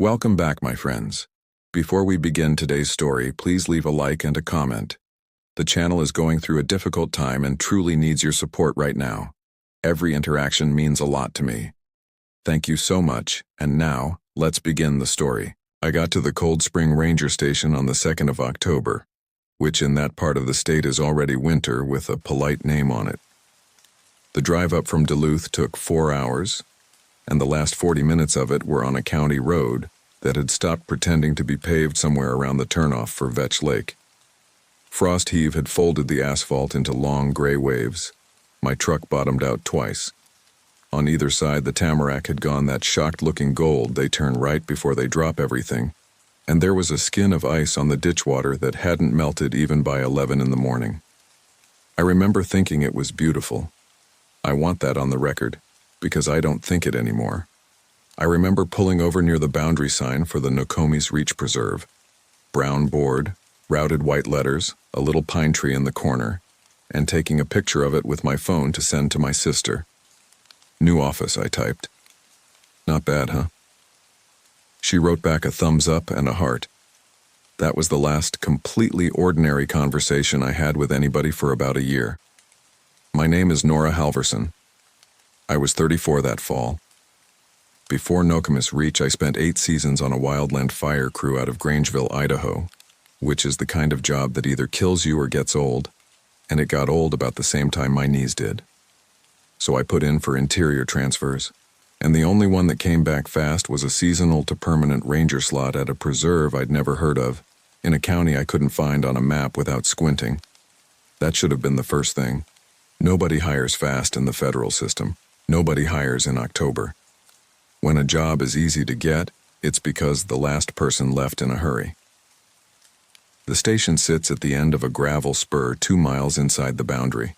Welcome back, my friends. Before we begin today's story, please leave a like and a comment. The channel is going through a difficult time and truly needs your support right now. Every interaction means a lot to me. Thank you so much, and now, let's begin the story. I got to the Cold Spring Ranger Station on the 2nd of October, which in that part of the state is already winter with a polite name on it. The drive up from Duluth took 4 hours, and the last 40 minutes of it were on a county road that had stopped pretending to be paved somewhere around the turnoff for Vetch Lake. Frost heave had folded the asphalt into long gray waves. My truck bottomed out twice. On either side, the tamarack had gone that shocked-looking gold they turn right before they drop everything, and there was a skin of ice on the ditch water that hadn't melted even by 11 in the morning. I remember thinking it was beautiful. I want that on the record, because I don't think it anymore. I remember pulling over near the boundary sign for the Nokomis Reach Preserve. Brown board, routed white letters, a little pine tree in the corner, and taking a picture of it with my phone to send to my sister. New office, I typed. Not bad, huh? She wrote back a thumbs up and a heart. That was the last completely ordinary conversation I had with anybody for about a year. My name is Nora Halverson. I was 34 that fall. Before Nokomis Reach, I spent 8 seasons on a wildland fire crew out of Grangeville, Idaho, which is the kind of job that either kills you or gets old, and it got old about the same time my knees did. So I put in for interior transfers, and the only one that came back fast was a seasonal to permanent ranger slot at a preserve I'd never heard of, in a county I couldn't find on a map without squinting. That should have been the first thing. Nobody hires fast in the federal system. Nobody hires in October. When a job is easy to get, it's because the last person left in a hurry. The station sits at the end of a gravel spur 2 miles inside the boundary.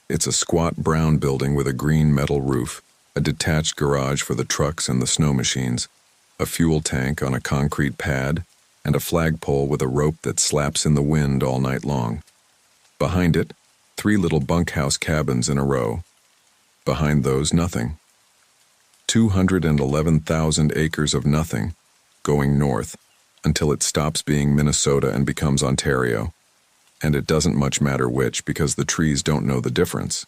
It's a squat brown building with a green metal roof, a detached garage for the trucks and the snow machines, a fuel tank on a concrete pad, and a flagpole with a rope that slaps in the wind all night long. Behind it, 3 little bunkhouse cabins in a row. Behind those, nothing. 211,000 acres of nothing, going north, until it stops being Minnesota and becomes Ontario. And it doesn't much matter which, because the trees don't know the difference.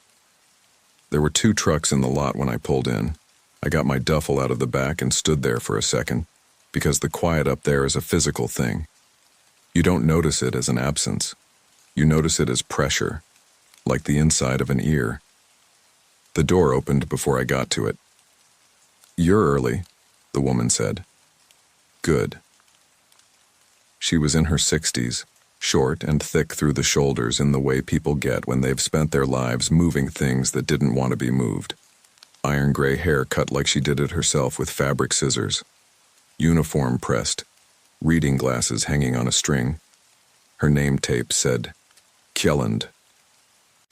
There were 2 trucks in the lot when I pulled in. I got my duffel out of the back and stood there for a second, because the quiet up there is a physical thing. You don't notice it as an absence. You notice it as pressure, like the inside of an ear. The door opened before I got to it. "You're early," the woman said. "Good." She was in her 60s, short and thick through the shoulders in the way people get when they've spent their lives moving things that didn't want to be moved. Iron gray hair cut like she did it herself with fabric scissors. Uniform pressed, reading glasses hanging on a string. Her name tape said, Kjelland.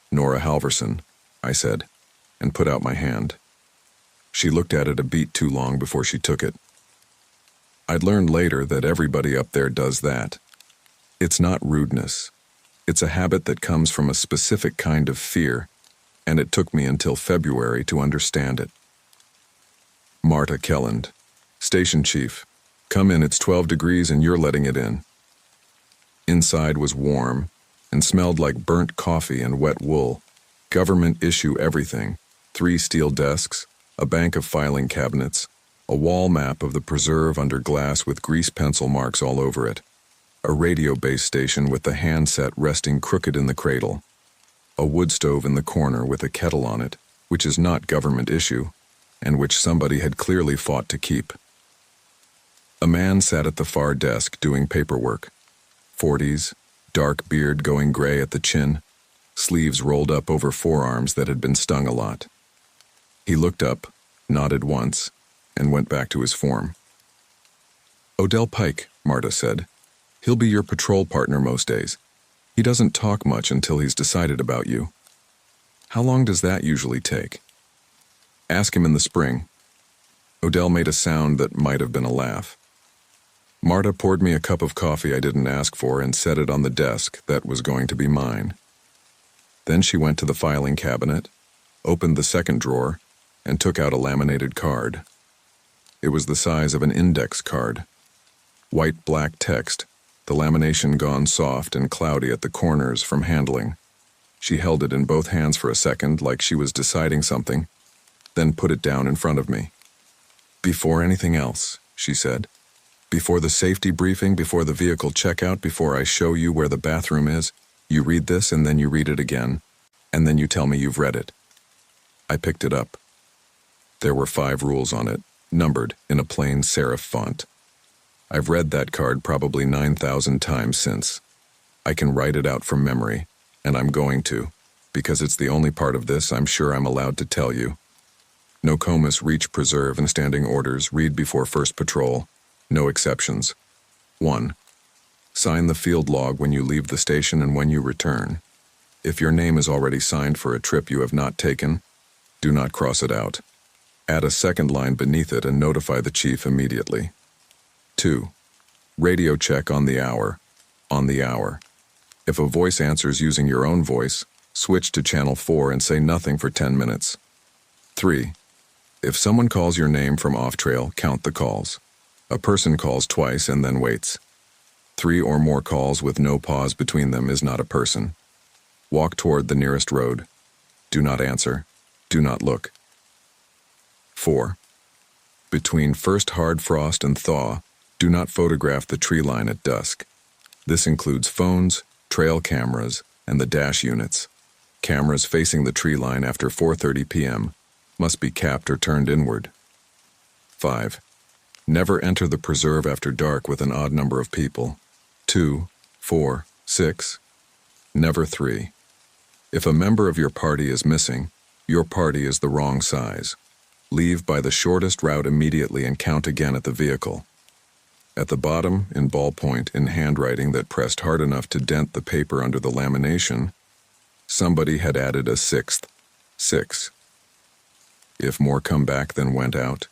"Nora Halverson," I said, and put out my hand. She looked at it a beat too long before she took it. I'd learned later that everybody up there does that. It's not rudeness. It's a habit that comes from a specific kind of fear, and it took me until February to understand it. "Marta Kjelland, station chief. Come in, it's 12 degrees and you're letting it in." Inside was warm and smelled like burnt coffee and wet wool. Government issue everything. 3 steel desks, a bank of filing cabinets, a wall map of the preserve under glass with grease pencil marks all over it, a radio base station with the handset resting crooked in the cradle, a wood stove in the corner with a kettle on it, which is not government issue, and which somebody had clearly fought to keep. A man sat at the far desk doing paperwork. 40s, dark beard going gray at the chin, sleeves rolled up over forearms that had been stung a lot. He looked up, nodded once, and went back to his form. "Odell Pike," Marta said. "He'll be your patrol partner most days. He doesn't talk much until he's decided about you." "How long does that usually take?" "Ask him in the spring." Odell made a sound that might have been a laugh. Marta poured me a cup of coffee I didn't ask for and set it on the desk that was going to be mine. Then she went to the filing cabinet, opened the second drawer, and took out a laminated card. It was the size of an index card. White-black text, the lamination gone soft and cloudy at the corners from handling. She held it in both hands for a second like she was deciding something, then put it down in front of me. "Before anything else," she said. "Before the safety briefing, before the vehicle checkout, before I show you where the bathroom is, you read this and then you read it again, and then you tell me you've read it." I picked it up. There were 5 rules on it, numbered in a plain serif font. I've read that card probably 9,000 times since. I can write it out from memory, and I'm going to, because it's the only part of this I'm sure I'm allowed to tell you. No comus, reach, preserve, and standing orders, read before first patrol. No exceptions. 1. Sign the field log when you leave the station and when you return. If your name is already signed for a trip you have not taken, do not cross it out. Add a second line beneath it and notify the chief immediately. 2. Radio check on the hour. On the hour. If a voice answers using your own voice, switch to channel 4 and say nothing for 10 minutes. 3. If someone calls your name from off-trail, count the calls. A person calls twice and then waits. 3 or more calls with no pause between them is not a person. Walk toward the nearest road. Do not answer. Do not look. 4. Between first hard frost and thaw, do not photograph the tree line at dusk. This includes phones, trail cameras, and the dash units. Cameras facing the tree line after 4:30 p.m. must be capped or turned inward. 5. Never enter the preserve after dark with an odd number of people. 2, 4, 6. Never 3. If a member of your party is missing, your party is the wrong size. Leave by the shortest route immediately and count again at the vehicle. At the bottom, in ballpoint, in handwriting that pressed hard enough to dent the paper under the lamination, somebody had added a 6th. 6. If more come back than went out,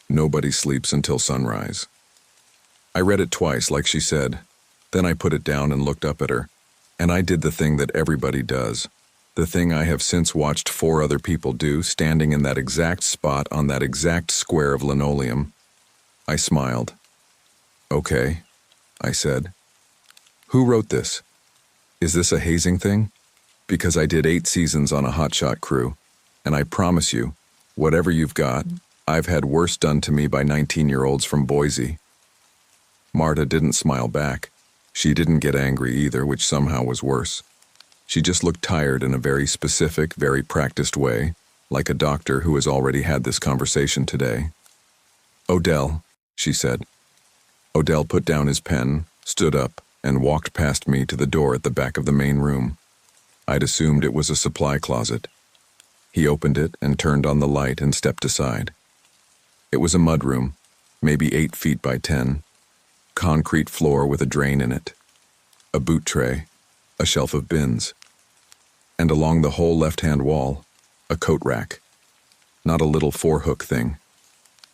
nobody sleeps until sunrise. I read it twice, like she said. Then I put it down and looked up at her, and I did the thing that everybody does. The thing I have since watched 4 other people do, standing in that exact spot on that exact square of linoleum. I smiled. "Okay," I said. "Who wrote this? Is this a hazing thing? Because I did 8 seasons on a hotshot crew, and I promise you, whatever you've got, I've had worse done to me by 19-year-olds from Boise." Marta didn't smile back. She didn't get angry either, which somehow was worse. She just looked tired in a very specific, very practiced way, like a doctor who has already had this conversation today. "Odell," she said. Odell put down his pen, stood up, and walked past me to the door at the back of the main room. I'd assumed it was a supply closet. He opened it and turned on the light and stepped aside. It was a mudroom, maybe 8 feet by 10. Concrete floor with a drain in it. A boot tray. A shelf of bins. And along the whole left-hand wall, a coat rack. Not a little 4-hook thing.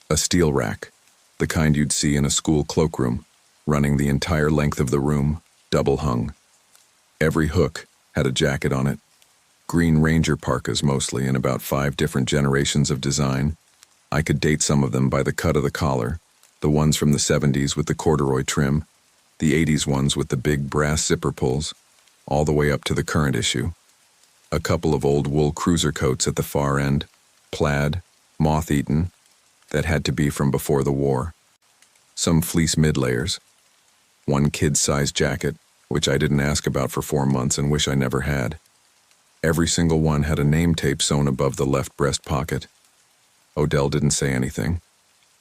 A steel rack, the kind you'd see in a school cloakroom, running the entire length of the room, double hung. Every hook had a jacket on it. Green Ranger parkas mostly, in about 5 different generations of design. I could date some of them by the cut of the collar, the ones from the 70s with the corduroy trim, the 80s ones with the big brass zipper pulls, all the way up to the current issue. A couple of old wool cruiser coats at the far end, plaid, moth-eaten, that had to be from before the war. Some fleece mid-layers. One kid-sized jacket, which I didn't ask about for 4 months and wish I never had. Every single one had a name tape sewn above the left breast pocket. Odell didn't say anything.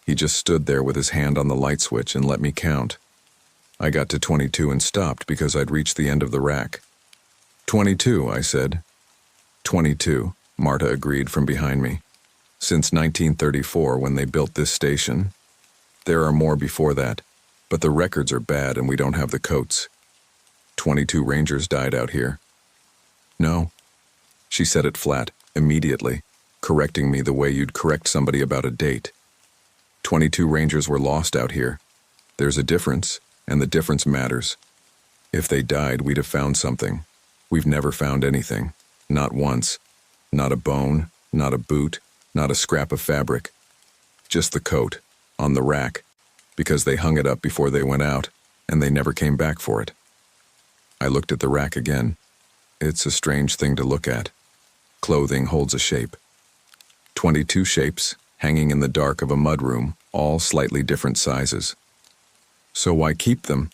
He just stood there with his hand on the light switch and let me count. I got to 22 and stopped because I'd reached the end of the rack. 22, I said. 22, Marta agreed from behind me. Since 1934, when they built this station. There are more before that, but the records are bad and we don't have the coats. 22 Rangers died out here. No. She said it flat, immediately, correcting me the way you'd correct somebody about a date. 22 Rangers were lost out here. There's a difference, and the difference matters. If they died, we'd have found something. We've never found anything. Not once. Not a bone, not a boot, not a scrap of fabric. Just the coat, on the rack, because they hung it up before they went out, and they never came back for it. I looked at the rack again. It's a strange thing to look at. Clothing holds a shape. 22 shapes, hanging in the dark of a mudroom, all slightly different sizes. So why keep them?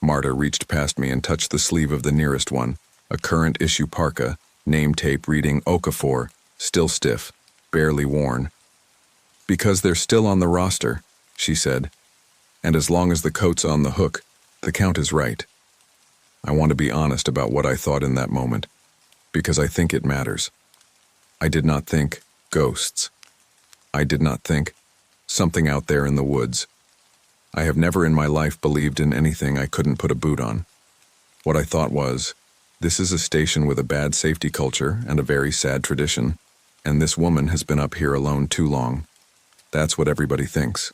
Marta reached past me and touched the sleeve of the nearest one, a current issue parka, name tape reading Okafor, still stiff, barely worn. Because they're still on the roster, she said. And as long as the coat's on the hook, the count is right. I want to be honest about what I thought in that moment, because I think it matters. I did not think ghosts. I did not think something out there in the woods. I have never in my life believed in anything I couldn't put a boot on. What I thought was, this is a station with a bad safety culture and a very sad tradition, and this woman has been up here alone too long. That's what everybody thinks.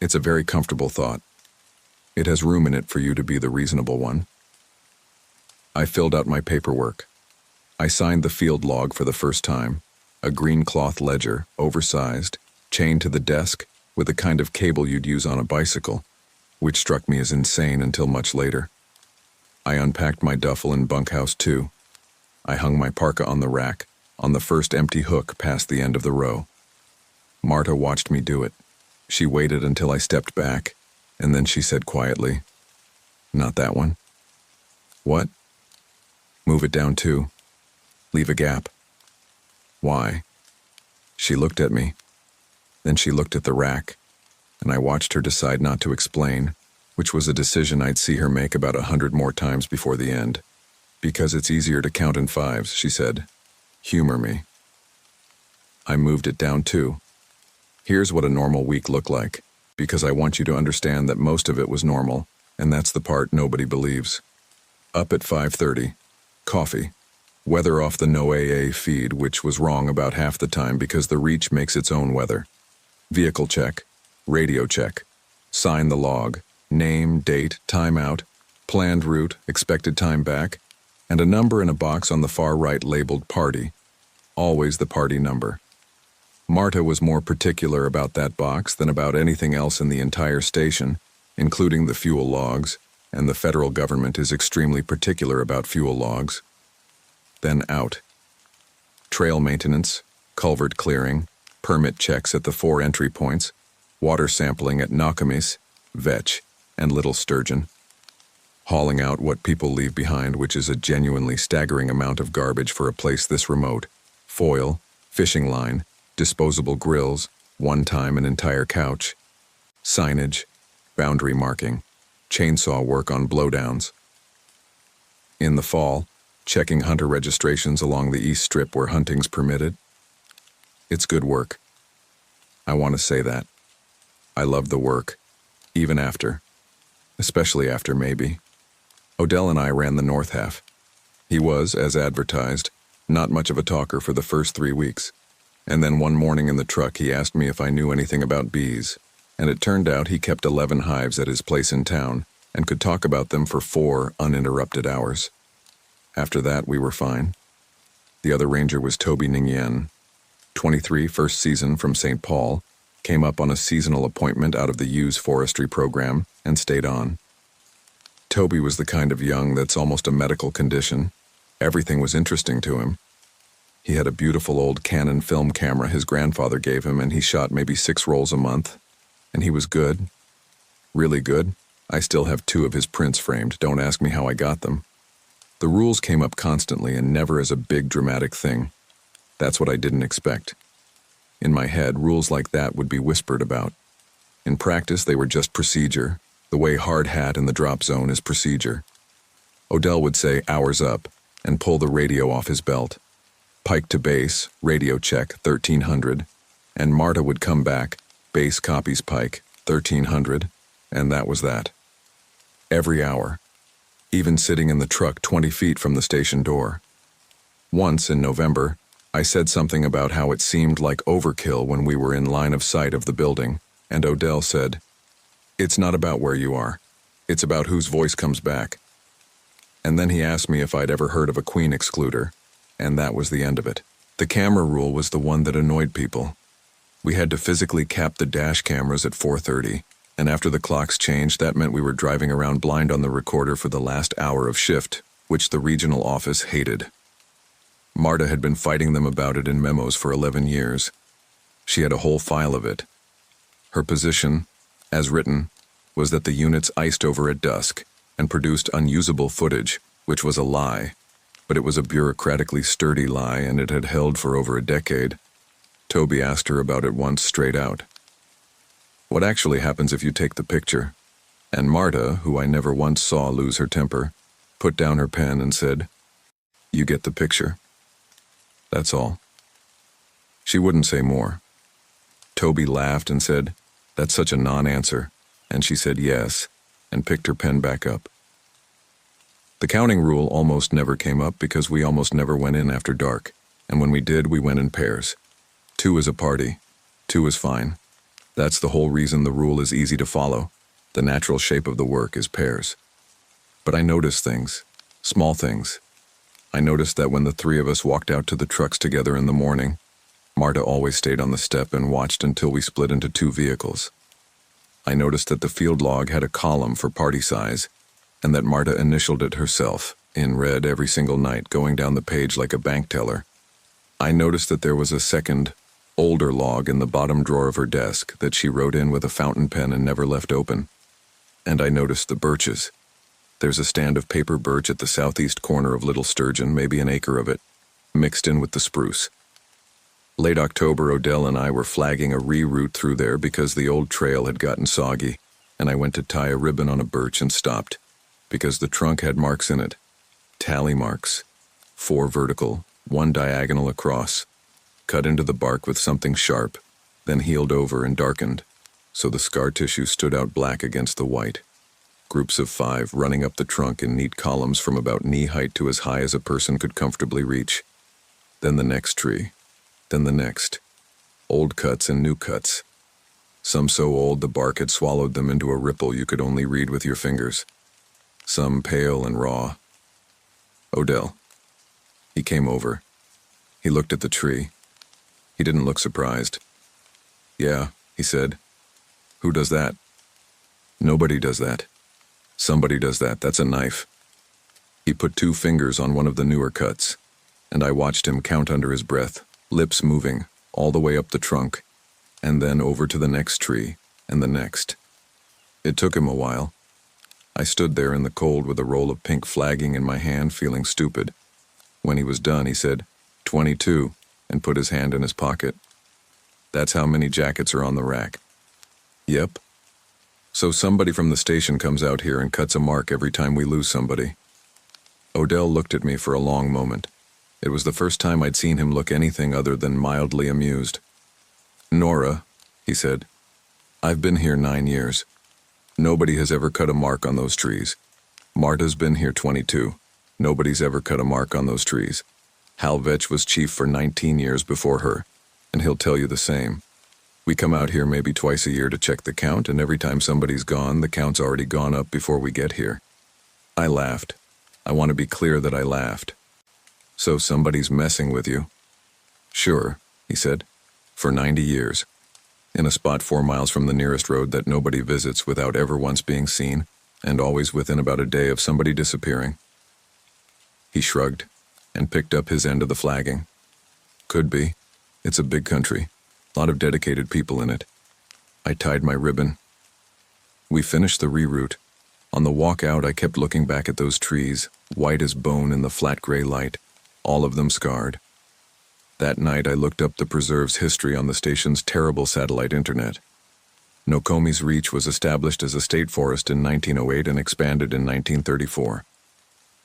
It's a very comfortable thought. It has room in it for you to be the reasonable one. I filled out my paperwork. I signed the field log for the first time, a green cloth ledger, oversized, chained to the desk with the kind of cable you'd use on a bicycle, which struck me as insane until much later. I unpacked my duffel in bunkhouse 2. I hung my parka on the rack, on the first empty hook past the end of the row. Marta watched me do it. She waited until I stepped back, and then she said quietly, "Not that one." "What?" "Move it down 2. Leave a gap." "Why?" She looked at me. Then she looked at the rack, and I watched her decide not to explain, which was a decision I'd see her make about 100 more times before the end. "Because it's easier to count in 5s, she said. "Humor me." I moved it down 2. Here's what a normal week looked like, because I want you to understand that most of it was normal, and that's the part nobody believes. Up at 5:30. Coffee. Weather off the No AA feed, which was wrong about half the time because the Reach makes its own weather. Vehicle check. Radio check. Sign the log. Name, date, time out, planned route, expected time back, and a number in a box on the far right labeled party. Always the party number. Marta was more particular about that box than about anything else in the entire station, including the fuel logs, and the federal government is extremely particular about fuel logs. Then out. Trail maintenance, culvert clearing, permit checks at the 4 entry points, water sampling at Nakamis, Vetch, and Little Sturgeon. Hauling out what people leave behind, which is a genuinely staggering amount of garbage for a place this remote. Foil, fishing line, disposable grills, one time an entire couch. Signage, boundary marking, chainsaw work on blowdowns. In the fall, checking hunter registrations along the east strip where hunting's permitted. It's good work. I want to say that. I love the work, even after. Especially after, maybe. Odell and I ran the north half. He was, as advertised, not much of a talker for the first 3 weeks. And then one morning in the truck he asked me if I knew anything about bees, and it turned out he kept 11 hives at his place in town and could talk about them for 4 uninterrupted hours. After that, we were fine. The other ranger was Toby Ningyen, 23, first season from St. Paul, came up on a seasonal appointment out of the U's forestry program, and stayed on. Toby was the kind of young that's almost a medical condition. Everything was interesting to him. He had a beautiful old Canon film camera his grandfather gave him, and he shot maybe 6 rolls a month. And he was good. Really good. I still have 2 of his prints framed. Don't ask me how I got them. The rules came up constantly and never as a big dramatic thing. That's what I didn't expect. In my head, rules like that would be whispered about. In practice, they were just procedure, the way hard hat in the drop zone is procedure. Odell would say, "Hours up," and pull the radio off his belt. Pike to base, radio check, 1300, and Marta would come back, base copies Pike, 1300, and that was that. Every hour, even sitting in the truck 20 feet from the station door. Once, in November, I said something about how it seemed like overkill when we were in line of sight of the building, and Odell said, "It's not about where you are. It's about whose voice comes back." And then he asked me if I'd ever heard of a queen excluder, and that was the end of it. The camera rule was the one that annoyed people. We had to physically cap the dash cameras at 4:30, and after the clocks changed, that meant we were driving around blind on the recorder for the last hour of shift, which the regional office hated. Marta had been fighting them about it in memos for 11 years. She had a whole file of it. Her position, as written, was that the units iced over at dusk and produced unusable footage, which was a lie, but it was a bureaucratically sturdy lie, and it had held for over a decade. Toby asked her about it once straight out. What actually happens if you take the picture? And Marta, who I never once saw lose her temper, put down her pen and said, "You get the picture." That's all. She wouldn't say more. Toby laughed and said, "That's such a non-answer," and she said yes, and picked her pen back up. The counting rule almost never came up because we almost never went in after dark, and when we did, we went in pairs. 2 is a party. 2 is fine. That's the whole reason the rule is easy to follow. The natural shape of the work is pairs. But I noticed things. Small things. I noticed that when the 3 of us walked out to the trucks together in the morning, Marta always stayed on the step and watched until we split into 2 vehicles. I noticed that the field log had a column for party size, and that Marta initialed it herself, in red every single night, going down the page like a bank teller. I noticed that there was a second, older log in the bottom drawer of her desk that she wrote in with a fountain pen and never left open. And I noticed the birches. There's a stand of paper birch at the southeast corner of Little Sturgeon, maybe an acre of it, mixed in with the spruce. Late October, Odell and I were flagging a reroute through there because the old trail had gotten soggy, and I went to tie a ribbon on a birch and stopped, because the trunk had marks in it. Tally marks. 4 vertical, 1 diagonal across, cut into the bark with something sharp, then healed over and darkened, so the scar tissue stood out black against the white. Groups of 5 running up the trunk in neat columns from about knee height to as high as a person could comfortably reach. Then the next tree. Then the next. Old cuts and new cuts. Some so old the bark had swallowed them into a ripple you could only read with your fingers. Some pale and raw. Odell. He came over. He looked at the tree. He didn't look surprised. "Yeah," he said. "Who does that?" "Nobody does that. Somebody does that. That's a knife." He put 2 fingers on one of the newer cuts, and I watched him count under his breath, lips moving, all the way up the trunk, and then over to the next tree, and the next. It took him a while. I stood there in the cold with a roll of pink flagging in my hand, feeling stupid. When he was done, he said, 22, and put his hand in his pocket. "That's how many jackets are on the rack." "Yep." "So somebody from the station comes out here and cuts a mark every time we lose somebody." Odell looked at me for a long moment. It was the first time I'd seen him look anything other than mildly amused. "Nora," he said, "I've been here 9 years. Nobody has ever cut a mark on those trees. Marta's been here 22. Nobody's ever cut a mark on those trees. Hal Vetch was chief for 19 years before her, and he'll tell you the same. We come out here maybe twice a year to check the count, and every time somebody's gone, the count's already gone up before we get here." I laughed. I want to be clear that I laughed. "So somebody's messing with you?" "Sure," he said, "for 90 years. In a spot 4 miles from the nearest road that nobody visits without ever once being seen, and always within about a day of somebody disappearing." He shrugged and picked up his end of the flagging. "Could be. It's a big country. A lot of dedicated people in it." I tied my ribbon. We finished the reroute. On the walk out, I kept looking back at those trees, white as bone in the flat gray light, all of them scarred. That night, I looked up the preserve's history on the station's terrible satellite internet. Nokomi's Reach was established as a state forest in 1908 and expanded in 1934.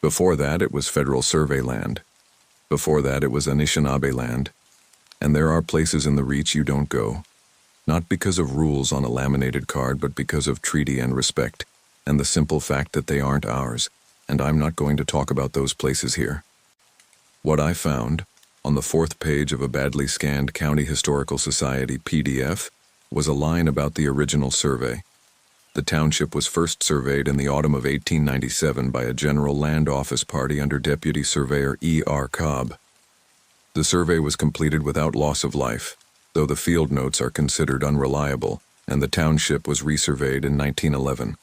Before that, it was federal survey land. Before that, it was Anishinaabe land. And there are places in the Reach you don't go. Not because of rules on a laminated card, but because of treaty and respect, and the simple fact that they aren't ours, and I'm not going to talk about those places here. What I found, on the 4th page of a badly scanned County Historical Society PDF, was a line about the original survey. The township was first surveyed in the autumn of 1897 by a general land office party under Deputy Surveyor E.R. Cobb. The survey was completed without loss of life, though the field notes are considered unreliable, and the township was resurveyed in 1911,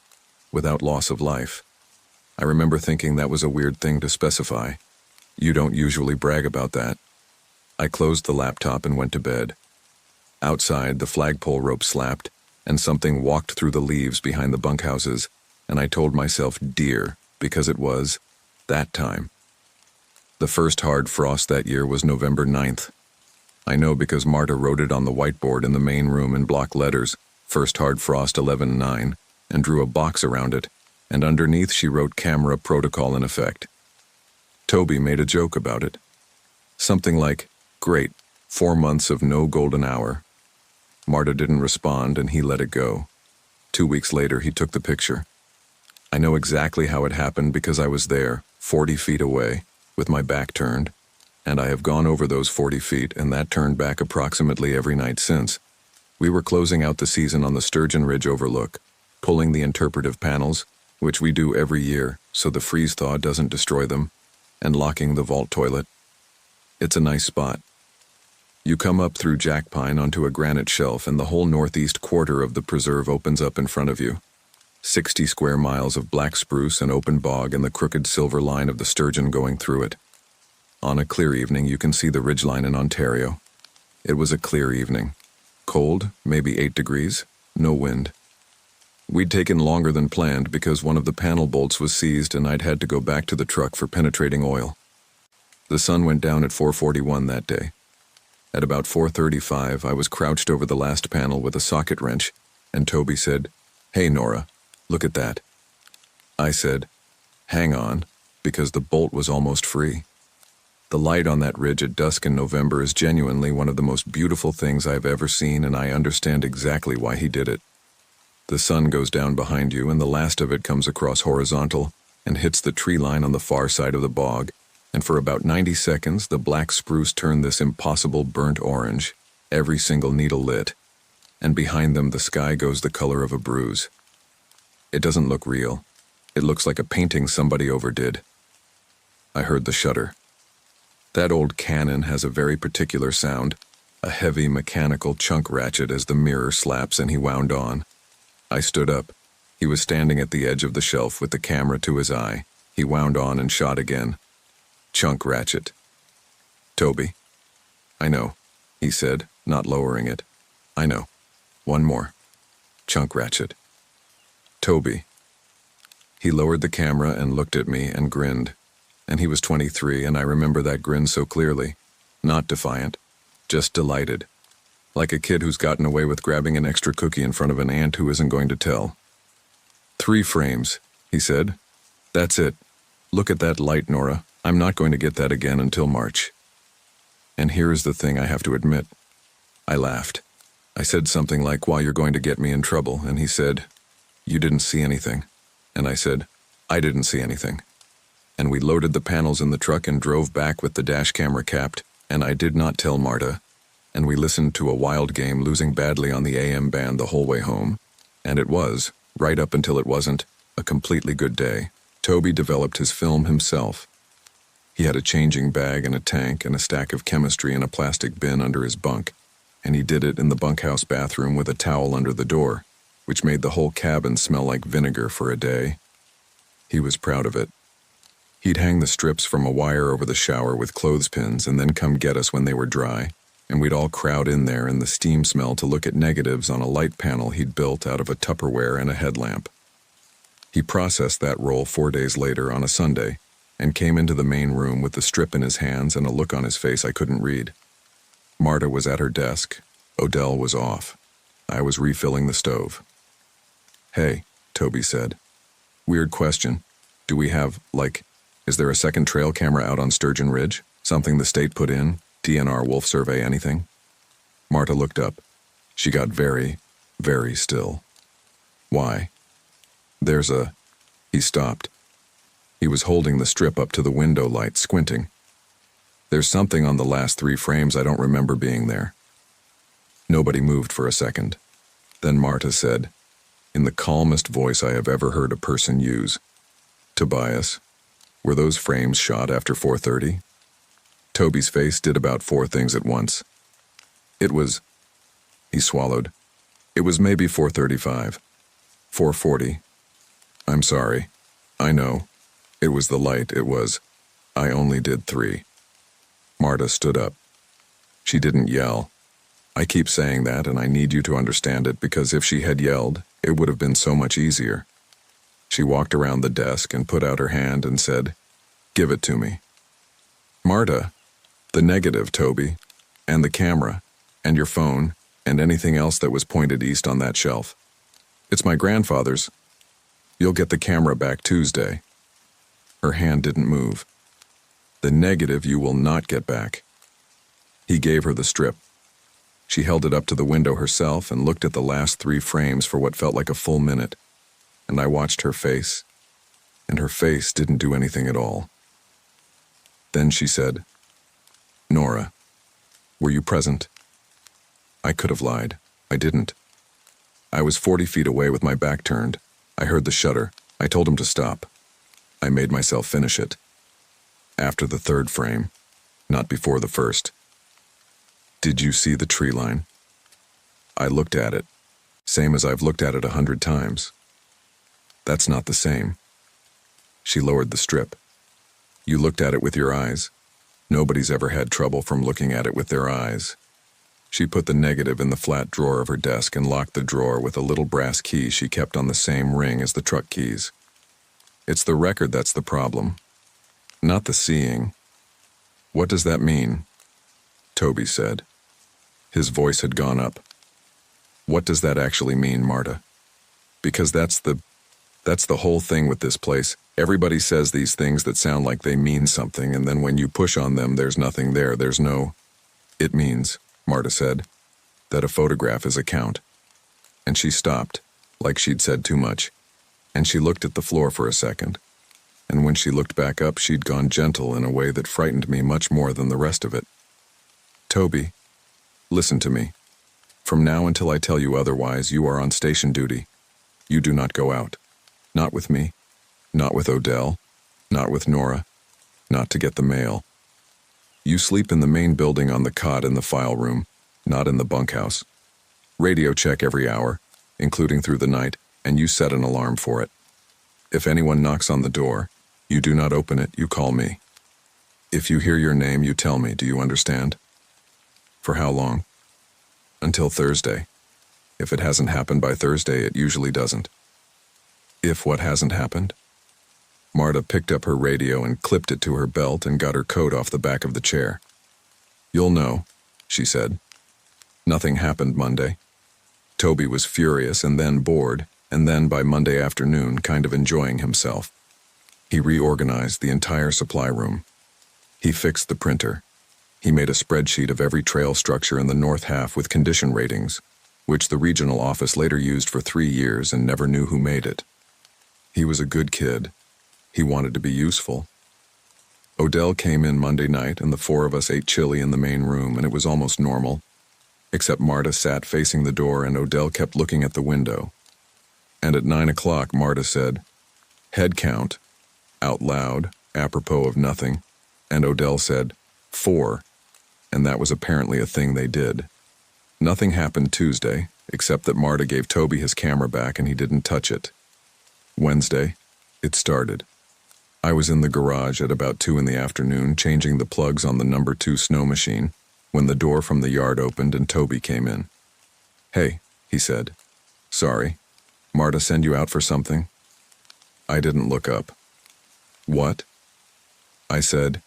without loss of life. I remember thinking that was a weird thing to specify. You don't usually brag about that. I closed the laptop and went to bed. Outside, the flagpole rope slapped, and something walked through the leaves behind the bunkhouses, and I told myself deer, because it was that time. The first hard frost that year was November 9th. I know because Marta wrote it on the whiteboard in the main room in block letters, first hard frost 11/9, and drew a box around it, and underneath she wrote camera protocol in effect. Toby made a joke about it. Something like, great, 4 months of no golden hour. Marta didn't respond and he let it go. 2 weeks later he took the picture. I know exactly how it happened because I was there, 40 feet away, with my back turned, and I have gone over those 40 feet and that turned back approximately every night since. We were closing out the season on the Sturgeon Ridge overlook, pulling the interpretive panels, which we do every year so the freeze-thaw doesn't destroy them, and locking the vault toilet. It's a nice spot. You come up through jack pine onto a granite shelf and the whole northeast quarter of the preserve opens up in front of you. 60 square miles of black spruce and open bog and the crooked silver line of the Sturgeon going through it. On a clear evening you can see the ridgeline in Ontario. It was a clear evening. Cold, maybe 8 degrees, no wind. We'd taken longer than planned because one of the panel bolts was seized and I'd had to go back to the truck for penetrating oil. The sun went down at 4:41 that day. At about 4:35, I was crouched over the last panel with a socket wrench, and Toby said, "Hey, Nora, look at that." I said, "Hang on," because the bolt was almost free. The light on that ridge at dusk in November is genuinely one of the most beautiful things I've ever seen, and I understand exactly why he did it. The sun goes down behind you, and the last of it comes across horizontal and hits the tree line on the far side of the bog, and for about 90 seconds the black spruce turned this impossible burnt orange, every single needle lit, and behind them the sky goes the color of a bruise. It doesn't look real. It looks like a painting somebody overdid. I heard the shutter. That old cannon has a very particular sound, a heavy mechanical chunk ratchet as the mirror slaps, and he wound on. I stood up. He was standing at the edge of the shelf with the camera to his eye. He wound on and shot again. Chunk ratchet. "Toby." "I know," he said, not lowering it. "I know. One more. Chunk ratchet." "Toby." He lowered the camera and looked at me and grinned. And he was 23, and I remember that grin so clearly. Not defiant, just delighted. Like a kid who's gotten away with grabbing an extra cookie in front of an aunt who isn't going to tell. "3 frames," he said. "That's it. Look at that light, Nora. I'm not going to get that again until March." And here is the thing I have to admit. I laughed. I said something like, "Why, you're going to get me in trouble," and he said, "You didn't see anything." And I said, "I didn't see anything." And we loaded the panels in the truck and drove back with the dash camera capped, and I did not tell Marta. And we listened to a Wild Game losing badly on the AM band the whole way home. And it was, right up until it wasn't, a completely good day. Toby developed his film himself. He had a changing bag and a tank and a stack of chemistry in a plastic bin under his bunk, and he did it in the bunkhouse bathroom with a towel under the door, which made the whole cabin smell like vinegar for a day. He was proud of it. He'd hang the strips from a wire over the shower with clothespins and then come get us when they were dry, and we'd all crowd in there in the steam smell to look at negatives on a light panel he'd built out of a Tupperware and a headlamp. He processed that roll 4 days later on a Sunday, and came into the main room with the strip in his hands and a look on his face I couldn't read. Marta was at her desk. Odell was off. I was refilling the stove. "Hey," Toby said. "Weird question. Do we have, is there a second trail camera out on Sturgeon Ridge? Something the state put in? DNR wolf survey, anything?" Marta looked up. She got very, very still. "Why?" "There's a..." He stopped. He was holding the strip up to the window light, squinting. "There's something on the last 3 frames I don't remember being there." Nobody moved for a second. Then Marta said, in the calmest voice I have ever heard a person use, "Tobias, were those frames shot after 4:30? Toby's face did about 4 things at once. It was He swallowed. It was maybe 4:35. 4:40. I'm sorry. I know. It was the light, it was. I only did 3. Marta stood up. She didn't yell. I keep saying that, and I need you to understand it, because if she had yelled, it would have been so much easier. She walked around the desk and put out her hand and said, "Give it to me." Marta, the negative, Toby, and the camera, and your phone, and anything else that was pointed east on that shelf. It's my grandfather's. You'll get the camera back Tuesday. Her hand didn't move. The negative you will not get back. He gave her the strip. She held it up to the window herself and looked at the last 3 frames for what felt like a full minute, and I watched her face, and her face didn't do anything at all. Then she said, "Nora, were you present?" I could have lied. I didn't. I was 40 feet away with my back turned. I heard the shutter. I told him to stop. I made myself finish it. After the 3rd frame, not before the 1st. Did you see the tree line? I looked at it, same as I've looked at it 100 times. That's not the same. She lowered the strip. You looked at it with your eyes. Nobody's ever had trouble from looking at it with their eyes. She put the negative in the flat drawer of her desk and locked the drawer with a little brass key she kept on the same ring as the truck keys. It's the record that's the problem, not the seeing. What does that mean? Toby said. His voice had gone up. What does that actually mean, Marta? Because that's the whole thing with this place. Everybody says these things that sound like they mean something, and then when you push on them, there's nothing there. There's no... It means, Marta said, that a photograph is a count. And she stopped, like she'd said too much, and she looked at the floor for a second. And when she looked back up, she'd gone gentle in a way that frightened me much more than the rest of it. Toby, listen to me. From now until I tell you otherwise, you are on station duty. You do not go out. Not with me. Not with Odell. Not with Nora. Not to get the mail. You sleep in the main building on the cot in the file room, not in the bunkhouse. Radio check every hour, including through the night, and you set an alarm for it. If anyone knocks on the door, you do not open it, you call me. If you hear your name, you tell me, do you understand? For how long? Until Thursday. If it hasn't happened by Thursday, it usually doesn't. If what hasn't happened? Marta picked up her radio and clipped it to her belt and got her coat off the back of the chair. You'll know, she said. Nothing happened Monday. Toby was furious and then bored, and then by Monday afternoon kind of enjoying himself. He reorganized the entire supply room. He fixed the printer. He made a spreadsheet of every trail structure in the north half with condition ratings, which the regional office later used for 3 years and never knew who made it. He was a good kid. He wanted to be useful. Odell came in Monday night and the 4 of us ate chili in the main room, and it was almost normal, except Marta sat facing the door and Odell kept looking at the window. And at 9 o'clock, Marta said, "Head count," out loud, apropos of nothing, and Odell said, 4, and that was apparently a thing they did. Nothing happened Tuesday, except that Marta gave Toby his camera back and he didn't touch it. Wednesday, it started. I was in the garage at about 2 in the afternoon changing the plugs on the number 2 snow machine when the door from the yard opened and Toby came in. "Hey," he said. "Sorry. Marta send you out for something?" I didn't look up. "What?" I said,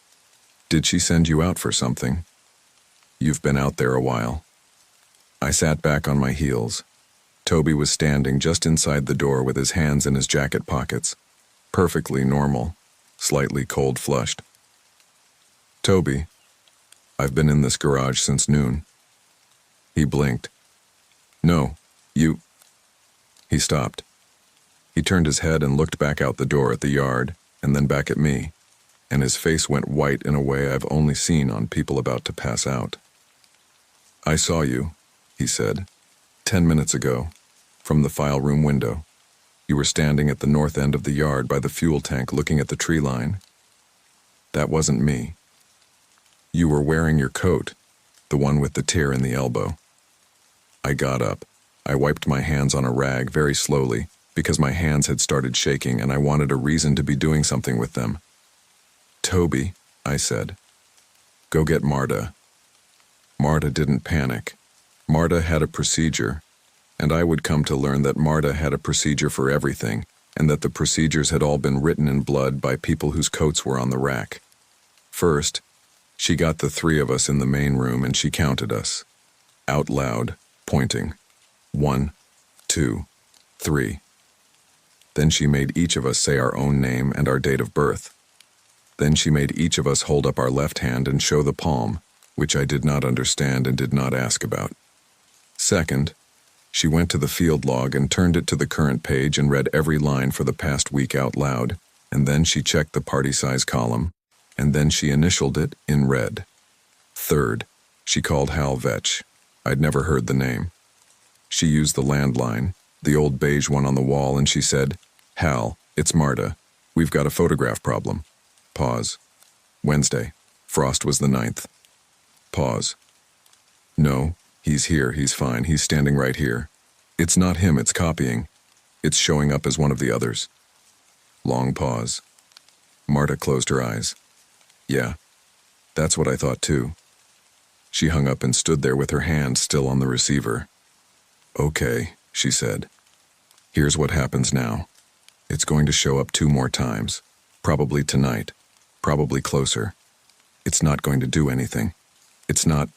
"Did she send you out for something? You've been out there a while." I sat back on my heels. Toby was standing just inside the door with his hands in his jacket pockets. Perfectly normal, slightly cold-flushed. "Toby, I've been in this garage since noon." He blinked. "No, you..." He stopped. He turned his head and looked back out the door at the yard, and then back at me, and his face went white in a way I've only seen on people about to pass out. "I saw you," he said, 10 minutes ago, from the file room window. You were standing at the north end of the yard by the fuel tank looking at the tree line. That wasn't me. You were wearing your coat, the one with the tear in the elbow." I got up. I wiped my hands on a rag very slowly because my hands had started shaking and I wanted a reason to be doing something with them. "Toby," I said, "go get Marta." Marta didn't panic. Marta had a procedure, and I would come to learn that Marta had a procedure for everything, and that the procedures had all been written in blood by people whose coats were on the rack. First, she got the three of us in the main room and she counted us. Out loud, pointing. 1, 2, 3. Then she made each of us say our own name and our date of birth. Then she made each of us hold up our left hand and show the palm, which I did not understand and did not ask about. Second, she went to the field log and turned it to the current page and read every line for the past week out loud, and then she checked the party size column, and then she initialed it in red. Third, she called Hal Vetch. I'd never heard the name. She used the landline, the old beige one on the wall, and she said, "Hal, it's Marta. We've got a photograph problem." Pause. Wednesday. Frost was the 9th. Pause. "No, he's here, he's fine, he's standing right here. It's not him, it's copying. It's showing up as one of the others." Long pause. Marta closed her eyes. "Yeah, that's what I thought too." She hung up and stood there with her hand still on the receiver. "Okay," she said. "Here's what happens now. It's going to show up 2 more times. Probably tonight. Probably closer. It's not going to do anything. It's not..."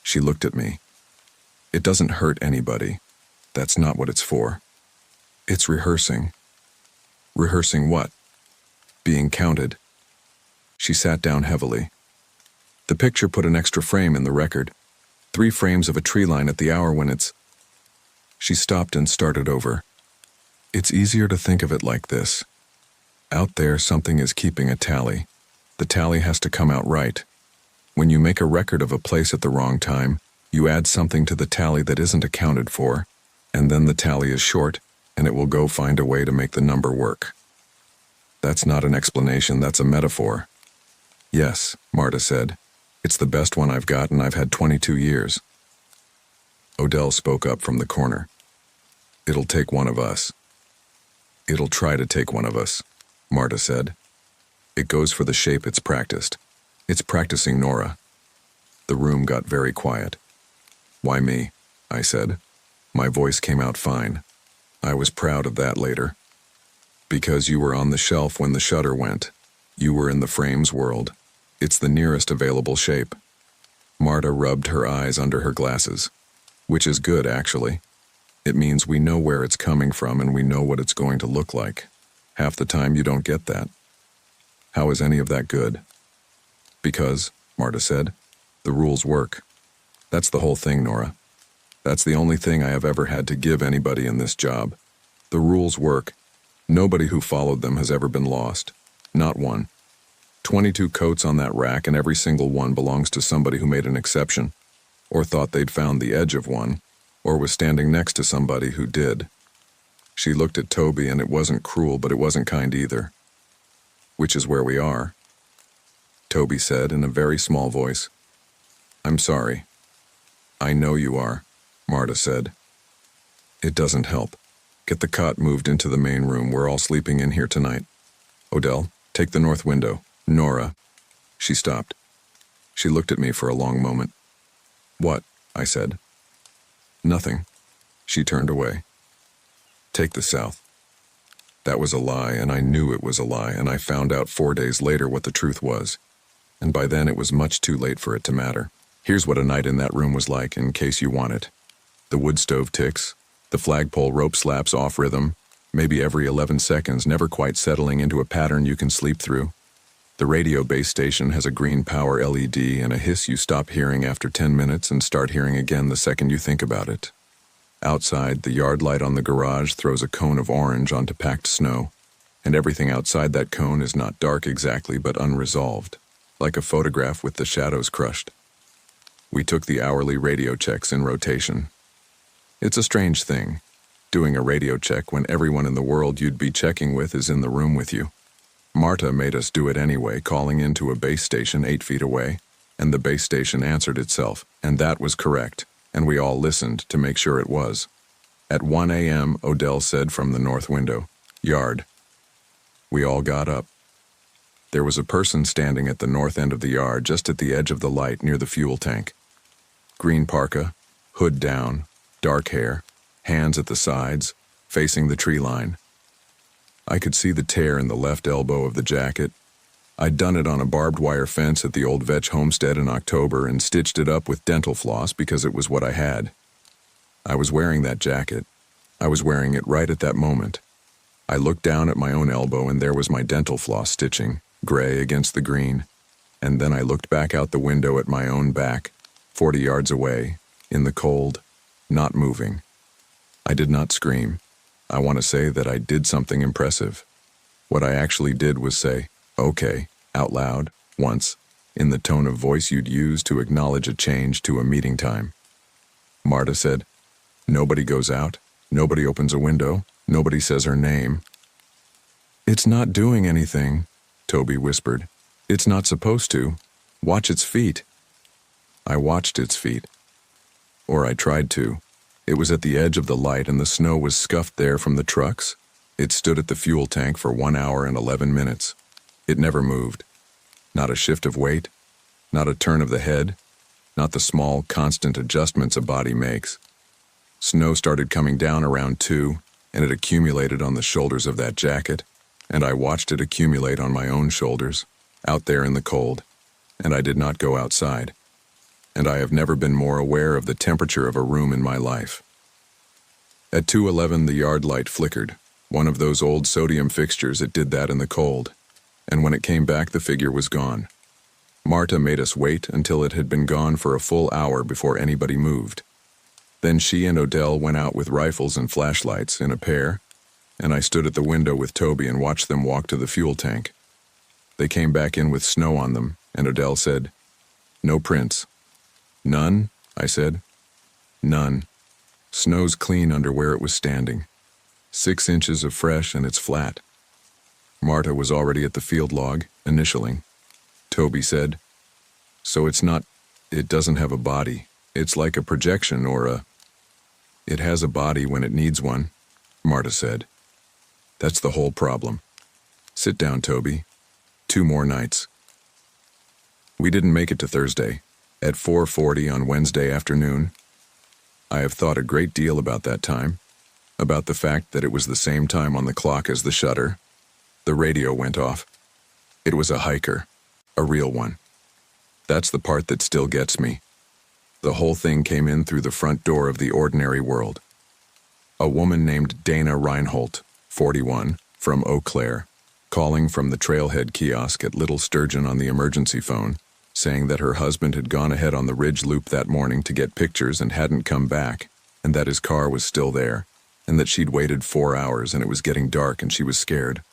She looked at me. "It doesn't hurt anybody. That's not what it's for. It's rehearsing." "Rehearsing what?" "Being counted." She sat down heavily. "The picture put an extra frame in the record. 3 frames of a tree line at the hour when it's..." She stopped and started over. "It's easier to think of it like this. Out there, something is keeping a tally. The tally has to come out right. When you make a record of a place at the wrong time, you add something to the tally that isn't accounted for, and then the tally is short, and it will go find a way to make the number work." "That's not an explanation, that's a metaphor." "Yes," Marta said. "It's the best one I've got, and I've had 22 years. Odell spoke up from the corner. "It'll take one of us." "It'll try to take one of us," Marta said. "It goes for the shape it's practiced. It's practicing Nora." The room got very quiet. "Why me?" I said. My voice came out fine. I was proud of that later. "Because you were on the shelf when the shutter went. You were in the frames world. It's the nearest available shape." Marta rubbed her eyes under her glasses. "Which is good, actually. It means we know where it's coming from and we know what it's going to look like. Half the time you don't get that." "How is any of that good?" "Because," Marta said, "the rules work. That's the whole thing, Nora. That's the only thing I have ever had to give anybody in this job. The rules work. Nobody who followed them has ever been lost. Not one. 22 coats on that rack, and every single one belongs to somebody who made an exception, or thought they'd found the edge of one, or was standing next to somebody who did." She looked at Toby, and it wasn't cruel, but it wasn't kind either. "Which is where we are," Toby said in a very small voice. "I'm sorry." "I know you are," Marta said. "It doesn't help. Get the cot moved into the main room. We're all sleeping in here tonight. Odell, take the north window. Nora." She stopped. She looked at me for a long moment. "What?" I said. "Nothing." She turned away. "Take the south." That was a lie, and I knew it was a lie, and I found out 4 days later what the truth was. And by then it was much too late for it to matter. Here's what a night in that room was like, in case you want it. The wood stove ticks. The flagpole rope slaps off rhythm, maybe every 11 seconds, never quite settling into a pattern you can sleep through. The radio base station has a green power LED and a hiss you stop hearing after 10 minutes and start hearing again the second you think about it. Outside, the yard light on the garage throws a cone of orange onto packed snow, and everything outside that cone is not dark exactly but unresolved, like a photograph with the shadows crushed. We took the hourly radio checks in rotation. It's a strange thing, doing a radio check when everyone in the world you'd be checking with is in the room with you. Marta made us do it anyway, calling into a base station 8 feet away, and the base station answered itself, and that was correct, and we all listened to make sure it was. At 1 a.m., Odell said from the north window, "Yard." We all got up. There was a person standing at the north end of the yard, just at the edge of the light near the fuel tank. Green parka, hood down, dark hair, hands at the sides, facing the tree line. I could see the tear in the left elbow of the jacket. I'd done it on a barbed wire fence at the old Vetch homestead in October and stitched it up with dental floss because it was what I had. I was wearing that jacket. I was wearing it right at that moment. I looked down at my own elbow and there was my dental floss stitching, gray against the green. And then I looked back out the window at my own back, 40 yards away, in the cold, not moving. I did not scream. I want to say that I did something impressive. What I actually did was say, "Okay," out loud, once, in the tone of voice you'd use to acknowledge a change to a meeting time. Marta said, "Nobody goes out, nobody opens a window, nobody says her name." "It's not doing anything," Toby whispered. "It's not supposed to. Watch its feet." I watched its feet. Or I tried to. It was at the edge of the light and the snow was scuffed there from the trucks. It stood at the fuel tank for 1 hour and 11 minutes. It never moved. Not a shift of weight, not a turn of the head, not the small, constant adjustments a body makes. Snow started coming down around 2, and it accumulated on the shoulders of that jacket, and I watched it accumulate on my own shoulders, out there in the cold, and I did not go outside. And I have never been more aware of the temperature of a room in my life. At 2:11, the yard light flickered, one of those old sodium fixtures. It did that in the cold. And when it came back, the figure was gone. Marta made us wait until it had been gone for a full hour before anybody moved. Then she and Odell went out with rifles and flashlights in a pair, and I stood at the window with Toby and watched them walk to the fuel tank. They came back in with snow on them, and Odell said, "No prints." "None?" I said. "None. Snow's clean under where it was standing. 6 inches of fresh and it's flat." Marta was already at the field log, initialing. Toby said, "So it doesn't have a body. It's like a projection or a..." "It has a body when it needs one," Marta said. "That's the whole problem. Sit down, Toby. 2 more nights." We didn't make it to Thursday. At 4:40 on Wednesday afternoon. I have thought a great deal about that time, about the fact that it was the same time on the clock as the shutter. The radio went off. It was a hiker, a real one. That's the part that still gets me. The whole thing came in through the front door of the ordinary world. A woman named Dana Reinhold, 41, from Eau Claire, calling from the trailhead kiosk at Little Sturgeon on the emergency phone, saying that her husband had gone ahead on the ridge loop that morning to get pictures and hadn't come back, and that his car was still there, and that she'd waited 4 hours and it was getting dark and she was scared.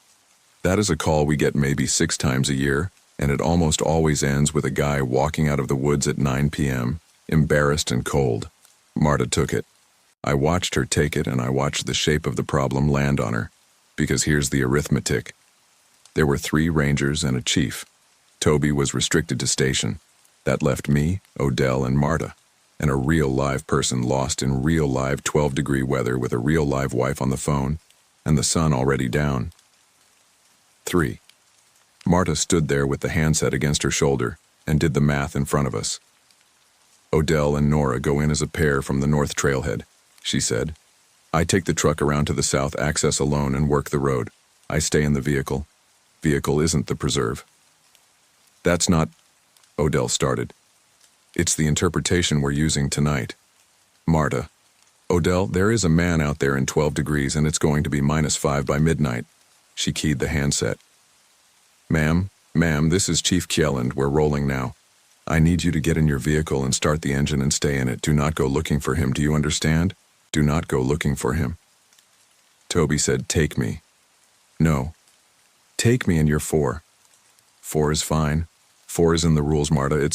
That is a call we get maybe 6 times a year, and it almost always ends with a guy walking out of the woods at 9 p.m., embarrassed and cold. Marta took it. I watched her take it and I watched the shape of the problem land on her, because here's the arithmetic. There were 3 rangers and a chief. Toby was restricted to station. That left me, Odell, and Marta, and a real live person lost in real live 12-degree weather with a real live wife on the phone, and the sun already down. 3. Marta stood there with the handset against her shoulder and did the math in front of us. "Odell and Nora go in as a pair from the north trailhead," she said. "I take the truck around to the south access alone and work the road. I stay in the vehicle. Vehicle isn't the preserve." "That's not..." Odell started. "It's the interpretation we're using tonight." Marta. "Odell, there is a man out there in 12 degrees and it's going to be -5 by midnight." She keyed the handset. Ma'am, this is Chief Kjelland. We're rolling now. I need you to get in your vehicle and start the engine and stay in it. Do not go looking for him. Do you understand? Do not go looking for him." Toby said, "Take me." "No. Take me and you're 4. 4 is fine. 4 is in the rules, Marta.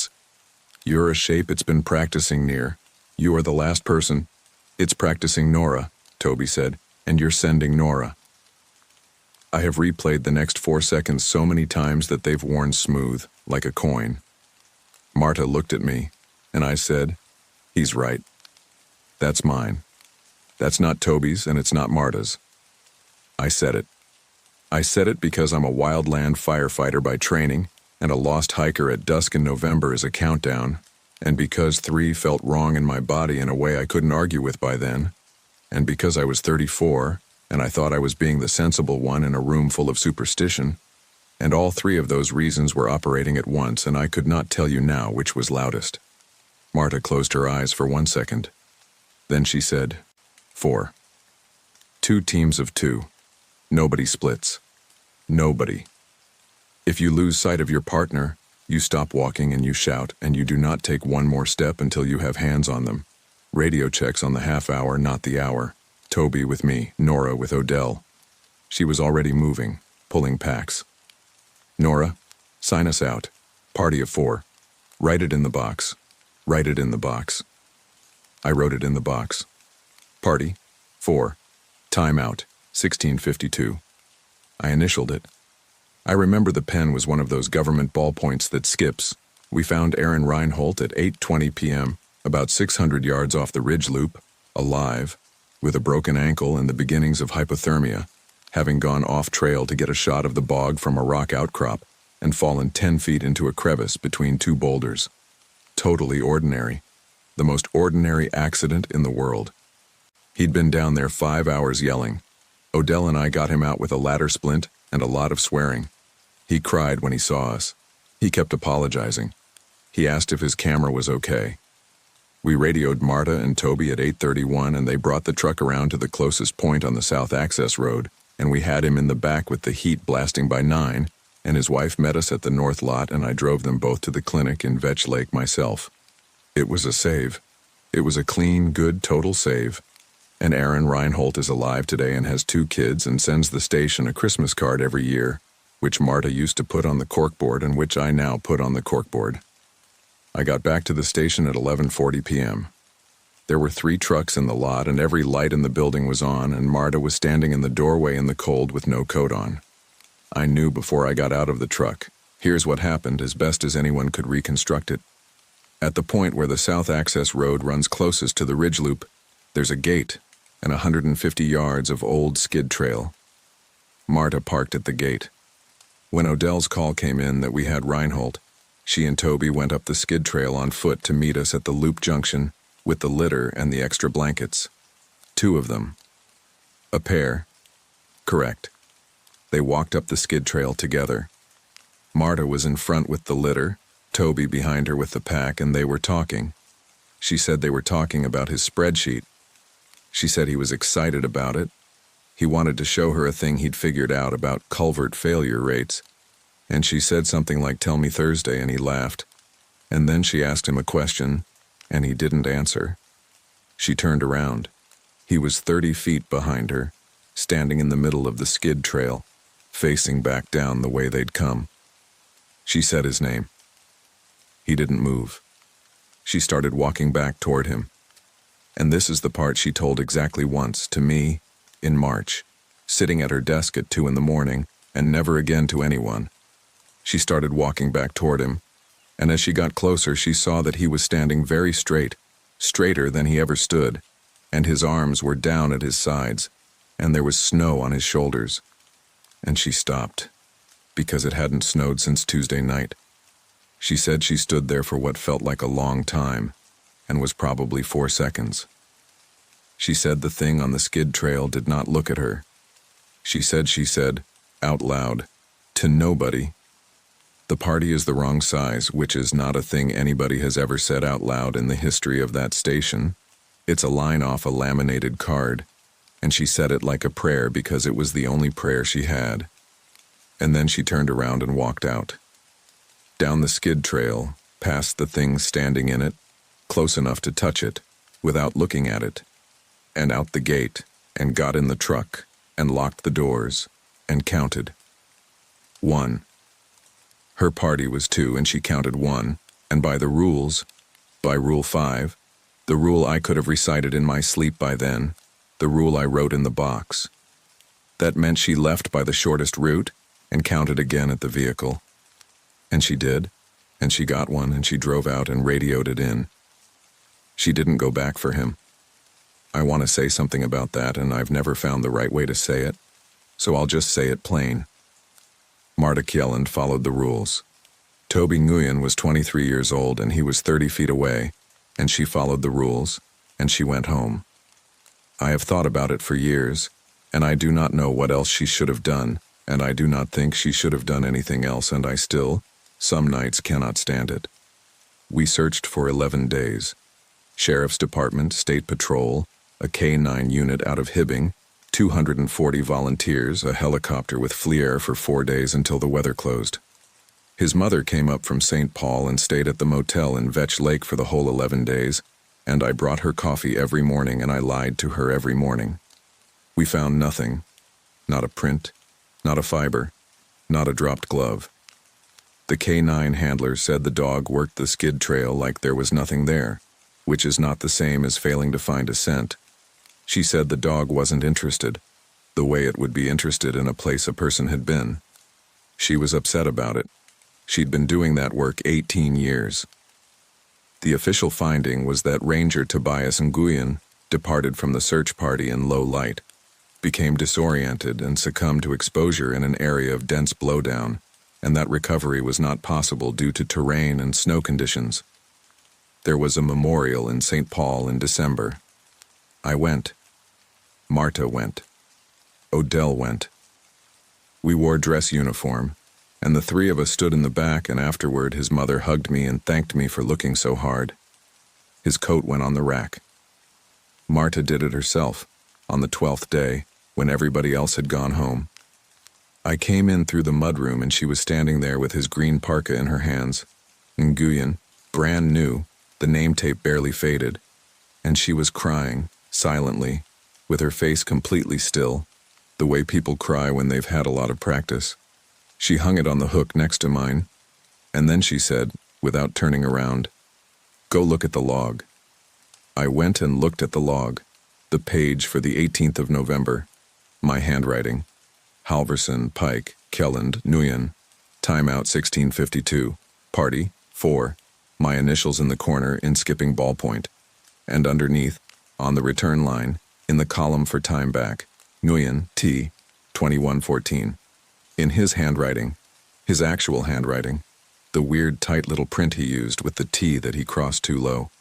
You're a shape it's been practicing near. You are the last person. It's practicing Nora," Toby said, "and you're sending Nora." I have replayed the next 4 seconds so many times that they've worn smooth, like a coin. Marta looked at me, and I said, "He's right." That's mine. That's not Toby's and it's not Marta's. I said it. I said it because I'm a wildland firefighter by training, and a lost hiker at dusk in November is a countdown, and because 3 felt wrong in my body in a way I couldn't argue with by then, and because I was 34, and I thought I was being the sensible one in a room full of superstition, and all 3 of those reasons were operating at once, and I could not tell you now which was loudest. Marta closed her eyes for 1 second. Then she said, 4. 2 teams of 2. Nobody splits. Nobody. If you lose sight of your partner, you stop walking and you shout, and you do not take one more step until you have hands on them. Radio checks on the half hour, not the hour. Toby with me, Nora with Odell. She was already moving, pulling packs. Nora, sign us out. Party of 4. Write it in the box. Write it in the box. I wrote it in the box. Party, 4. Time out, 1652. I initialed it. I remember the pen was one of those government ballpoints that skips. We found Aaron Reinhold at 8:20 p.m., about 600 yards off the ridge loop, alive, with a broken ankle and the beginnings of hypothermia, having gone off-trail to get a shot of the bog from a rock outcrop and fallen 10 feet into a crevice between 2 boulders. Totally ordinary. The most ordinary accident in the world. He'd been down there 5 hours yelling. Odell and I got him out with a ladder splint and a lot of swearing. He cried when he saw us. He kept apologizing. He asked if his camera was okay. We radioed Marta and Toby at 8:31, and they brought the truck around to the closest point on the South Access Road, and we had him in the back with the heat blasting by 9, and his wife met us at the north lot, and I drove them both to the clinic in Vetch Lake myself. It was a save. It was a clean, good, total save. And Aaron Reinhold is alive today and has 2 kids and sends the station a Christmas card every year, which Marta used to put on the corkboard and which I now put on the corkboard. I got back to the station at 11:40 p.m. There were 3 trucks in the lot and every light in the building was on, and Marta was standing in the doorway in the cold with no coat on. I knew before I got out of the truck. Here's what happened as best as anyone could reconstruct it. At the point where the South Access Road runs closest to the ridge loop, there's a gate and 150 yards of old skid trail. Marta parked at the gate. When Odell's call came in that we had Reinhold, she and Toby went up the skid trail on foot to meet us at the loop junction with the litter and the extra blankets. 2 of them. A pair. Correct. They walked up the skid trail together. Marta was in front with the litter, Toby behind her with the pack, and they were talking. She said they were talking about his spreadsheet. She said he was excited about it. He wanted to show her a thing he'd figured out about culvert failure rates. And she said something like, "Tell me Thursday," and he laughed. And then she asked him a question, and he didn't answer. She turned around. He was 30 feet behind her, standing in the middle of the skid trail, facing back down the way they'd come. She said his name. He didn't move. She started walking back toward him. And this is the part she told exactly once to me in March, sitting at her desk at 2 in the morning, and never again to anyone. She started walking back toward him, and as she got closer, she saw that he was standing very straight, straighter than he ever stood, and his arms were down at his sides, and there was snow on his shoulders. And she stopped, because it hadn't snowed since Tuesday night. She said she stood there for what felt like a long time, and was probably 4 seconds. She said the thing on the skid trail did not look at her. She said, out loud, to nobody, "The party is the wrong size," which is not a thing anybody has ever said out loud in the history of that station. It's a line off a laminated card, and she said it like a prayer because it was the only prayer she had. And then she turned around and walked out. Down the skid trail, past the thing standing in it, close enough to touch it, without looking at it, and out the gate, and got in the truck, and locked the doors, and counted. 1. Her party was 2, and she counted 1, and by the rules, by Rule 5, the rule I could have recited in my sleep by then, the rule I wrote in the box. That meant she left by the shortest route, and counted again at the vehicle. And she did, and she got one, and she drove out and radioed it in. She didn't go back for him. I want to say something about that, and I've never found the right way to say it, so I'll just say it plain. Marta Kjelland followed the rules. Toby Nguyen was 23 years old, and he was 30 feet away, and she followed the rules, and she went home. I have thought about it for years, and I do not know what else she should have done, and I do not think she should have done anything else, and I still, some nights, cannot stand it. We searched for 11 days. Sheriff's Department, State Patrol, a K-9 unit out of Hibbing, 240 volunteers, a helicopter with Fleer for 4 days until the weather closed. His mother came up from St. Paul and stayed at the motel in Vetch Lake for the whole 11 days, and I brought her coffee every morning and I lied to her every morning. We found nothing. Not a print, not a fiber, not a dropped glove. The K-9 handler said the dog worked the skid trail like there was nothing there, which is not the same as failing to find a scent. She said the dog wasn't interested, the way it would be interested in a place a person had been. She was upset about it. She'd been doing that work 18 years. The official finding was that Ranger Tobias Nguyen departed from the search party in low light, became disoriented and succumbed to exposure in an area of dense blowdown, and that recovery was not possible due to terrain and snow conditions. There was a memorial in St. Paul in December. I went. Marta went. Odell went. We wore dress uniform, and the three of us stood in the back, and afterward his mother hugged me and thanked me for looking so hard. His coat went on the rack. Marta did it herself, on the 12th day, when everybody else had gone home. I came in through the mudroom and she was standing there with his green parka in her hands. Nguyen, brand new, the name tape barely faded, and she was crying, silently, with her face completely still, the way people cry when they've had a lot of practice. She hung it on the hook next to mine, and then she said, without turning around, "Go look at the log." I went and looked at the log, the page for the 18th of November, my handwriting, Halverson, Pike, Kjelland, Nguyen, timeout 1652, party, 4, my initials in the corner in skipping ballpoint, and underneath, on the return line, in the column for time back, Nguyen, T, 2114. In his handwriting, his actual handwriting, the weird tight little print he used with the T that he crossed too low.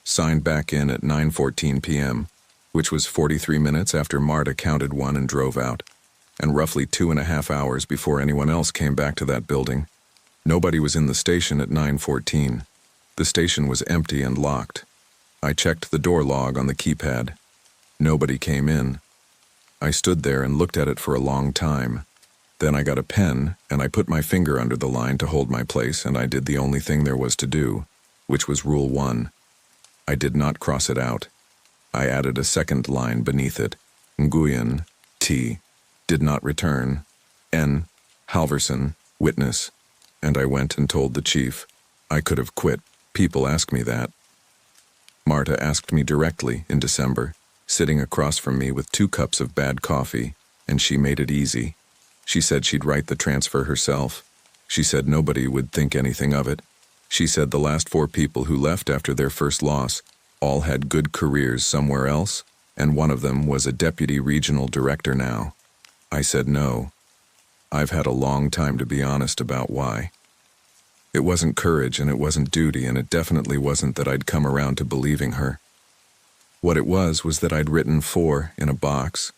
Signed back in at 9:14 p.m., which was 43 minutes after Marta counted one and drove out, and roughly 2.5 hours before anyone else came back to that building. Nobody was in the station at 9:14. The station was empty and locked. I checked the door log on the keypad. Nobody came in. I stood there and looked at it for a long time. Then I got a pen, and I put my finger under the line to hold my place, and I did the only thing there was to do, which was Rule 1. I did not cross it out. I added a second line beneath it. Nguyen, T, did not return. N, Halverson, witness. And I went and told the chief. I could have quit. People ask me that. Marta asked me directly in December, sitting across from me with 2 cups of bad coffee, and she made it easy. She said she'd write the transfer herself. She said nobody would think anything of it. She said the last 4 people who left after their first loss all had good careers somewhere else, and one of them was a deputy regional director now. I said no. I've had a long time to be honest about why. It wasn't courage and it wasn't duty, and it definitely wasn't that I'd come around to believing her. What it was that I'd written 4 in a box,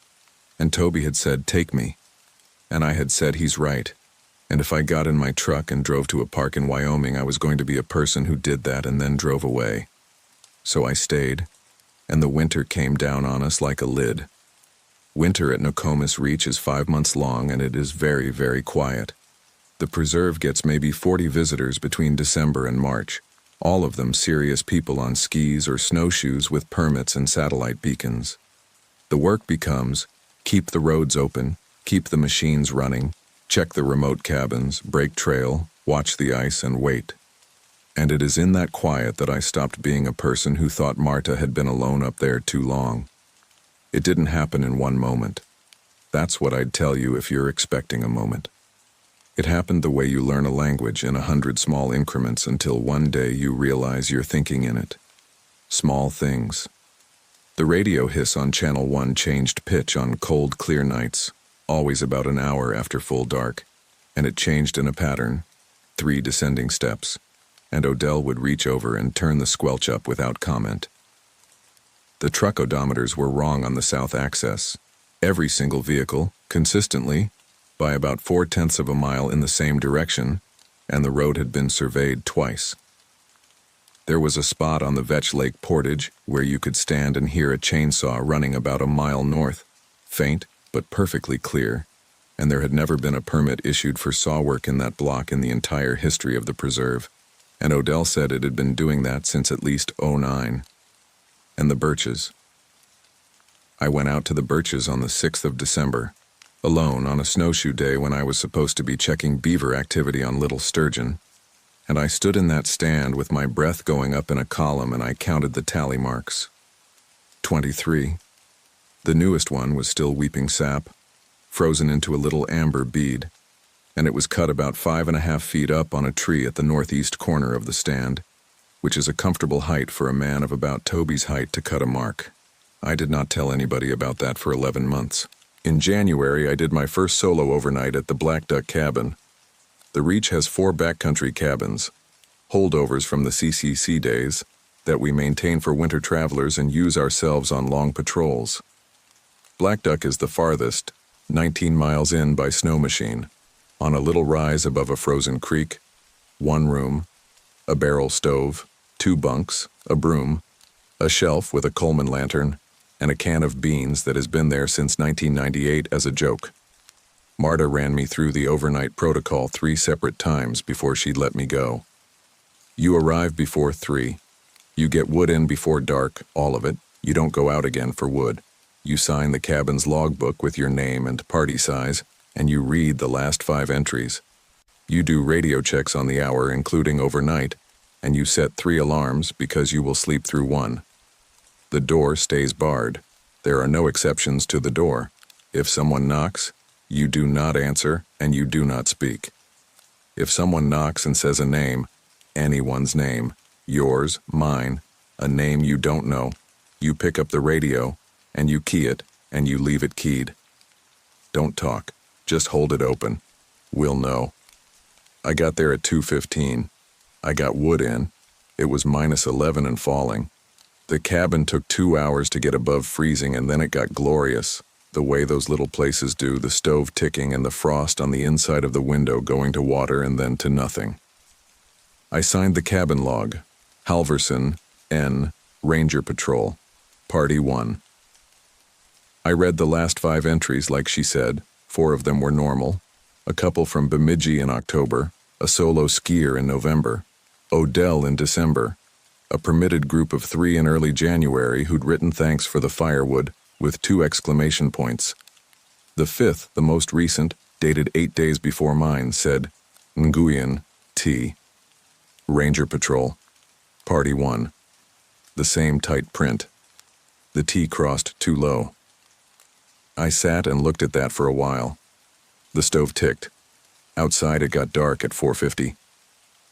and Toby had said, "Take me." And I had said, he's right. And if I got in my truck and drove to a park in Wyoming, I was going to be a person who did that and then drove away. So I stayed, and the winter came down on us like a lid. Winter at Nokomis Reach is 5 months long, and it is very, very quiet. The preserve gets maybe 40 visitors between December and March, all of them serious people on skis or snowshoes with permits and satellite beacons. The work becomes, keep the roads open, keep the machines running, check the remote cabins, break trail, watch the ice, and wait. And it is in that quiet that I stopped being a person who thought Marta had been alone up there too long. It didn't happen in one moment. That's what I'd tell you if you're expecting a moment. It happened the way you learn a language in 100 small increments until one day you realize you're thinking in it. Small things. The radio hiss on Channel 1 changed pitch on cold, clear nights, always about an hour after full dark, and it changed in a pattern, 3 descending steps, and Odell would reach over and turn the squelch up without comment. The truck odometers were wrong on the south axis. Every single vehicle, consistently, by about 4/10 of a mile in the same direction, and the road had been surveyed twice. There was a spot on the Vetch Lake portage where you could stand and hear a chainsaw running about a mile north, faint but perfectly clear, and there had never been a permit issued for saw work in that block in the entire history of the preserve, and Odell said it had been doing that since at least '09. And the birches. I went out to the birches on the 6th of December, alone on a snowshoe day when I was supposed to be checking beaver activity on Little Sturgeon, and I stood in that stand with my breath going up in a column and I counted the tally marks. 23. The newest one was still weeping sap, frozen into a little amber bead, and it was cut about 5.5 feet up on a tree at the northeast corner of the stand, which is a comfortable height for a man of about Toby's height to cut a mark. I did not tell anybody about that for 11 months. In January, I did my first solo overnight at the Black Duck Cabin. The Reach has 4 backcountry cabins, holdovers from the CCC days, that we maintain for winter travelers and use ourselves on long patrols. Black Duck is the farthest, 19 miles in by snow machine, on a little rise above a frozen creek, 1 room, a barrel stove, 2 bunks, a broom, a shelf with a Coleman lantern, and a can of beans that has been there since 1998 as a joke. Marta ran me through the overnight protocol 3 separate times before she'd let me go. You arrive before 3. You get wood in before dark, all of it. You don't go out again for wood. You sign the cabin's logbook with your name and party size, and you read the last 5 entries. You do radio checks on the hour, including overnight, and you set 3 alarms because you will sleep through 1. The door stays barred. There are no exceptions to the door. If someone knocks, you do not answer and you do not speak. If someone knocks and says a name, anyone's name, yours, mine, a name you don't know, you pick up the radio and you key it and you leave it keyed. Don't talk. Just hold it open. We'll know. I got there at 2:15. I got wood in. It was -11 and falling. The cabin took 2 hours to get above freezing, and then it got glorious, the way those little places do, the stove ticking and the frost on the inside of the window going to water and then to nothing. I signed the cabin log, Halverson, N, Ranger Patrol, Party 1. I read the last 5 entries like she said. 4 of them were normal, a couple from Bemidji in October, a solo skier in November, Odell in December, a permitted group of 3 in early January who'd written thanks for the firewood with 2 exclamation points. The 5th, the most recent, dated 8 days before mine, said, Nguyen, T. Ranger Patrol, Party 1. The same tight print. The T crossed too low. I sat and looked at that for a while. The stove ticked. Outside it got dark at 4:50.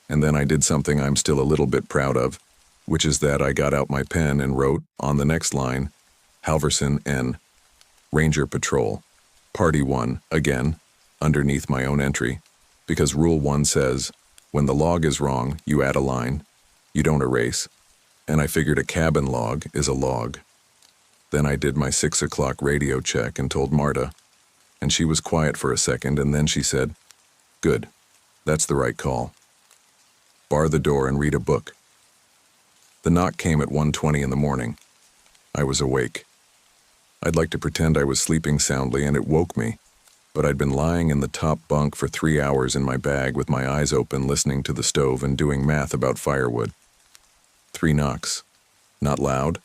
And then I did something I'm still a little bit proud of, which is that I got out my pen and wrote, on the next line, Halverson N. Ranger Patrol, Party 1, again, underneath my own entry, because Rule 1 says, when the log is wrong, you add a line, you don't erase, and I figured a cabin log is a log. Then I did my 6 o'clock radio check and told Marta, and she was quiet for a second, and then she said, good, that's the right call. Bar the door and read a book. The knock came at 1:20 in the morning. I was awake. I'd like to pretend I was sleeping soundly and it woke me, but I'd been lying in the top bunk for 3 hours in my bag with my eyes open listening to the stove and doing math about firewood. 3 knocks. Not loud,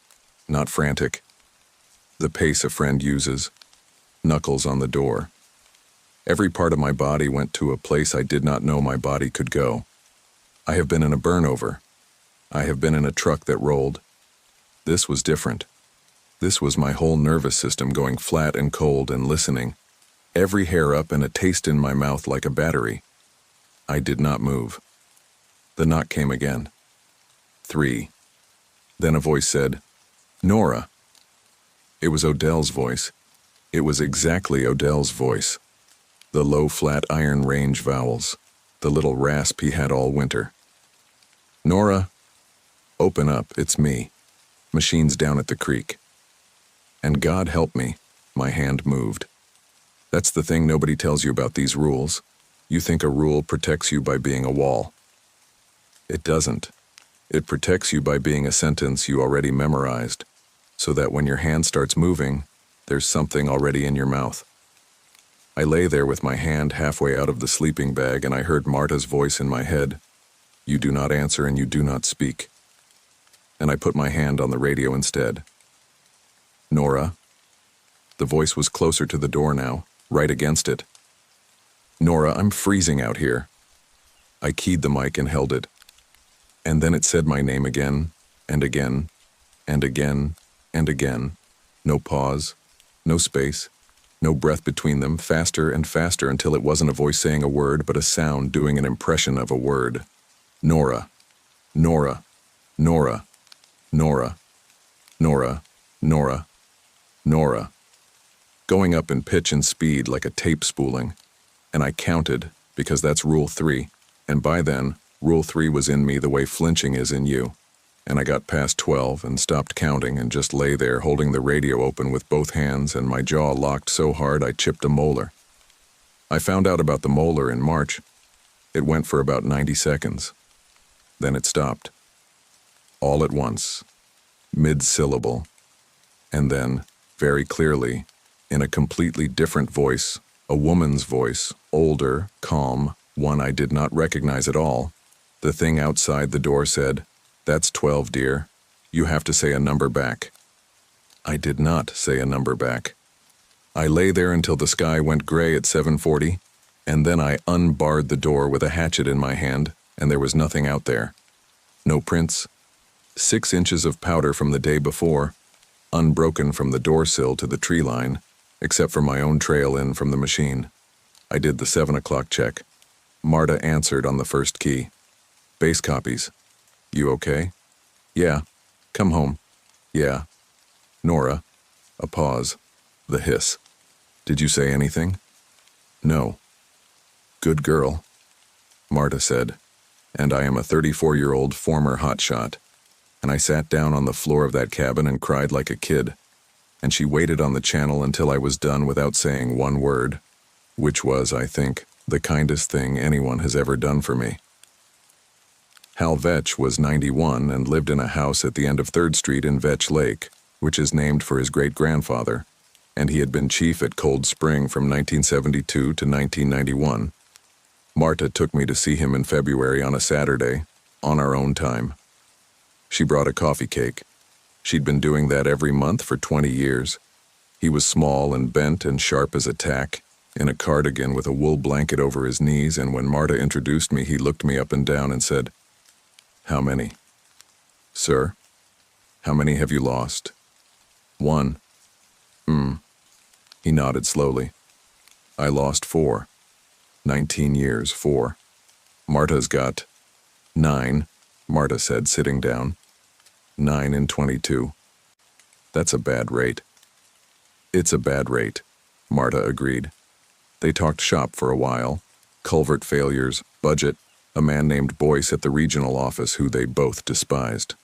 not frantic. The pace a friend uses. Knuckles on the door. Every part of my body went to a place I did not know my body could go. I have been in a burnover. I have been in a truck that rolled. This was different. This was my whole nervous system going flat and cold and listening, every hair up and a taste in my mouth like a battery. I did not move. The knock came again. 3. Then a voice said, Nora. It was Odell's voice. It was exactly Odell's voice. The low, flat iron range vowels. The little rasp he had all winter. "Nora, open up, it's me. Machine's down at the creek." And God help me, my hand moved. That's the thing nobody tells you about these rules. You think a rule protects you by being a wall. It doesn't. It protects you by being a sentence you already memorized, so that when your hand starts moving, there's something already in your mouth. I lay there with my hand halfway out of the sleeping bag, and I heard Marta's voice in my head. "You do not answer and you do not speak." And I put my hand on the radio instead. "Nora." The voice was closer to the door now, right against it. "Nora, I'm freezing out here." I keyed the mic and held it. And then it said my name again, and again, and again, and again. No pause, no space, no breath between them, faster and faster until it wasn't a voice saying a word, but a sound doing an impression of a word. Nora, Nora, Nora, Nora, Nora, Nora, Nora. Going up in pitch and speed like a tape spooling. And I counted, because that's Rule 3, and by then, Rule 3 was in me the way flinching is in you. And I got past 12 and stopped counting and just lay there holding the radio open with both hands and my jaw locked so hard I chipped a molar. I found out about the molar in March. It went for about 90 seconds. Then it stopped. All at once, mid-syllable. And then, very clearly, in a completely different voice, a woman's voice, older, calm, one I did not recognize at all, the thing outside the door said, "That's 12, dear. You have to say a number back." I did not say a number back. I lay there until the sky went gray at 7:40, and then I unbarred the door with a hatchet in my hand, and there was nothing out there. No prints. 6 inches of powder from the day before, unbroken from the door sill to the tree line, except for my own trail in from the machine. I did the 7 o'clock check. Marta answered on the first key. "Base copies. You okay?" "Yeah. Come home." "Yeah." "Nora." A pause. The hiss. "Did you say anything?" "No." "Good girl," Marta said, "and I am a 34-year-old former hotshot." And I sat down on the floor of that cabin and cried like a kid. And she waited on the channel until I was done without saying one word, which was, I think, the kindest thing anyone has ever done for me. Hal Vetch was 91 and lived in a house at the end of 3rd Street in Vetch Lake, which is named for his great-grandfather, and he had been chief at Cold Spring from 1972 to 1991. Marta took me to see him in February on a Saturday, on our own time. She brought a coffee cake. She'd been doing that every month for 20 years. He was small and bent and sharp as a tack, in a cardigan with a wool blanket over his knees, and when Marta introduced me, he looked me up and down and said, "How many?" "Sir? How many have you lost?" "1." He nodded slowly. "I lost 4. 19 years, 4. Marta's got 9, Marta said, sitting down. 9 in 22. That's a bad rate." "It's a bad rate," Marta agreed. They talked shop for a while. Culvert failures, budget, a man named Boyce at the regional office who they both despised.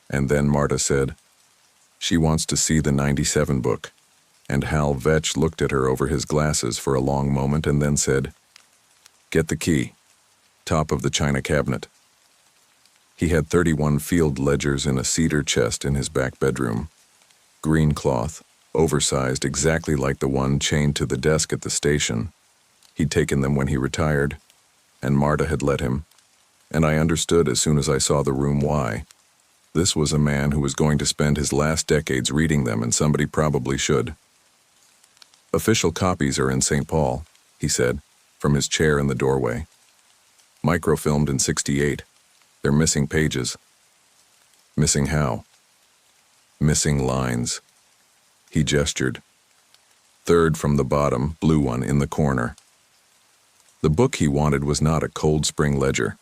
And then Marta said, "She wants to see the 97 book." And Hal Vetch looked at her over his glasses for a long moment and then said, "Get the key. Top of the china cabinet." He had 31 field ledgers in a cedar chest in his back bedroom. Green cloth, oversized exactly like the one chained to the desk at the station. He'd taken them when he retired, and Marta had let him. And I understood as soon as I saw the room why. This was a man who was going to spend his last decades reading them, and somebody probably should. "Official copies are in St. Paul," he said, from his chair in the doorway. "Microfilmed in 68. They're missing pages." "Missing how?" "Missing lines." He gestured. "Third from the bottom, blue one in the corner." The book he wanted was not a Cold Spring ledger.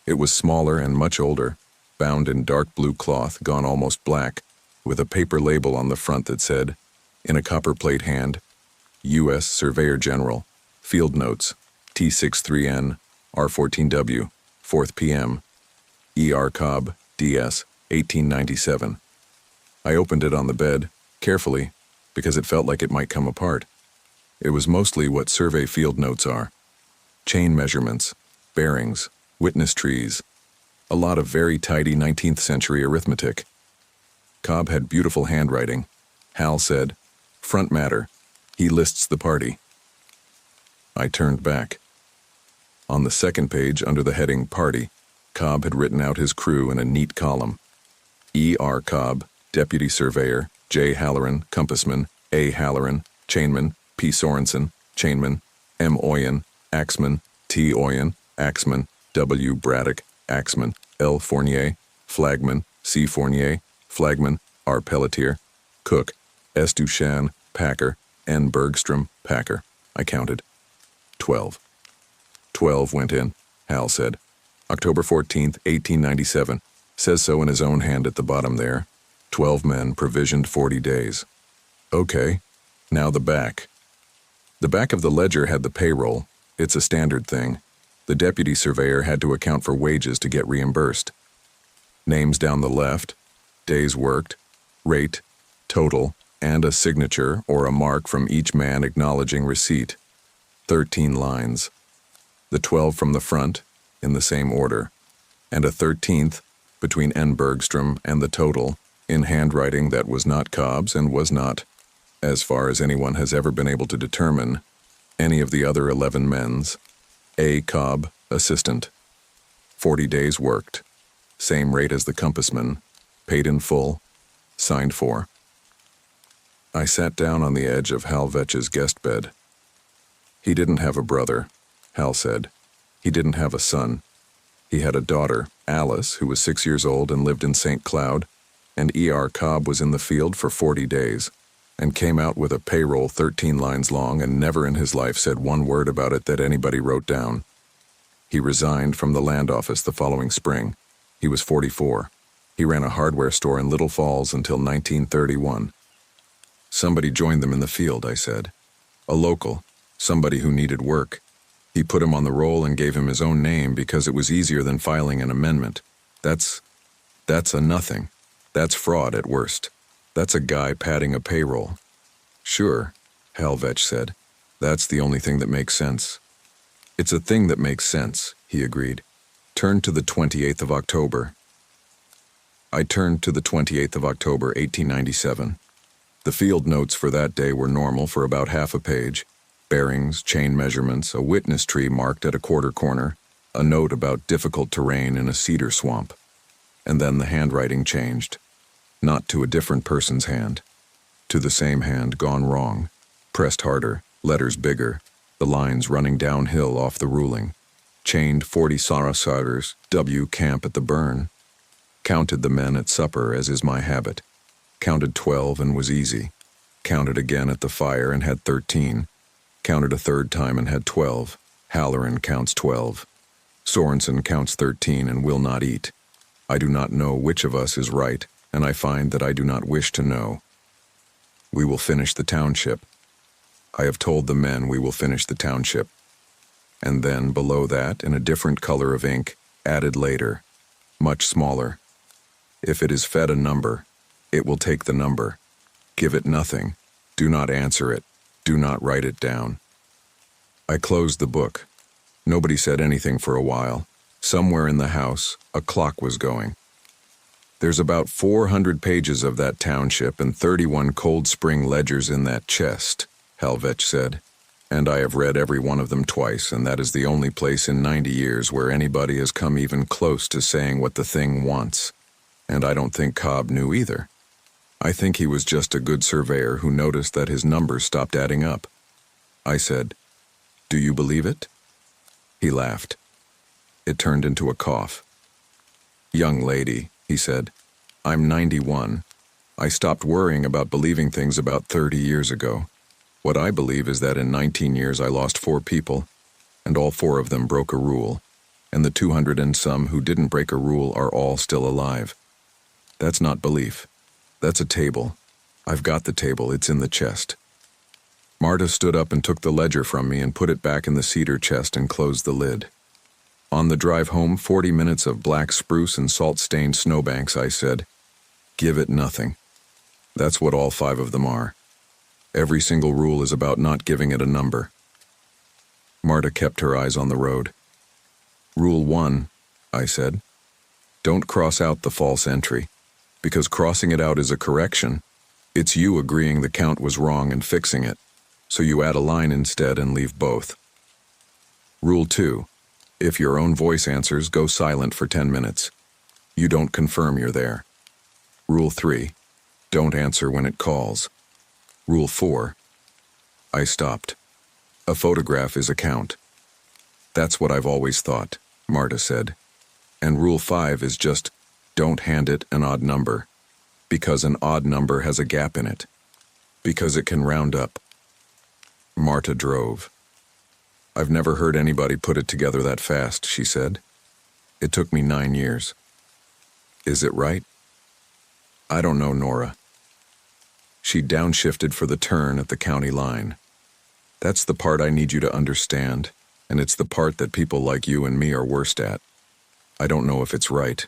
It was smaller and much older, bound in dark blue cloth, gone almost black, with a paper label on the front that said, In a copper plate hand, U.S. Surveyor General, Field Notes, T63N, R14W, 4th p.m., E.R. Cobb, D.S., 1897. I opened it on the bed, carefully, because it felt like it might come apart. It was mostly what survey field notes are. Chain measurements, bearings, witness trees, a lot of very tidy 19th century arithmetic. Cobb had beautiful handwriting. Hal said, "Front matter. He lists the party." I turned back. On the second page, under the heading Party, Cobb had written out his crew in a neat column. E.R. Cobb, Deputy Surveyor, J. Halloran, Compassman, A. Halloran, Chainman, P. Sorensen, Chainman, M. Oyen, Axeman, T. Oyen, Axeman, W. Braddock, Axeman, L. Fournier, Flagman, C. Fournier, Flagman, R. Pelletier, Cook, S. Duchan, Packer, N. Bergstrom, Packer. I counted. 12. 12 went in, Hal said. October 14th, 1897. Says so in his own hand at the bottom there. 12 men, provisioned 40 days. Okay, now the back. The back of the ledger had the payroll. It's a standard thing. The deputy surveyor had to account for wages to get reimbursed. Names down the left, days worked, rate, total, and a signature or a mark from each man acknowledging receipt. 13 lines. The 12 from the front, in the same order, and a 13th, between N. Bergstrom and the total, in handwriting that was not Cobb's and was not, as far as anyone has ever been able to determine, any of the other 11 men's. A. Cobb, assistant. 40 days worked. Same rate as the compassman. Paid in full. Signed for. I sat down on the edge of Hal Vetch's guest bed. He didn't have a brother, Hal said. He didn't have a son. He had a daughter, Alice, who was 6 years old and lived in St. Cloud, and E.R. Cobb was in the field for 40 days, and came out with a payroll 13 lines long and never in his life said one word about it that anybody wrote down. He resigned from the land office the following spring. He was 44. He ran a hardware store in Little Falls until 1931. Somebody joined them in the field, I said. A local, somebody who needed work. He put him on the roll and gave him his own name because it was easier than filing an amendment. That's a nothing. That's fraud at worst. That's a guy padding a payroll. Sure, Hal Vetch said. That's the only thing that makes sense. It's a thing that makes sense, he agreed. Turn to the 28th of October. I turned to the 28th of October, 1897. The field notes for that day were normal for about half a page. Bearings, chain measurements, a witness tree marked at a quarter corner, a note about difficult terrain in a cedar swamp. And then the handwriting changed. Not to a different person's hand. To the same hand gone wrong. Pressed harder, letters bigger, the lines running downhill off the ruling. Chained 40 Sarasarters, W. Camp at the burn. Counted the men at supper, as is my habit. Counted 12 and was easy. Counted again at the fire and had 13. Counted a third time and had 12. Halloran counts 12. Sorensen counts 13 and will not eat. I do not know which of us is right, and I find that I do not wish to know. We will finish the township. I have told the men we will finish the township. And then, below that, in a different color of ink, added later, much smaller. If it is fed a number, it will take the number. Give it nothing. Do not answer it. Do not write it down. I closed the book. Nobody said anything for a while. Somewhere in the house, a clock was going. There's about 400 pages of that township and 31 Cold Spring ledgers in that chest, Hal Vetch said. And I have read every one of them twice, and that is the only place in 90 years where anybody has come even close to saying what the thing wants. And I don't think Cobb knew either. I think he was just a good surveyor who noticed that his numbers stopped adding up. I said, "Do you believe it?" He laughed. It turned into a cough. "Young lady," he said, "I'm 91. I stopped worrying about believing things about 30 years ago. What I believe is that in 19 years I lost 4 people, and all 4 of them broke a rule, and the 200 and some who didn't break a rule are all still alive. That's not belief. That's a table. I've got the table, it's in the chest. Marta stood up and took the ledger from me and put it back in the cedar chest and closed the lid. On the drive home, 40 minutes of black spruce and salt-stained snowbanks, I said, "Give it nothing." That's what all 5 of them are. Every single rule is about not giving it a number. Marta kept her eyes on the road. "Rule 1, I said, don't cross out the false entry, because crossing it out is a correction. It's you agreeing the count was wrong and fixing it, so you add a line instead and leave both. Rule 2, if your own voice answers, go silent for 10 minutes. You don't confirm you're there. Rule 3, don't answer when it calls. Rule 4, I stopped. A photograph is a count. That's what I've always thought, Marta said. And Rule 5 is just, don't hand it an odd number, because an odd number has a gap in it, because it can round up. Marta drove. I've never heard anybody put it together that fast, she said. It took me 9 years. Is it right? I don't know, Nora. She downshifted for the turn at the county line. That's the part I need you to understand, and it's the part that people like you and me are worst at. I don't know if it's right.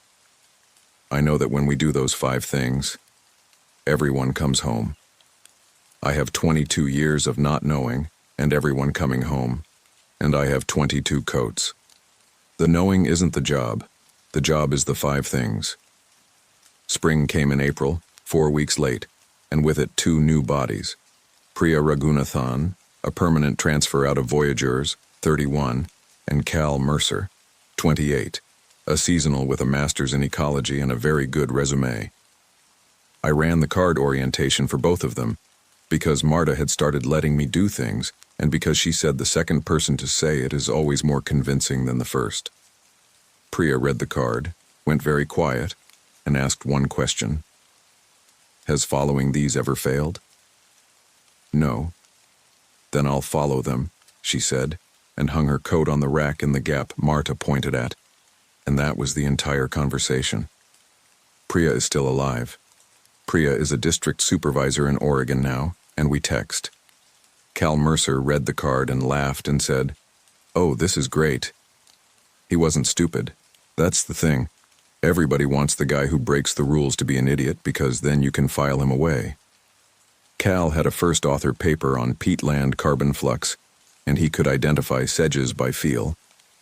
I know that when we do those 5 things, everyone comes home. I have 22 years of not knowing, and everyone coming home, and I have 22 coats. The knowing isn't the job. The job is the 5 things. Spring came in April, 4 weeks late, and with it 2 new bodies. Priya Raghunathan, a permanent transfer out of Voyageurs, 31, and Cal Mercer, 28, a seasonal with a master's in ecology and a very good resume. I ran the card orientation for both of them, because Marta had started letting me do things, and because she said the second person to say it is always more convincing than the first. Priya read the card, went very quiet, and asked one question. Has following these ever failed? No. Then I'll follow them, she said, and hung her coat on the rack in the gap Marta pointed at. And that was the entire conversation. Priya is still alive. Priya is a district supervisor in Oregon now, and we text. Cal Mercer read the card and laughed and said, "Oh, this is great." He wasn't stupid. That's the thing. Everybody wants the guy who breaks the rules to be an idiot because then you can file him away. Cal had a first author paper on peatland carbon flux, and he could identify sedges by feel,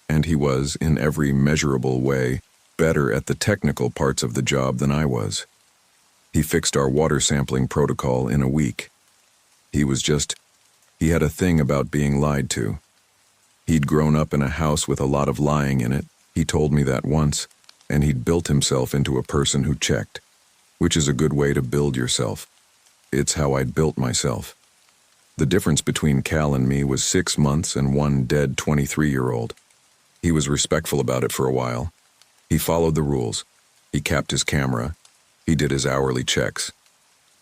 and he was, in every measurable way, better at the technical parts of the job than I was. He fixed our water sampling protocol in a week. He had a thing about being lied to. He'd grown up in a house with a lot of lying in it, he told me that once, and he'd built himself into a person who checked, which is a good way to build yourself. It's how I'd built myself. The difference between Cal and me was 6 months and one dead 23-year-old. He was respectful about it for a while. He followed the rules. He capped his camera. He did his hourly checks.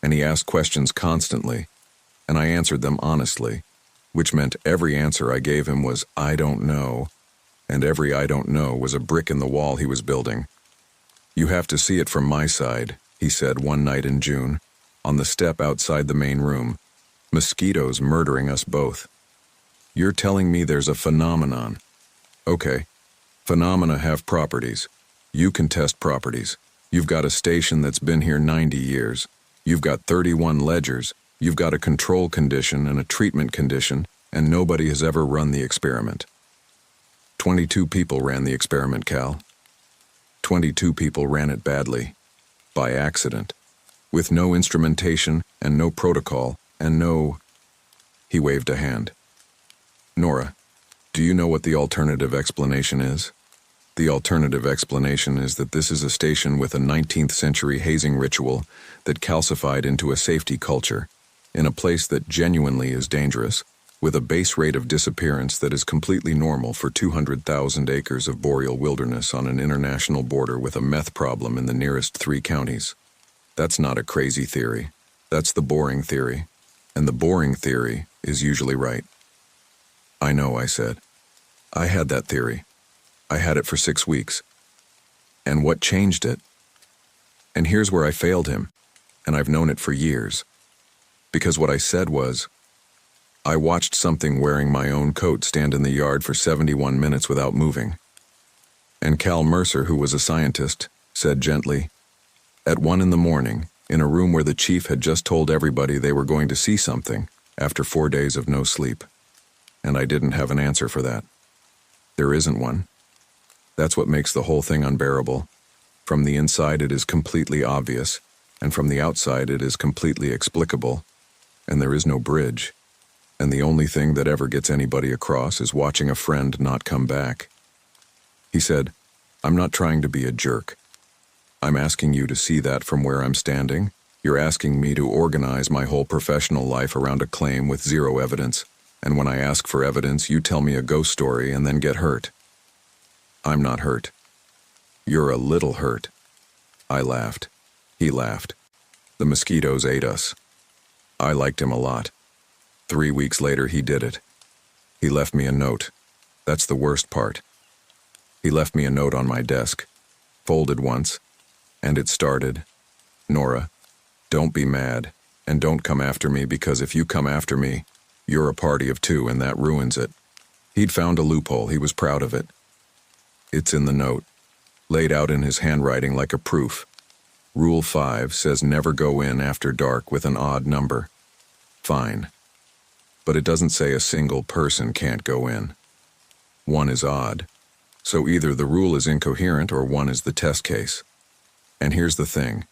And he asked questions constantly, and I answered them honestly, which meant every answer I gave him was, "I don't know," and every "I don't know" was a brick in the wall he was building. "You have to see it from my side," he said one night in June, on the step outside the main room, mosquitoes murdering us both. "You're telling me there's a phenomenon. Okay, phenomena have properties. You can test properties. You've got a station that's been here 90 years. You've got 31 ledgers. You've got a control condition and a treatment condition, and nobody has ever run the experiment. 22 people ran the experiment, Cal. 22 people ran it badly. By accident. With no instrumentation and no protocol and no..." He waved a hand. "Nora, do you know what the alternative explanation is? The alternative explanation is that this is a station with a 19th century hazing ritual that calcified into a safety culture, in a place that genuinely is dangerous, with a base rate of disappearance that is completely normal for 200,000 acres of boreal wilderness on an international border with a meth problem in the nearest 3 counties. That's not a crazy theory. That's the boring theory. And the boring theory is usually right." "I know," I said. "I had that theory. I had it for 6 weeks. And what changed it? And here's where I failed him, and I've known it for years. Because what I said was, I watched something wearing my own coat stand in the yard for 71 minutes without moving. And Cal Mercer, who was a scientist, said gently, at 1 a.m, in a room where the chief had just told everybody they were going to see something after 4 days of no sleep. And I didn't have an answer for that. There isn't one. That's what makes the whole thing unbearable. From the inside it is completely obvious, and from the outside it is completely explicable, and there is no bridge. And the only thing that ever gets anybody across is watching a friend not come back. He said, I'm not trying to be a jerk. I'm asking you to see that from where I'm standing. You're asking me to organize my whole professional life around a claim with zero evidence, and when I ask for evidence, you tell me a ghost story and then get hurt. I'm not hurt. You're a little hurt. I laughed. He laughed. The mosquitoes ate us. I liked him a lot. 3 weeks later, he did it. He left me a note. That's the worst part. He left me a note on my desk, folded once, and it started, Nora, don't be mad, and don't come after me, because if you come after me, you're a party of two and that ruins it. He'd found a loophole. He was proud of it. It's in the note, laid out in his handwriting like a proof. Rule 5 says never go in after dark with an odd number. Fine. But it doesn't say a single person can't go in. 1 is odd. So either the rule is incoherent or 1 is the test case. And here's the thing.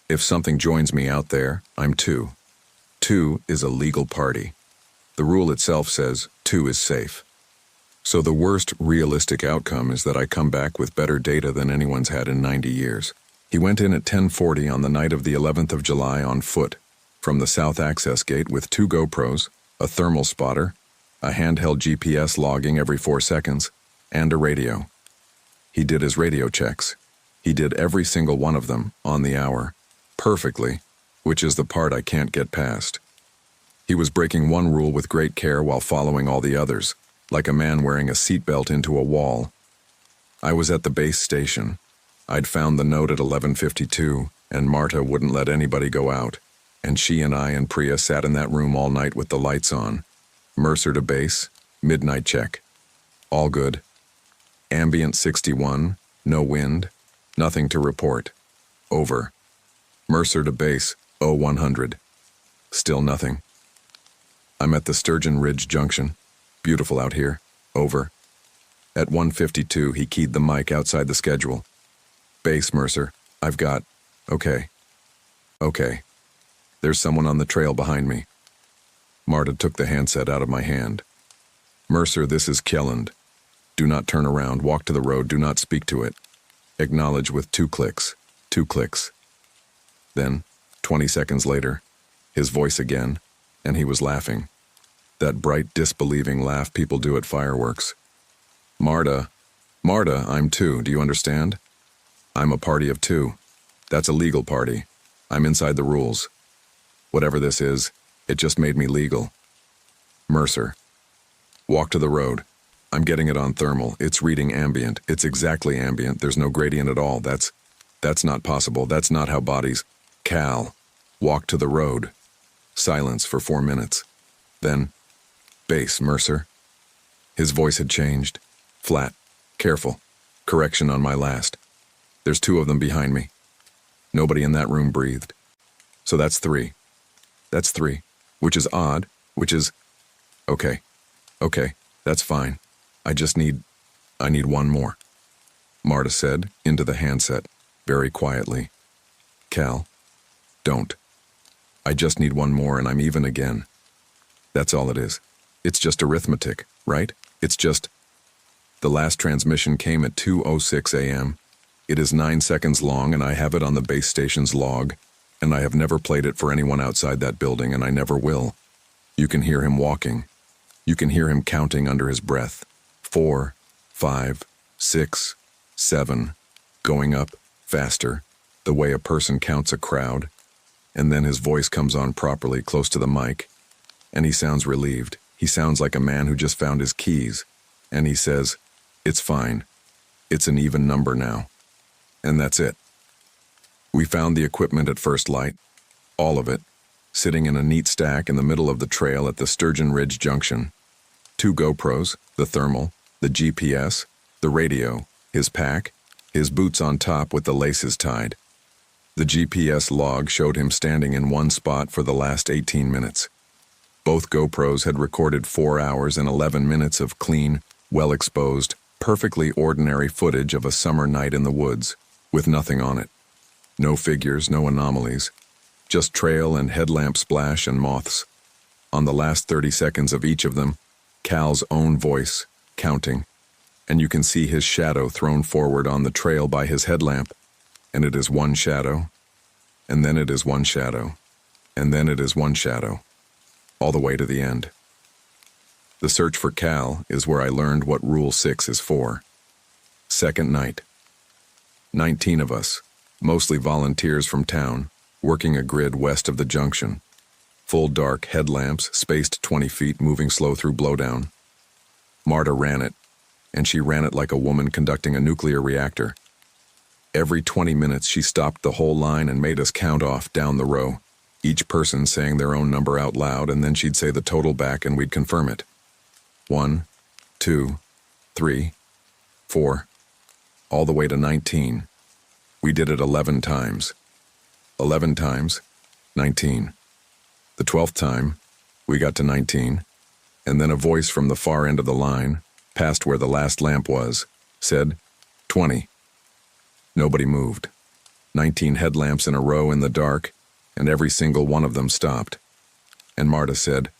If something joins me out there, I'm 2. 2 is a legal party. The rule itself says 2 is safe. So the worst realistic outcome is that I come back with better data than anyone's had in 90 years. He went in at 10:40 on the night of the 11th of July on foot, from the south access gate with 2 GoPros, a thermal spotter, a handheld GPS logging every 4 seconds, and a radio. He did his radio checks. He did every single one of them, on the hour, perfectly, which is the part I can't get past. He was breaking one rule with great care while following all the others, like a man wearing a seatbelt into a wall. I was at the base station. I'd found the note at 11:52, and Marta wouldn't let anybody go out, and she and I and Priya sat in that room all night with the lights on. Mercer to base, midnight check. All good. Ambient 61, no wind, nothing to report. Over. Mercer to base, 0100. Still nothing. I'm at the Sturgeon Ridge Junction. Beautiful out here. Over. At 1:52, he keyed the mic outside the schedule. Base, Mercer. I've got... Okay. Okay. There's someone on the trail behind me. Marta took the handset out of my hand. Mercer, this is Kjelland. Do not turn around. Walk to the road. Do not speak to it. Acknowledge with 2 clicks. 2 clicks. Then, 20 seconds later, his voice again, and he was laughing. That bright, disbelieving laugh people do at fireworks. Marta, I'm 2, do you understand? I'm a party of 2. That's a legal party. I'm inside the rules. Whatever this is, it just made me legal. Mercer. Walk to the road. I'm getting it on thermal. It's reading ambient. It's exactly ambient. There's no gradient at all. That's not possible. That's not how bodies... Cal. Walk to the road. Silence for 4 minutes. Then... Base, Mercer. His voice had changed. Flat. Careful. Correction on my last. There's 2 of them behind me. Nobody in that room breathed. So that's 3. That's 3. Which is odd. Which is... Okay. Okay. That's fine. I need 1 more. Marta said, into the handset, very quietly. Cal, don't. I just need 1 more and I'm even again. That's all it is. It's just arithmetic, right? It's just... The last transmission came at 2:06 a.m. It is 9 seconds long and I have it on the base station's log, and I have never played it for anyone outside that building and I never will. You can hear him walking. You can hear him counting under his breath. 4, 5, 6, 7, going up, faster, the way a person counts a crowd, and then his voice comes on properly close to the mic, and he sounds relieved. He sounds like a man who just found his keys, and he says, it's fine. It's an even number now. And that's it. We found the equipment at first light, all of it, sitting in a neat stack in the middle of the trail at the Sturgeon Ridge Junction. 2 GoPros, the thermal, the GPS, the radio, his pack, his boots on top with the laces tied. The GPS log showed him standing in one spot for the last 18 minutes. Both GoPros had recorded 4 hours and 11 minutes of clean, well-exposed, perfectly ordinary footage of a summer night in the woods, with nothing on it. No figures, no anomalies, just trail and headlamp splash and moths. On the last 30 seconds of each of them, Cal's own voice, counting, and you can see his shadow thrown forward on the trail by his headlamp, and it is one shadow, and then it is one shadow, and then it is one shadow, all the way to the end. The search for Cal is where I learned what Rule 6 is for. Second night. 19 of us, mostly volunteers from town, working a grid west of the junction. Full dark headlamps, spaced 20 feet, moving slow through blowdown. Marta ran it, and she ran it like a woman conducting a nuclear reactor. Every 20 minutes she stopped the whole line and made us count off down the row, each person saying their own number out loud, and then she'd say the total back and we'd confirm it. 1, 2, 3, 4, all the way to 19. We did it 11 times. 11 times, 19. The 12th time, we got to 19, and then a voice from the far end of the line, past where the last lamp was, said, 20. Nobody moved. 19 headlamps in a row in the dark, and every single one of them stopped. And Marta said,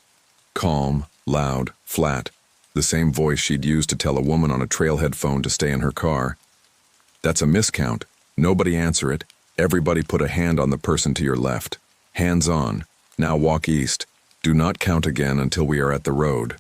calm, loud, flat, the same voice she'd used to tell a woman on a trailhead phone to stay in her car. That's a miscount. Nobody answer it. Everybody put a hand on the person to your left. Hands on. Now walk east. Do not count again until we are at the road.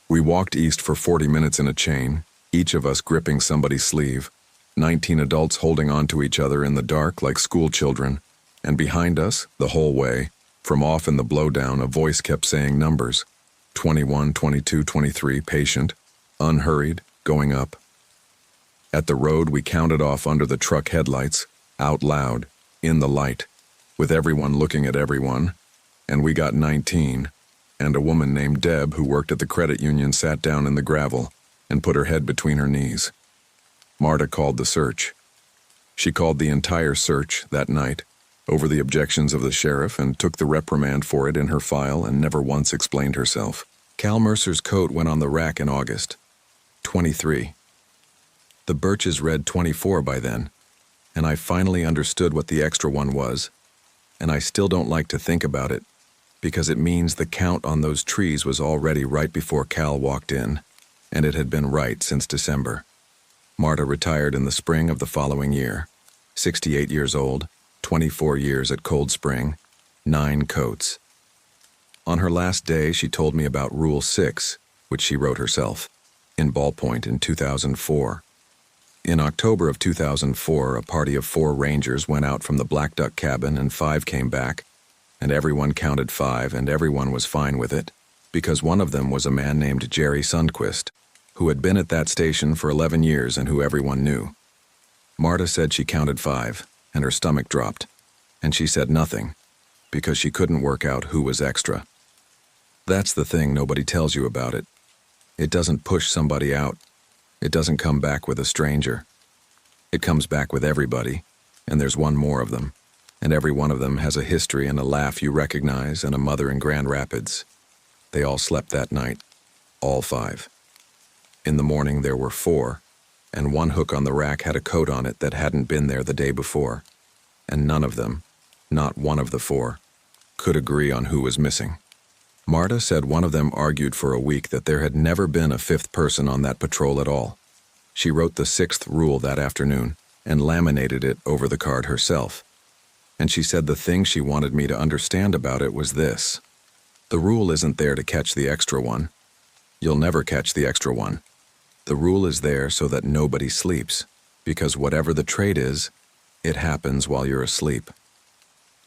We walked east for 40 minutes in a chain, each of us gripping somebody's sleeve, 19 adults holding on to each other in the dark like school children, and behind us, the whole way, from off in the blowdown, a voice kept saying numbers. 21, 22, 23, patient, unhurried, going up. At the road, we counted off under the truck headlights, out loud, in the light, with everyone looking at everyone, and we got 19, and a woman named Deb who worked at the credit union sat down in the gravel and put her head between her knees. Marta called the search. She called the entire search that night, over the objections of the sheriff, and took the reprimand for it in her file and never once explained herself. Cal Mercer's coat went on the rack in August. 23. The Birches read 24 by then, and I finally understood what the extra one was, and I still don't like to think about it, because it means the count on those trees was already right before Cal walked in, and it had been right since December. Marta retired in the spring of the following year, 68 years old, 24 years at Cold Spring, 9 coats. On her last day, she told me about Rule 6, which she wrote herself, in ballpoint in 2004. In October of 2004, a party of 4 rangers went out from the Black Duck cabin and 5 came back, and everyone counted 5 and everyone was fine with it, because one of them was a man named Jerry Sundquist, who had been at that station for 11 years and who everyone knew. Marta said she counted 5, and her stomach dropped, and she said nothing, because she couldn't work out who was extra. That's the thing nobody tells you about it. It doesn't push somebody out. It doesn't come back with a stranger. It comes back with everybody, and there's one more of them, and every one of them has a history and a laugh you recognize and a mother in Grand Rapids. They all slept that night, all 5. In the morning there were 4, and one hook on the rack had a coat on it that hadn't been there the day before, and none of them, not one of the 4, could agree on who was missing. Marta said one of them argued for a week that there had never been a 5th person on that patrol at all. She wrote the 6th rule that afternoon and laminated it over the card herself. And she said the thing she wanted me to understand about it was this. The rule isn't there to catch the extra one. You'll never catch the extra one. The rule is there so that nobody sleeps, because whatever the trait is, it happens while you're asleep.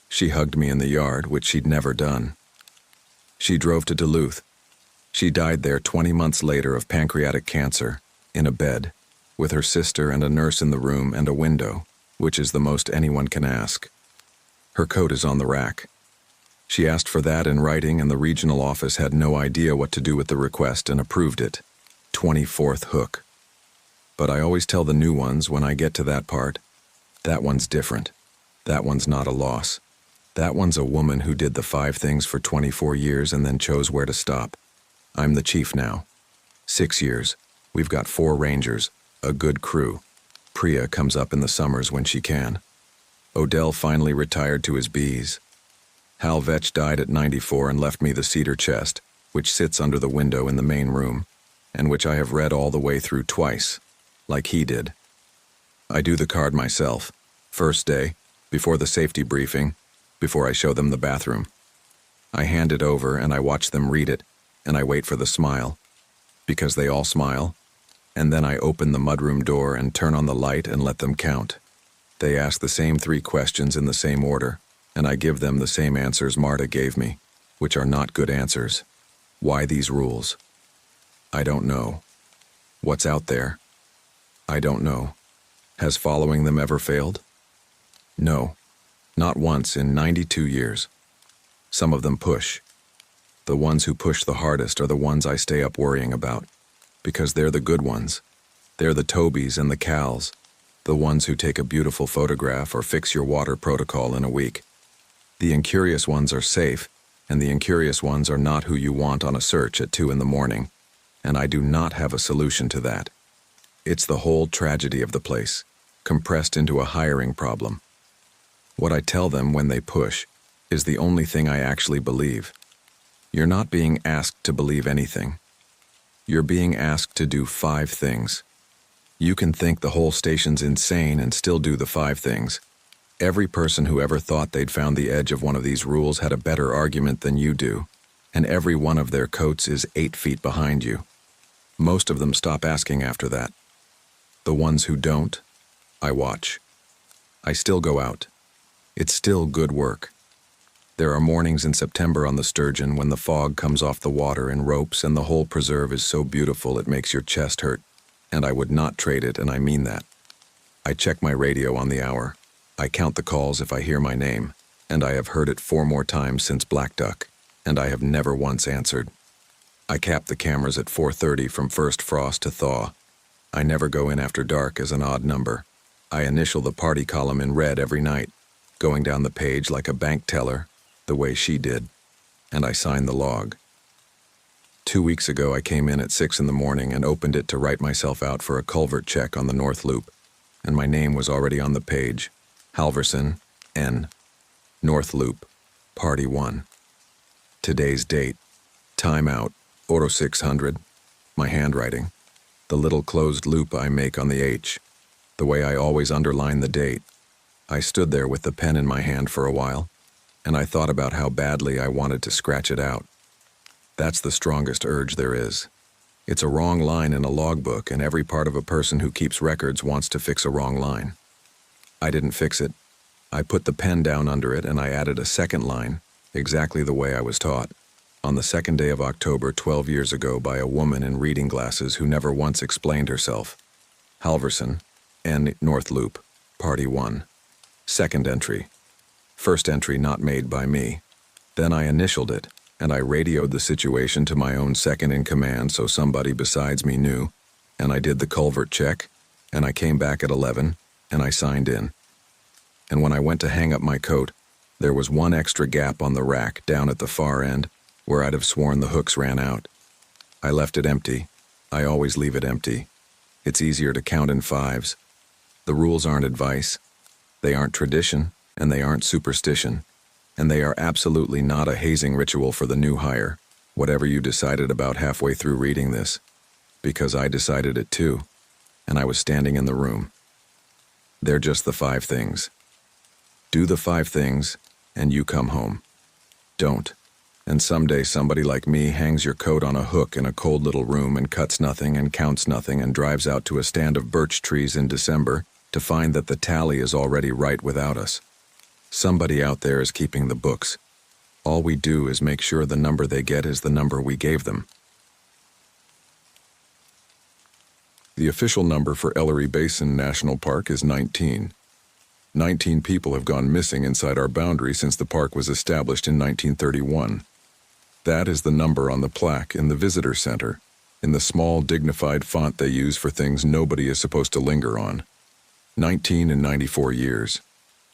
She hugged me in the yard, which she'd never done. She drove to Duluth. She died there 20 months later of pancreatic cancer, in a bed, with her sister and a nurse in the room and a window, which is the most anyone can ask. Her coat is on the rack. She asked for that in writing, and the regional office had no idea what to do with the request and approved it. 24th hook. But I always tell the new ones when I get to that part, that one's different. That one's not a loss. That one's a woman who did the 5 things for 24 years and then chose where to stop. I'm the chief now. 6 years. We've got 4 rangers, a good crew. Priya comes up in the summers when she can. Odell finally retired to his bees. Hal Vetch died at 94 and left me the cedar chest, which sits under the window in the main room, and which I have read all the way through twice, like he did. I do the card myself, first day, before the safety briefing, before I show them the bathroom. I hand it over and I watch them read it, and I wait for the smile, because they all smile, and then I open the mudroom door and turn on the light and let them count. They ask the same 3 questions in the same order, and I give them the same answers Marta gave me, which are not good answers. Why these rules? I don't know. What's out there? I don't know. Has following them ever failed? No, not once in 92 years. Some of them push. The ones who push the hardest are the ones I stay up worrying about, because they're the good ones. They're the Tobys and the Cals, the ones who take a beautiful photograph or fix your water protocol in a week. The incurious ones are safe, and the incurious ones are not who you want on a search at 2 in the morning, and I do not have a solution to that. It's the whole tragedy of the place, compressed into a hiring problem. What I tell them when they push is the only thing I actually believe. You're not being asked to believe anything. You're being asked to do 5 things. You can think the whole station's insane and still do the 5 things. Every person who ever thought they'd found the edge of one of these rules had a better argument than you do, and every one of their coats is 8 feet behind you. Most of them stop asking after that. The ones who don't, I watch. I still go out. It's still good work. There are mornings in September on the Sturgeon when the fog comes off the water in ropes and the whole preserve is so beautiful it makes your chest hurt, and I would not trade it, and I mean that. I check my radio on the hour. I count the calls if I hear my name, and I have heard it 4 more times since Black Duck, and I have never once answered. I cap the cameras at 4:30 from first frost to thaw. I never go in after dark as an odd number. I initial the party column in red every night, going down the page like a bank teller, the way she did, and I sign the log. 2 weeks ago I came in at 6 in the morning and opened it to write myself out for a culvert check on the North Loop, and my name was already on the page. Halverson, N. North Loop, Party 1. Today's date. Time out, Oro 600. My handwriting. The little closed loop I make on the H. The way I always underline the date. I stood there with the pen in my hand for a while, and I thought about how badly I wanted to scratch it out. That's the strongest urge there is. It's a wrong line in a logbook, and every part of a person who keeps records wants to fix a wrong line. I didn't fix it. I put the pen down under it and I added a second line, exactly the way I was taught, on the 2nd day of October 12 years ago by a woman in reading glasses who never once explained herself. Halverson, N. North Loop, Party 1. Second entry. First entry not made by me. Then I initialed it, and I radioed the situation to my own second in command so somebody besides me knew, and I did the culvert check, and I came back at 11, and I signed in. And when I went to hang up my coat, there was 1 extra gap on the rack down at the far end where I'd have sworn the hooks ran out. I left it empty. I always leave it empty. It's easier to count in 5s. The rules aren't advice. They aren't tradition, and they aren't superstition. And they are absolutely not a hazing ritual for the new hire, whatever you decided about halfway through reading this. Because I decided it too, and I was standing in the room. They're just the 5 things. Do the 5 things, and you come home. Don't. And someday somebody like me hangs your coat on a hook in a cold little room and cuts nothing and counts nothing and drives out to a stand of birch trees in December to find that the tally is already right without us. Somebody out there is keeping the books. All we do is make sure the number they get is the number we gave them. The official number for Ellery Basin National Park is 19. 19 people have gone missing inside our boundary since the park was established in 1931. That is the number on the plaque in the visitor center, in the small, dignified font they use for things nobody is supposed to linger on. 19 in 94 years.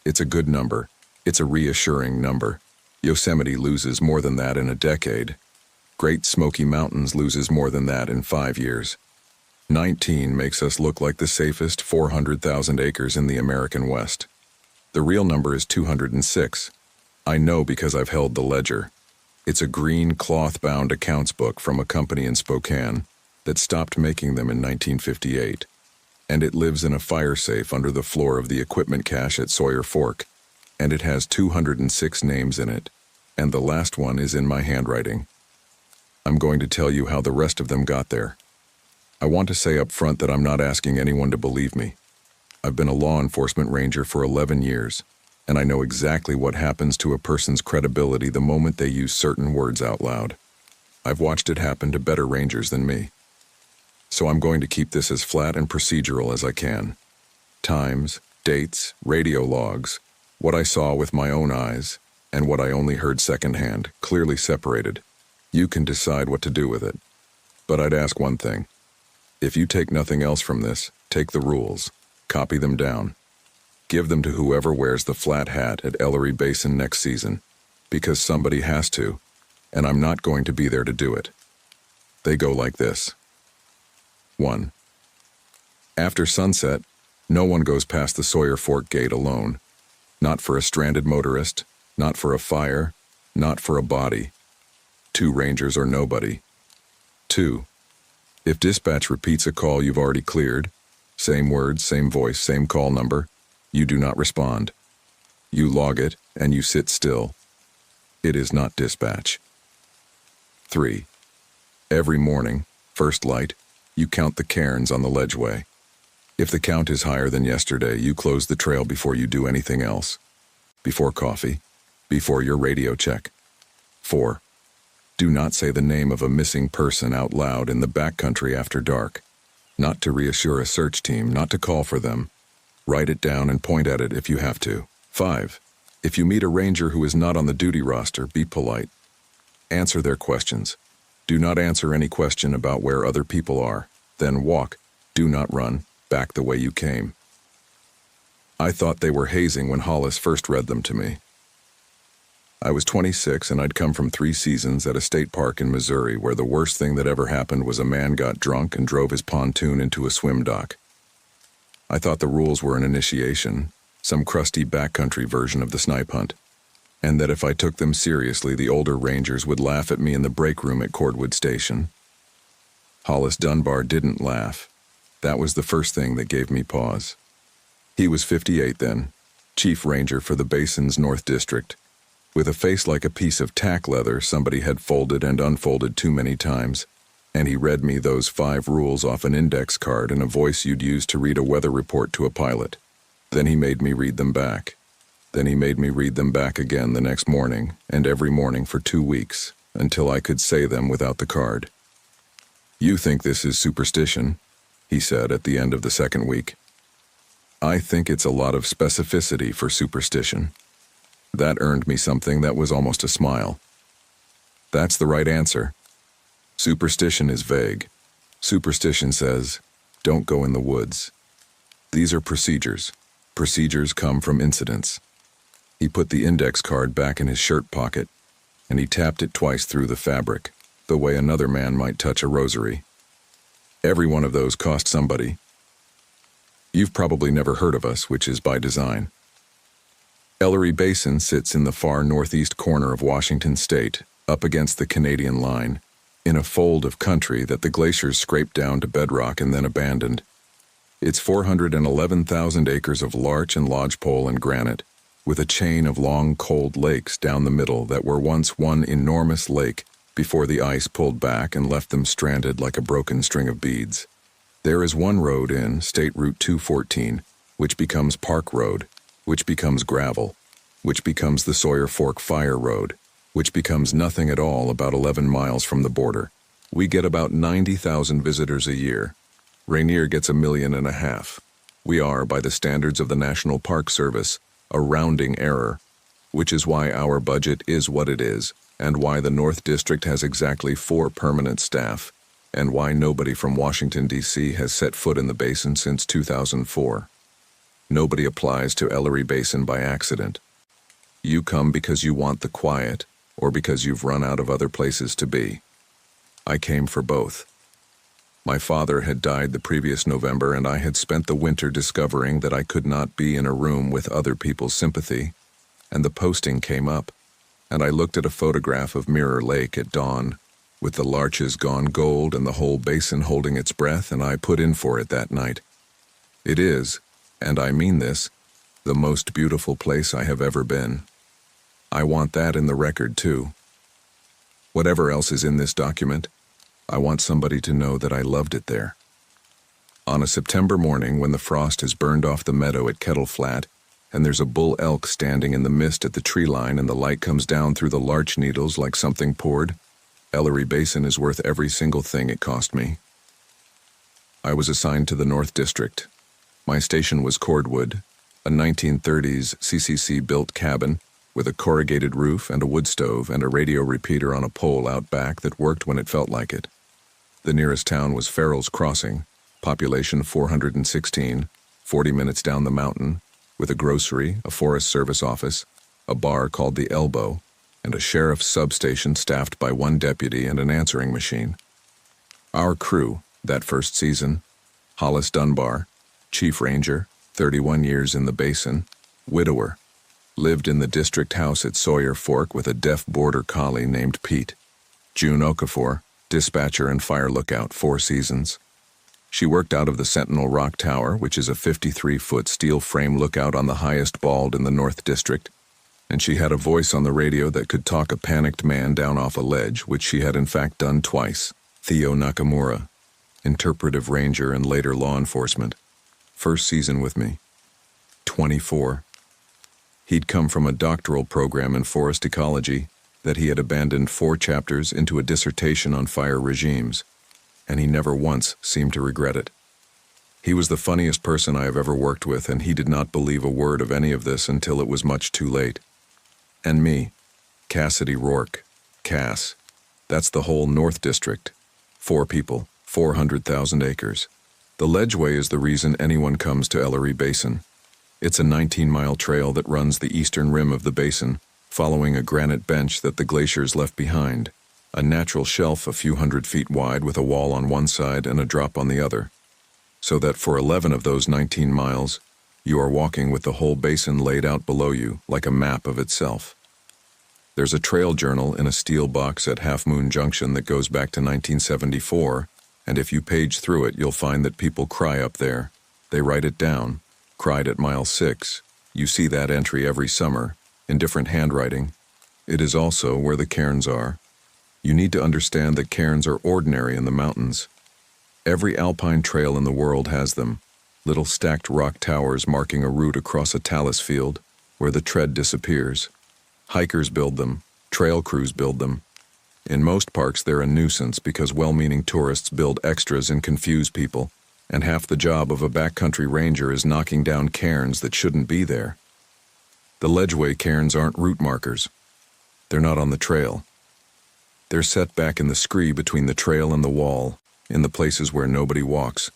It's a good number. It's a reassuring number. Yosemite loses more than that in a decade. Great Smoky Mountains loses more than that in 5 years. 19 makes us look like the safest 400,000 acres in the American West. The real number is 206. I know because I've held the ledger. It's a green cloth-bound accounts book from a company in Spokane that stopped making them in 1958. And it lives in a fire safe under the floor of the equipment cache at Sawyer Fork. And it has 206 names in it. And the last one is in my handwriting. I'm going to tell you how the rest of them got there. I want to say up front that I'm not asking anyone to believe me. I've been a law enforcement ranger for 11 years, and I know exactly what happens to a person's credibility the moment they use certain words out loud. I've watched it happen to better rangers than me. So I'm going to keep this as flat and procedural as I can. Times, dates, radio logs, what I saw with my own eyes, and what I only heard secondhand, clearly separated. You can decide what to do with it. But I'd ask one thing. If you take nothing else from this, take the rules, copy them down. Give them to whoever wears the flat hat at Ellery Basin next season, because somebody has to, and I'm not going to be there to do it. They go like this. 1. After sunset, no one goes past the Sawyer Fork gate alone. Not for a stranded motorist, not for a fire, not for a body. 2 rangers or nobody. 2. If dispatch repeats a call you've already cleared, same words, same voice, same call number, you do not respond. You log it and you sit still. It is not dispatch. 3. Every morning, first light, you count the cairns on the ledgeway. If the count is higher than yesterday, you close the trail before you do anything else. Before coffee, before your radio check. 4. Do not say the name of a missing person out loud in the backcountry after dark. Not to reassure a search team, not to call for them. Write it down and point at it if you have to. 5. If you meet a ranger who is not on the duty roster, be polite. Answer their questions. Do not answer any question about where other people are. Then walk, do not run, back the way you came. I thought they were hazing when Hollis first read them to me. I was 26 and I'd come from 3 seasons at a state park in Missouri where the worst thing that ever happened was a man got drunk and drove his pontoon into a swim dock. I thought the rules were an initiation, some crusty backcountry version of the snipe hunt, and that if I took them seriously the older rangers would laugh at me in the break room at Cordwood Station. Hollis Dunbar didn't laugh. That was the first thing that gave me pause. He was 58 then, chief ranger for the Basin's North District. With a face like a piece of tack leather somebody had folded and unfolded too many times, and he read me those 5 rules off an index card in a voice you'd use to read a weather report to a pilot. Then he made me read them back. Then he made me read them back again the next morning, and every morning for 2 weeks, until I could say them without the card. You think this is superstition, he said at the end of the 2nd week. I think it's a lot of specificity for superstition. That earned me something that was almost a smile. That's the right answer. Superstition is vague. Superstition says, don't go in the woods. These are procedures. Procedures come from incidents. He put the index card back in his shirt pocket, and he tapped it twice through the fabric, the way another man might touch a rosary. Every one of those cost somebody. You've probably never heard of us, which is by design. Ellery Basin sits in the far northeast corner of Washington state, up against the Canadian line, in a fold of country that the glaciers scraped down to bedrock and then abandoned. It's 411,000 acres of larch and lodgepole and granite, with a chain of long, cold lakes down the middle that were once one enormous lake before the ice pulled back and left them stranded like a broken string of beads. There is one road in, State Route 214, which becomes Park Road, which becomes gravel, which becomes the Sawyer Fork Fire Road, which becomes nothing at all about 11 miles from the border. We get about 90,000 visitors a year. Rainier gets 1.5 million. We are, by the standards of the National Park Service, a rounding error, which is why our budget is what it is, and why the North District has exactly 4 permanent staff, and why nobody from Washington, D.C. has set foot in the basin since 2004. Nobody applies to Ellery Basin by accident. You come because you want the quiet, or because you've run out of other places to be. I came for both. My father had died the previous November, and I had spent the winter discovering that I could not be in a room with other people's sympathy, and the posting came up, and I looked at a photograph of Mirror Lake at dawn, with the larches gone gold and the whole basin holding its breath, and I put in for it that night. It is, and I mean this, the most beautiful place I have ever been. I want that in the record, too. Whatever else is in this document, I want somebody to know that I loved it there. On a September morning when the frost has burned off the meadow at Kettle Flat, and there's a bull elk standing in the mist at the tree line and the light comes down through the larch needles like something poured, Ellery Basin is worth every single thing it cost me. I was assigned to the North District. My station was Cordwood, a 1930s CCC-built cabin with a corrugated roof and a wood stove and a radio repeater on a pole out back that worked when it felt like it. The nearest town was Farrell's Crossing, population 416, 40 minutes down the mountain, with a grocery, a Forest Service office, a bar called the Elbow, and a sheriff's substation staffed by 1 deputy and an answering machine. Our crew, that first season, Hollis Dunbar, Chief Ranger, 31 years in the basin, widower, lived in the district house at Sawyer Fork with a deaf border collie named Pete. June Okafor, dispatcher and fire lookout, 4 seasons. She worked out of the Sentinel Rock Tower, which is a 53-foot steel frame lookout on the highest bald in the North District, and she had a voice on the radio that could talk a panicked man down off a ledge, which she had in fact done twice. Theo Nakamura, interpretive ranger and later law enforcement. First season with me. 24. He'd come from a doctoral program in forest ecology that he had abandoned 4 chapters into a dissertation on fire regimes, and he never once seemed to regret it. He was the funniest person I have ever worked with, and he did not believe a word of any of this until it was much too late. And me, Cassidy Rourke, Cass. That's the whole North District. 4 people, 400,000 acres. The Ledgeway is the reason anyone comes to Ellery Basin. It's a 19-mile trail that runs the eastern rim of the basin, following a granite bench that the glaciers left behind, a natural shelf a few hundred feet wide with a wall on one side and a drop on the other, so that for 11 of those 19 miles, you are walking with the whole basin laid out below you like a map of itself. There's a trail journal in a steel box at Half Moon Junction that goes back to 1974, and if you page through it, you'll find that people cry up there. They write it down. Cried at mile 6. You see that entry every summer, in different handwriting. It is also where the cairns are. You need to understand that cairns are ordinary in the mountains. Every alpine trail in the world has them, little stacked rock towers marking a route across a talus field where the tread disappears. Hikers build them, trail crews build them. In most parks they're a nuisance because well-meaning tourists build extras and confuse people, and half the job of a backcountry ranger is knocking down cairns that shouldn't be there. The Ledgeway cairns aren't route markers. They're not on the trail. They're set back in the scree between the trail and the wall, in the places where nobody walks,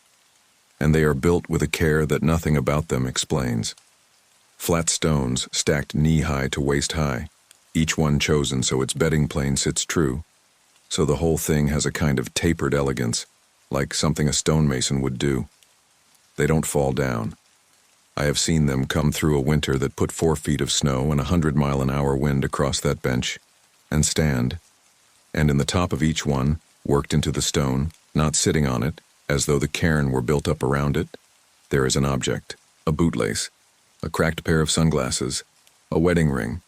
and they are built with a care that nothing about them explains. Flat stones stacked knee-high to waist-high, each one chosen so its bedding plane sits true, so the whole thing has a kind of tapered elegance, like something a stonemason would do. They don't fall down. I have seen them come through a winter that put 4 feet of snow and 100-mile-an-hour wind across that bench, and stand, and in the top of each one, worked into the stone, not sitting on it, as though the cairn were built up around it, there is an object, a bootlace, a cracked pair of sunglasses, a wedding ring,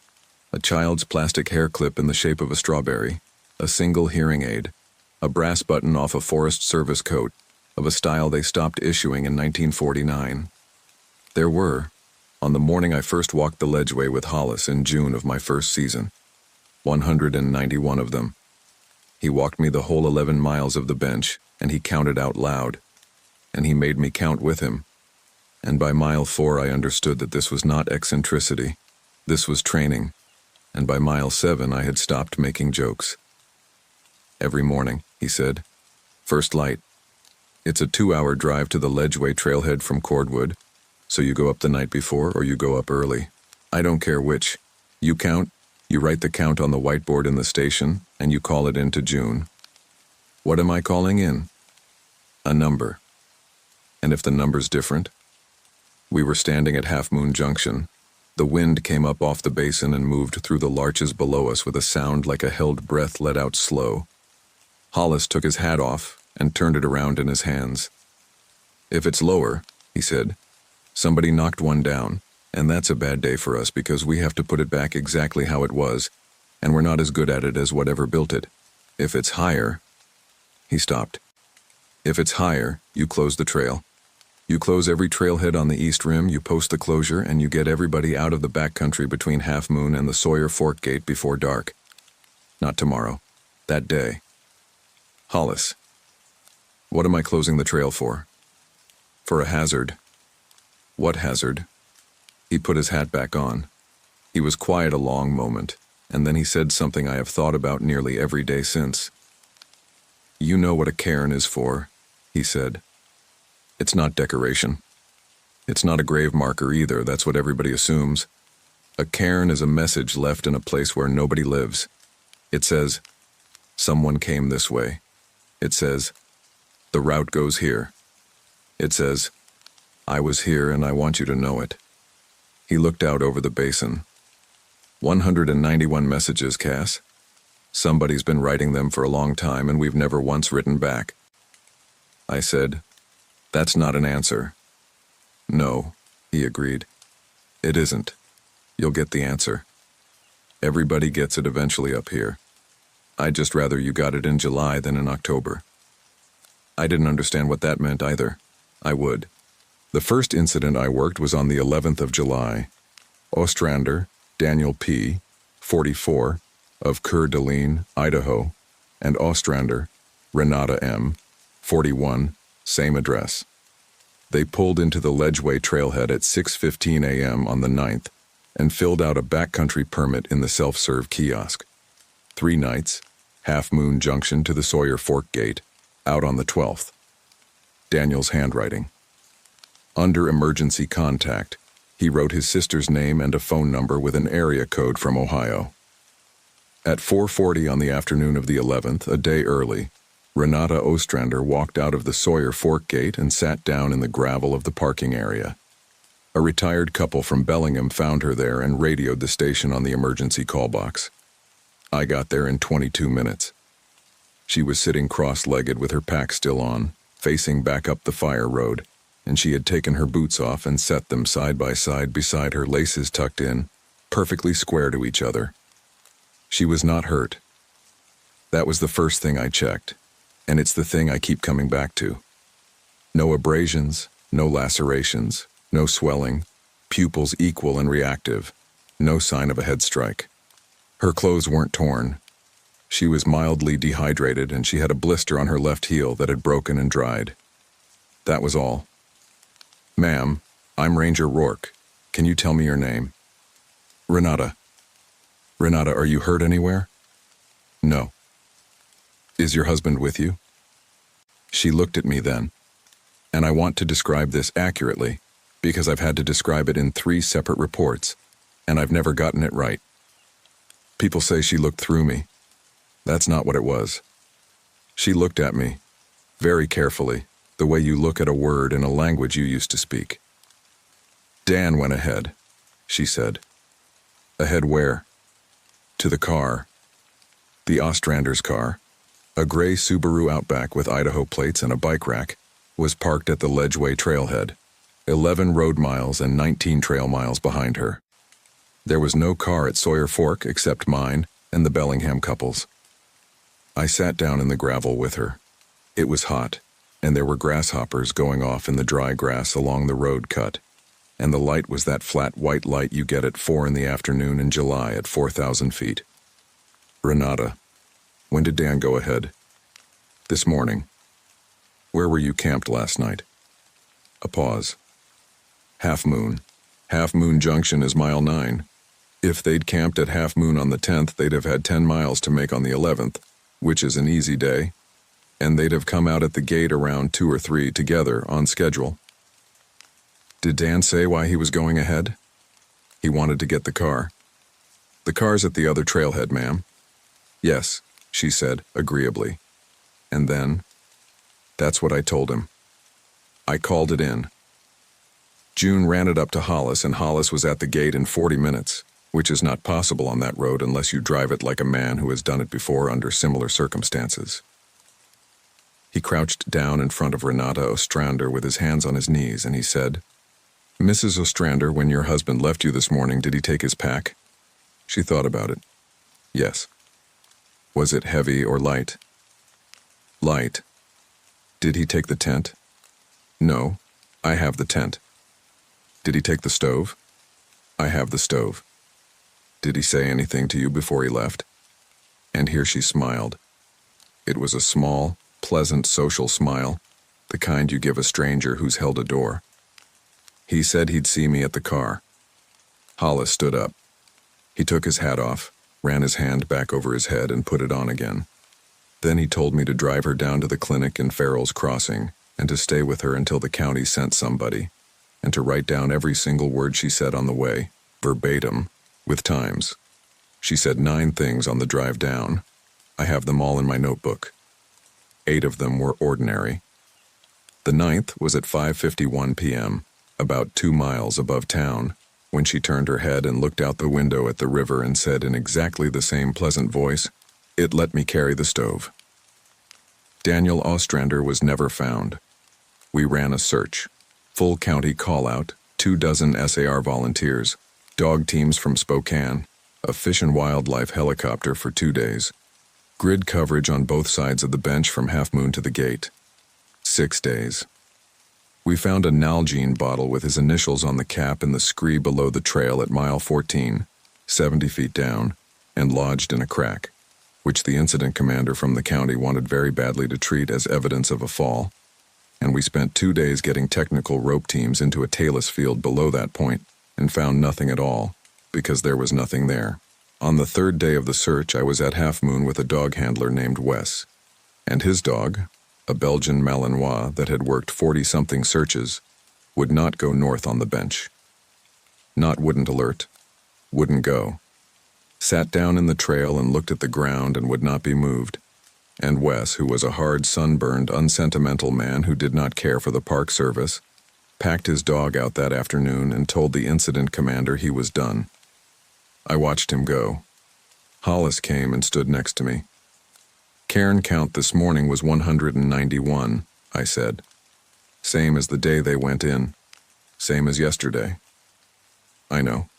a child's plastic hair clip in the shape of a strawberry, a single hearing aid, a brass button off a Forest Service coat, of a style they stopped issuing in 1949. There were, on the morning I first walked the Ledgeway with Hollis in June of my first season, 191 of them. He walked me the whole 11 miles of the bench, and he counted out loud, and he made me count with him. And by mile 4 I understood that this was not eccentricity. This was training. And by mile 7 I had stopped making jokes. "Every morning," he said. "First light. It's a 2-hour drive to the Ledgeway trailhead from Cordwood, so you go up the night before or you go up early. I don't care which. You count, you write the count on the whiteboard in the station, and you call it into June. What am I calling in? A number. And if the number's different?" We were standing at Half Moon Junction. The wind came up off the basin and moved through the larches below us with a sound like a held breath let out slow. Hollis took his hat off and turned it around in his hands. "If it's lower," he said, "somebody knocked one down, and that's a bad day for us because we have to put it back exactly how it was, and we're not as good at it as whatever built it. If it's higher—" He stopped. "If it's higher, you close the trail. You close every trailhead on the east rim, you post the closure, and you get everybody out of the backcountry between Half Moon and the Sawyer Fork Gate before dark. Not tomorrow. That day." "Hollis, what am I closing the trail for?" "For a hazard." "What hazard?" He put his hat back on. He was quiet a long moment, and then he said something I have thought about nearly every day since. "You know what a cairn is for," he said. "It's not decoration. It's not a grave marker either, that's what everybody assumes. A cairn is a message left in a place where nobody lives. It says, 'Someone came this way.' It says, 'The route goes here.' It says, 'I was here and I want you to know it.'" He looked out over the basin. 191 messages, Cass. Somebody's been writing them for a long time and we've never once written back. I said, "That's not an answer." "No," he agreed. "It isn't. You'll get the answer. Everybody gets it eventually up here. I'd just rather you got it in July than in October." I didn't understand what that meant either. I would. The first incident I worked was on the 11th of July. Ostrander, Daniel P., 44, of Coeur d'Alene, Idaho, and Ostrander, Renata M., 41, same address. They pulled into the Ledgeway trailhead at 6:15 a.m. on the 9th and filled out a backcountry permit in the self-serve kiosk. 3 nights, Half Moon Junction to the Sawyer Fork Gate, out on the 12th. Daniel's handwriting. Under emergency contact, he wrote his sister's name and a phone number with an area code from Ohio. At 4:40 on the afternoon of the 11th, a day early, Renata Ostrander walked out of the Sawyer Fork Gate and sat down in the gravel of the parking area. A retired couple from Bellingham found her there and radioed the station on the emergency call box. I got there in 22 minutes. She was sitting cross-legged with her pack still on, facing back up the fire road, and she had taken her boots off and set them side by side beside her, laces tucked in, perfectly square to each other. She was not hurt. That was the first thing I checked, and it's the thing I keep coming back to. No abrasions, no lacerations, no swelling, pupils equal and reactive, no sign of a head strike. Her clothes weren't torn. She was mildly dehydrated and she had a blister on her left heel that had broken and dried. That was all. "Ma'am, I'm Ranger Rourke. Can you tell me your name?" "Renata." "Renata, are you hurt anywhere?" "No." "Is your husband with you?" She looked at me then. And I want to describe this accurately because I've had to describe it in 3 separate reports, and I've never gotten it right. People say she looked through me. That's not what it was. She looked at me, very carefully, the way you look at a word in a language you used to speak. "Dan went ahead," she said. "Ahead where?" "To the car." The Ostrander's car, a gray Subaru Outback with Idaho plates and a bike rack, was parked at the Ledgeway trailhead, 11 road miles and 19 trail miles behind her. There was no car at Sawyer Fork except mine and the Bellingham couple's. I sat down in the gravel with her. It was hot, and there were grasshoppers going off in the dry grass along the road cut, and the light was that flat white light you get at 4 in the afternoon in July at 4,000 feet. "Renata, when did Dan go ahead?" "This morning." "Where were you camped last night?" A pause. Half Moon. Half Moon Junction is mile 9. If they'd camped at Half Moon on the 10th, they'd have had 10 miles to make on the 11th, which is an easy day, and they'd have come out at the gate around 2 or 3 together on schedule. Did Dan say why he was going ahead? He wanted to get the car. The car's at the other trailhead, ma'am. Yes, she said, agreeably. And then, that's what I told him. I called it in. June ran it up to Hollis, and Hollis was at the gate in 40 minutes, which is not possible on that road unless you drive it like a man who has done it before under similar circumstances. He crouched down in front of Renata Ostrander with his hands on his knees, and he said, "Mrs. Ostrander, when your husband left you this morning, did he take his pack?" She thought about it. Yes. Was it heavy or light? Light. Did he take the tent? No, I have the tent. Did he take the stove? I have the stove. Did he say anything to you before he left? And here she smiled. It was a small, pleasant social smile, the kind you give a stranger who's held a door. He said he'd see me at the car. Hollis stood up. He took his hat off, ran his hand back over his head, and put it on again. Then he told me to drive her down to the clinic in Farrell's Crossing and to stay with her until the county sent somebody, and to write down every single word she said on the way, verbatim, with times. She said 9 things on the drive down. I have them all in my notebook. 8 of them were ordinary. The 9th was at 5:51 p.m., about 2 miles above town, when she turned her head and looked out the window at the river and said in exactly the same pleasant voice, "It let me carry the stove." Daniel Ostrander was never found. We ran a search. Full county call-out, 24 SAR volunteers, dog teams from Spokane, a fish and wildlife helicopter for 2 days. Grid coverage on both sides of the bench from Half Moon to the gate. 6 days. We found a Nalgene bottle with his initials on the cap in the scree below the trail at mile 14, 70 feet down, and lodged in a crack, which the incident commander from the county wanted very badly to treat as evidence of a fall. And we spent 2 days getting technical rope teams into a talus field below that point and found nothing at all, because there was nothing there. On the 3rd day of the search, I was at Half Moon with a dog handler named Wes, and his dog, a Belgian Malinois that had worked 40-something searches, would not go north on the bench. Not wouldn't alert, wouldn't go. Sat down in the trail and looked at the ground and would not be moved. And Wes, who was a hard, sunburned, unsentimental man who did not care for the park service, packed his dog out that afternoon and told the incident commander he was done. I watched him go. Hollis came and stood next to me. "Cairn count this morning was 191, I said. Same as the day they went in. Same as yesterday." "I know."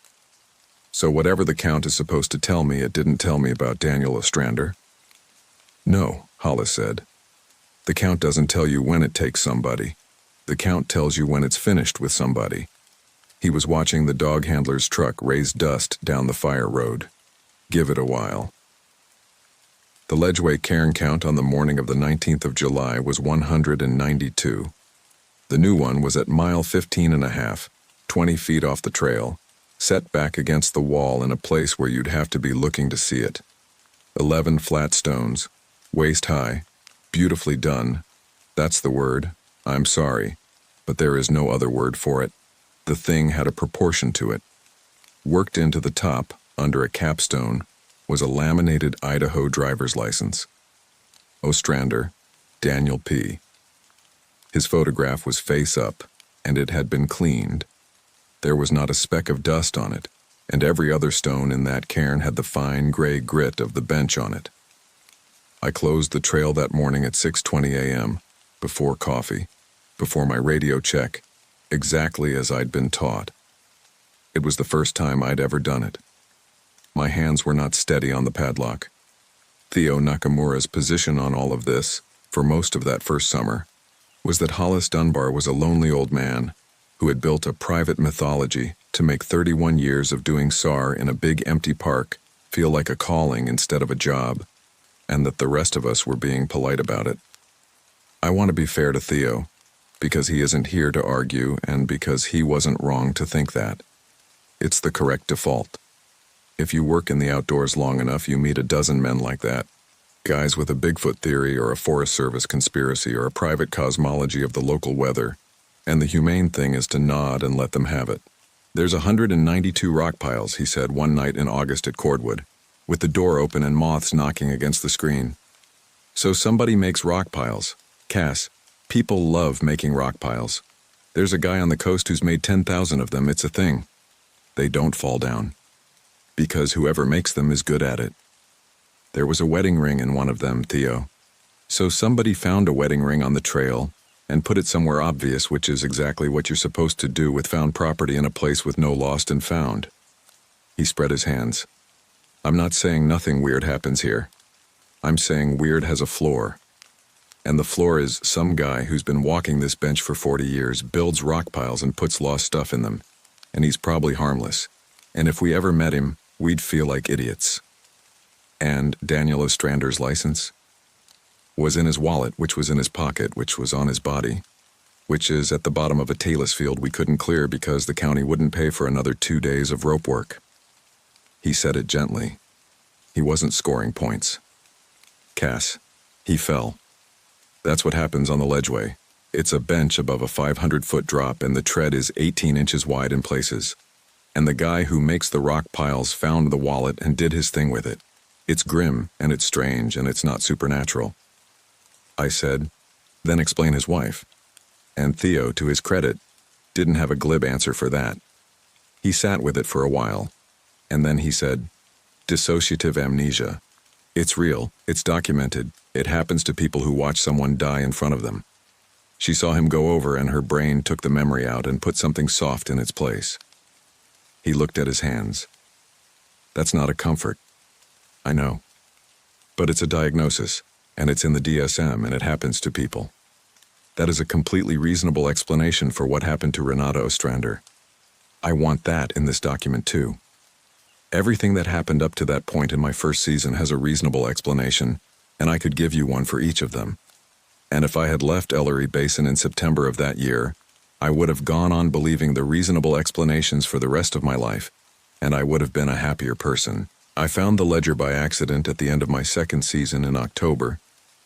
"So whatever the count is supposed to tell me, it didn't tell me about Daniel Ostrander." "No," Hollis said. "The count doesn't tell you when it takes somebody. The count tells you when it's finished with somebody." He was watching the dog handler's truck raise dust down the fire road. "Give it a while." The Ledgeway cairn count on the morning of the 19th of July was 192. The new one was at mile 15 and a half, 20 feet off the trail, set back against the wall in a place where you'd have to be looking to see it. 11 flat stones, waist high, beautifully done. That's the word. I'm sorry, but there is no other word for it. The thing had a proportion to it. Worked into the top, under a capstone, was a laminated Idaho driver's license. Ostrander, Daniel P. His photograph was face up, and it had been cleaned. There was not a speck of dust on it, and every other stone in that cairn had the fine gray grit of the bench on it. I closed the trail that morning at 6:20 a.m., before coffee, before my radio check, exactly as I'd been taught. It was the first time I'd ever done it. My hands were not steady on the padlock. Theo Nakamura's position on all of this, for most of that first summer, was that Hollis Dunbar was a lonely old man who had built a private mythology to make 31 years of doing SAR in a big empty park feel like a calling instead of a job, and that the rest of us were being polite about it. I want to be fair to Theo, because he isn't here to argue and because he wasn't wrong to think that. It's the correct default. If you work in the outdoors long enough, you meet a dozen men like that. Guys with a Bigfoot theory or a Forest Service conspiracy or a private cosmology of the local weather. And the humane thing is to nod and let them have it. "There's 192 rock piles," he said one night in August at Cordwood, with the door open and moths knocking against the screen. So somebody makes rock piles. Cass, people love making rock piles. There's a guy on the coast who's made 10,000 of them. It's a thing. They don't fall down. Because whoever makes them is good at it. There was a wedding ring in one of them, Theo. So somebody found a wedding ring on the trail and put it somewhere obvious, which is exactly what you're supposed to do with found property in a place with no lost and found. He spread his hands. "I'm not saying nothing weird happens here. I'm saying weird has a floor. And the floor is some guy who's been walking this bench for 40 years, builds rock piles and puts lost stuff in them. And he's probably harmless. And if we ever met him, we'd feel like idiots." And Daniel Ostrander's license was in his wallet, which was in his pocket, which was on his body, which is at the bottom of a talus field we couldn't clear because the county wouldn't pay for another 2 days of rope work. He said it gently. He wasn't scoring points. "Cass, he fell. That's what happens on the ledgeway. It's a bench above a 500-foot drop and the tread is 18 inches wide in places. And the guy who makes the rock piles found the wallet and did his thing with it. It's grim and it's strange and it's not supernatural." I said, "Then explain his wife." And Theo, to his credit, didn't have a glib answer for that. He sat with it for a while, and then he said, "Dissociative amnesia. It's real, it's documented, it happens to people who watch someone die in front of them. She saw him go over and her brain took the memory out and put something soft in its place." He looked at his hands. "That's not a comfort. I know. But it's a diagnosis, and it's in the DSM, and it happens to people. That is a completely reasonable explanation for what happened to Renata Ostrander. I want that in this document too. Everything that happened up to that point in my first season has a reasonable explanation, and I could give you one for each of them. And if I had left Ellery Basin in September of that year, I would have gone on believing the reasonable explanations for the rest of my life, and I would have been a happier person. I found the ledger by accident at the end of my second season in October,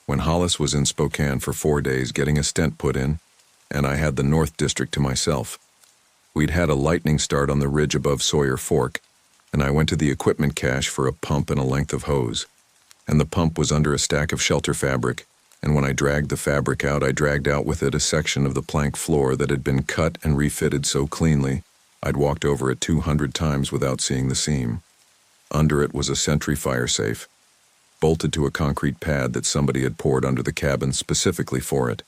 when Hollis was in Spokane for 4 days getting a stent put in, and I had the North District to myself. We'd had a lightning start on the ridge above Sawyer Fork, and I went to the equipment cache for a pump and a length of hose. And the pump was under a stack of shelter fabric, and when I dragged the fabric out, I dragged out with it a section of the plank floor that had been cut and refitted so cleanly, I'd walked over it 200 times without seeing the seam. Under it was a sentry fire safe, bolted to a concrete pad that somebody had poured under the cabin specifically for it.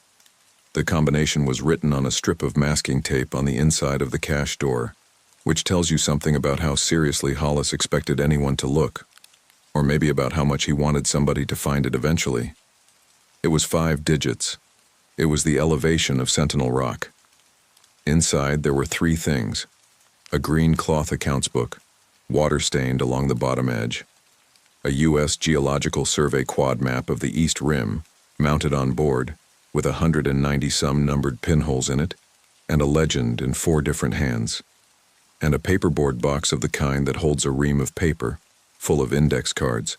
The combination was written on a strip of masking tape on the inside of the cache door, which tells you something about how seriously Hollis expected anyone to look, or maybe about how much he wanted somebody to find it eventually. It was 5 digits. It was the elevation of Sentinel Rock. Inside there were 3 things: a green cloth accounts book, water-stained along the bottom edge, a U.S. Geological Survey quad map of the East Rim, mounted on board, with 190-some numbered pinholes in it, and a legend in 4 different hands, and a paperboard box of the kind that holds a ream of paper, full of index cards.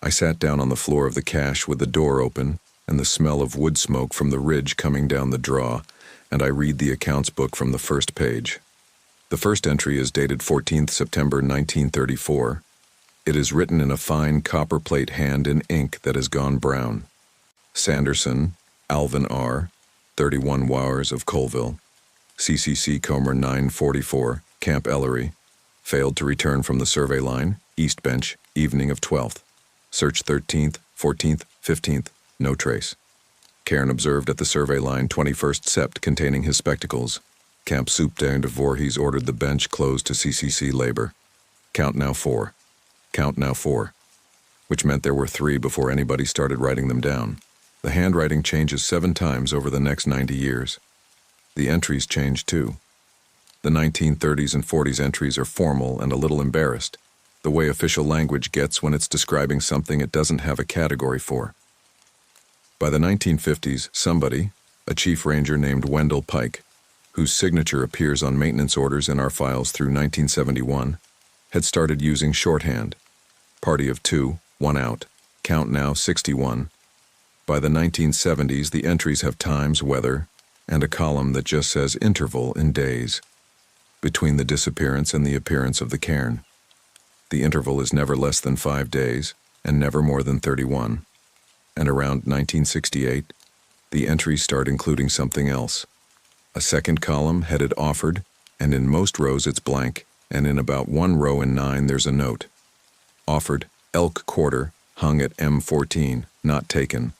I sat down on the floor of the cache with the door open and the smell of wood smoke from the ridge coming down the draw, and I read the accounts book from the first page. The first entry is dated 14th September 1934. It is written in a fine copperplate hand in ink that has gone brown. Sanderson, Alvin R., 31 Wowers of Colville, CCC Comer 944, Camp Ellery, failed to return from the survey line, East Bench, evening of 12th. Search 13th, 14th, 15th, no trace. Cairn observed at the survey line 21st Sept containing his spectacles. Camp Souptain de Voorhees ordered the bench closed to CCC labor. Count now 4. Count now 4. Which meant there were 3 before anybody started writing them down. The handwriting changes 7 times over the next 90 years. The entries change too. The 1930s and 40s entries are formal and a little embarrassed, the way official language gets when it's describing something it doesn't have a category for. By the 1950s, somebody, A chief ranger named Wendell Pike, whose signature appears on maintenance orders in our files through 1971, had started using shorthand. Party of 2, 1 out. Count now 61. By the 1970s, the entries have times, weather, and a column that just says interval in days between the disappearance and the appearance of the cairn. The interval is never less than 5 days and never more than 31. And around 1968, the entries start including something else. A second column headed offered, and in most rows it's blank, and in about 1 row in 9 there's a note. Offered, elk quarter, hung at M14, not taken.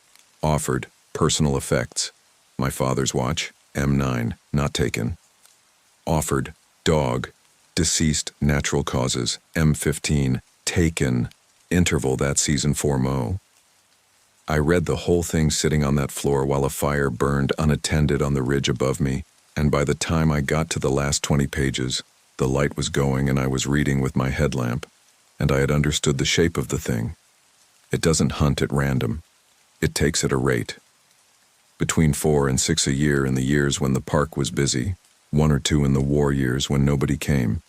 Offered, personal effects. My father's watch, M9, not taken. Offered, dog, deceased, natural causes, M15, taken, interval that season 4 mow. I read the whole thing sitting on that floor while a fire burned unattended on the ridge above me, and by the time I got to the last 20 pages, the light was going and I was reading with my headlamp, and I had understood the shape of the thing. It doesn't hunt at random. It takes at a rate. Between 4 and 6 a year in the years when the park was busy, 1 or 2 in the war years when nobody came,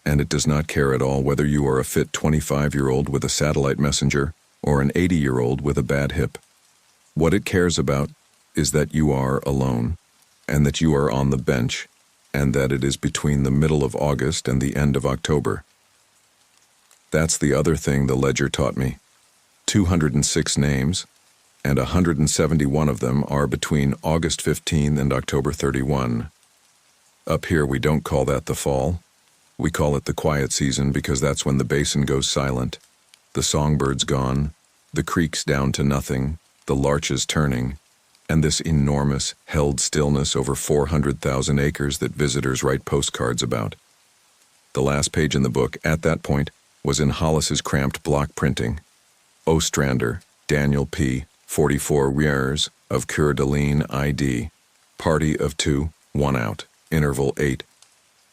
and it does not care at all whether you are a fit 25-year-old with a satellite messenger or an 80-year-old with a bad hip. What it cares about is that you are alone, and that you are on the bench, and that it is between the middle of August and the end of October. That's the other thing the ledger taught me. 206 names, and 171 of them are between August 15 and October 31. Up here we don't call that the fall. We call it the quiet season because that's when the basin goes silent. The songbirds gone, the creeks down to nothing, the larches turning, and this enormous, held stillness over 400,000 acres that visitors write postcards about. The last page in the book, at that point, was in Hollis's cramped block printing. Ostrander, Daniel P., 44 years, of Coeur d'Alene ID. Party of 2, 1 out. Interval 8.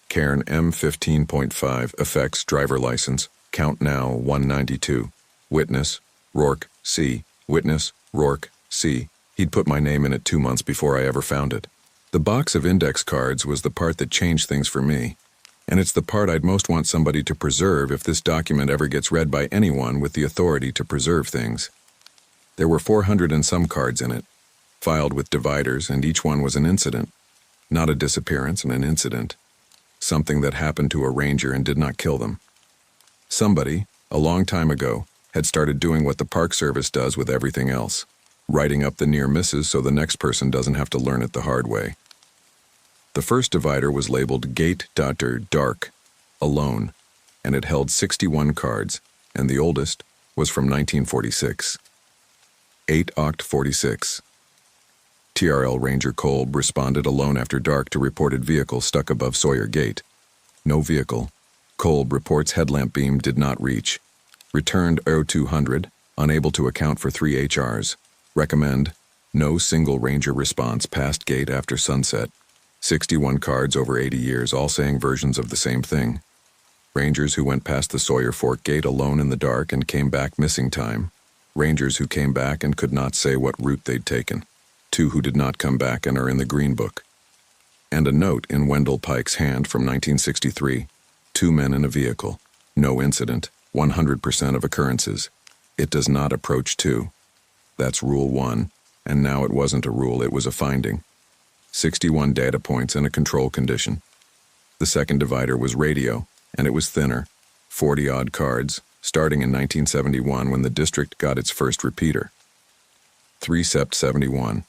Cairn M15.5, effects, driver license. Count now 192. Witness, Rourke, C. Witness, Rourke, C. He'd put my name in it 2 months before I ever found it. The box of index cards was the part that changed things for me, and it's the part I'd most want somebody to preserve if this document ever gets read by anyone with the authority to preserve things. There were 400 and some cards in it, filed with dividers, and each one was an incident. Not a disappearance, and an incident. Something that happened to a ranger and did not kill them. Somebody, a long time ago, had started doing what the Park Service does with everything else, writing up the near misses so the next person doesn't have to learn it the hard way. The first divider was labeled Gate Dark, alone, and it held 61 cards, and the oldest was from 1946. 8 Oct 46. TRL Ranger Kolb responded alone after dark to reported vehicle stuck above Sawyer Gate. No vehicle. Kolb reports headlamp beam did not reach. Returned 0200, unable to account for 3 HRs. Recommend, no single ranger response past gate after sunset. 61 cards over 80 years, all saying versions of the same thing. Rangers who went past the Sawyer Fork Gate alone in the dark and came back missing time. Rangers who came back and could not say what route they'd taken. 2 who did not come back and are in the Green Book. And a note in Wendell Pike's hand from 1963. 2 men in a vehicle. No incident. 100% of occurrences. It does not approach 2. That's Rule 1, and now it wasn't a rule, it was a finding. 61 data points in a control condition. The second divider was radio, and it was thinner. 40-odd cards, starting in 1971 when the district got its first repeater. 3 Sept 71.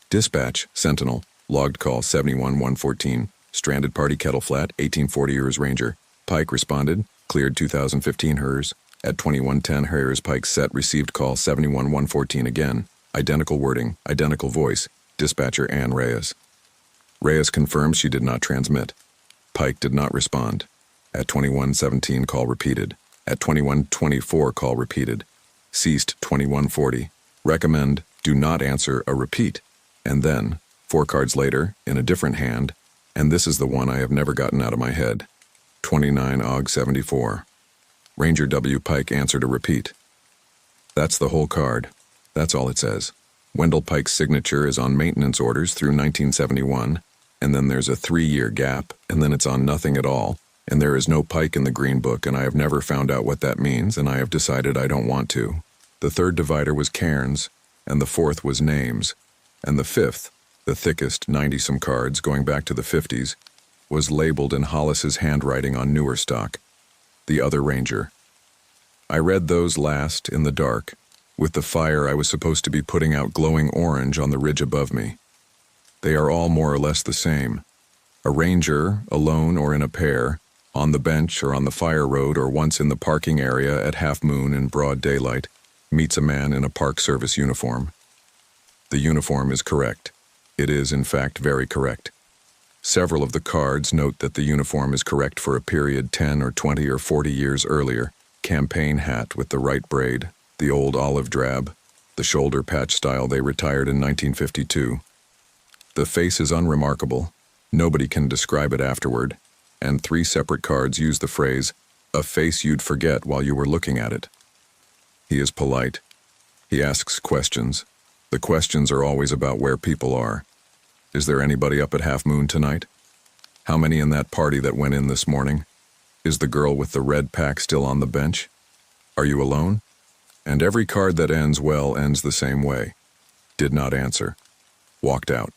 Dispatch, Sentinel, logged call 71-114, stranded party Kettle Flat, 1840 Hers Ranger. Pike responded, cleared 2015 Hers. At 2110 Hers Pike set received call 71-114 again. Identical wording, identical voice. Dispatcher Ann Reyes. Reyes confirms she did not transmit. Pike did not respond. At 2117 call repeated. At 2124 call repeated. Ceased 2140. Recommend, do not answer a repeat. And then, 4 cards later, in a different hand, and this is the one I have never gotten out of my head. 29 Aug 74. Ranger W. Pike answered a repeat. That's the whole card. That's all it says. Wendell Pike's signature is on maintenance orders through 1971, and then there's a 3-year gap, and then it's on nothing at all, and there is no Pike in the Green Book, and I have never found out what that means, and I have decided I don't want to. The third divider was cairns, and the fourth was names, and the fifth, the thickest, 90-some cards going back to the 50s, was labeled in Hollis's handwriting on newer stock, the other Ranger. I read those last in the dark, with the fire I was supposed to be putting out glowing orange on the ridge above me. They are all more or less the same. A ranger, alone or in a pair, on the bench or on the fire road or once in the parking area at half moon in broad daylight, meets a man in a Park Service uniform. The uniform is correct. It is, in fact, very correct. Several of the cards note that the uniform is correct for a period 10 or 20 or 40 years earlier. Campaign hat with the right braid, the old olive drab, the shoulder patch style they retired in 1952. The face is unremarkable. Nobody can describe it afterward. And 3 separate cards use the phrase, "a face you'd forget while you were looking at it." He is polite. He asks questions. The questions are always about where people are. Is there anybody up at Half Moon tonight? How many in that party that went in this morning? Is the girl with the red pack still on the bench? Are you alone? And every card that ends well ends the same way. Did not answer. Walked out.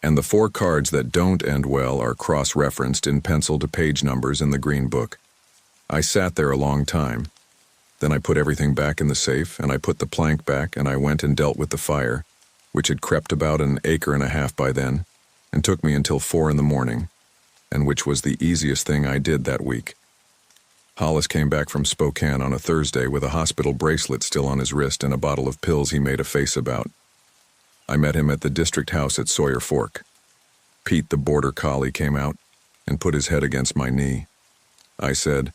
And the 4 cards that don't end well are cross-referenced in pencil to page numbers in the Green Book. I sat there a long time. Then I put everything back in the safe, and I put the plank back, and I went and dealt with the fire, which had crept about an acre and a half by then, and took me until 4 in the morning, and which was the easiest thing I did that week. Hollis came back from Spokane on a Thursday with a hospital bracelet still on his wrist and a bottle of pills he made a face about. I met him at the district house at Sawyer Fork. Pete, the border collie, came out and put his head against my knee. I said,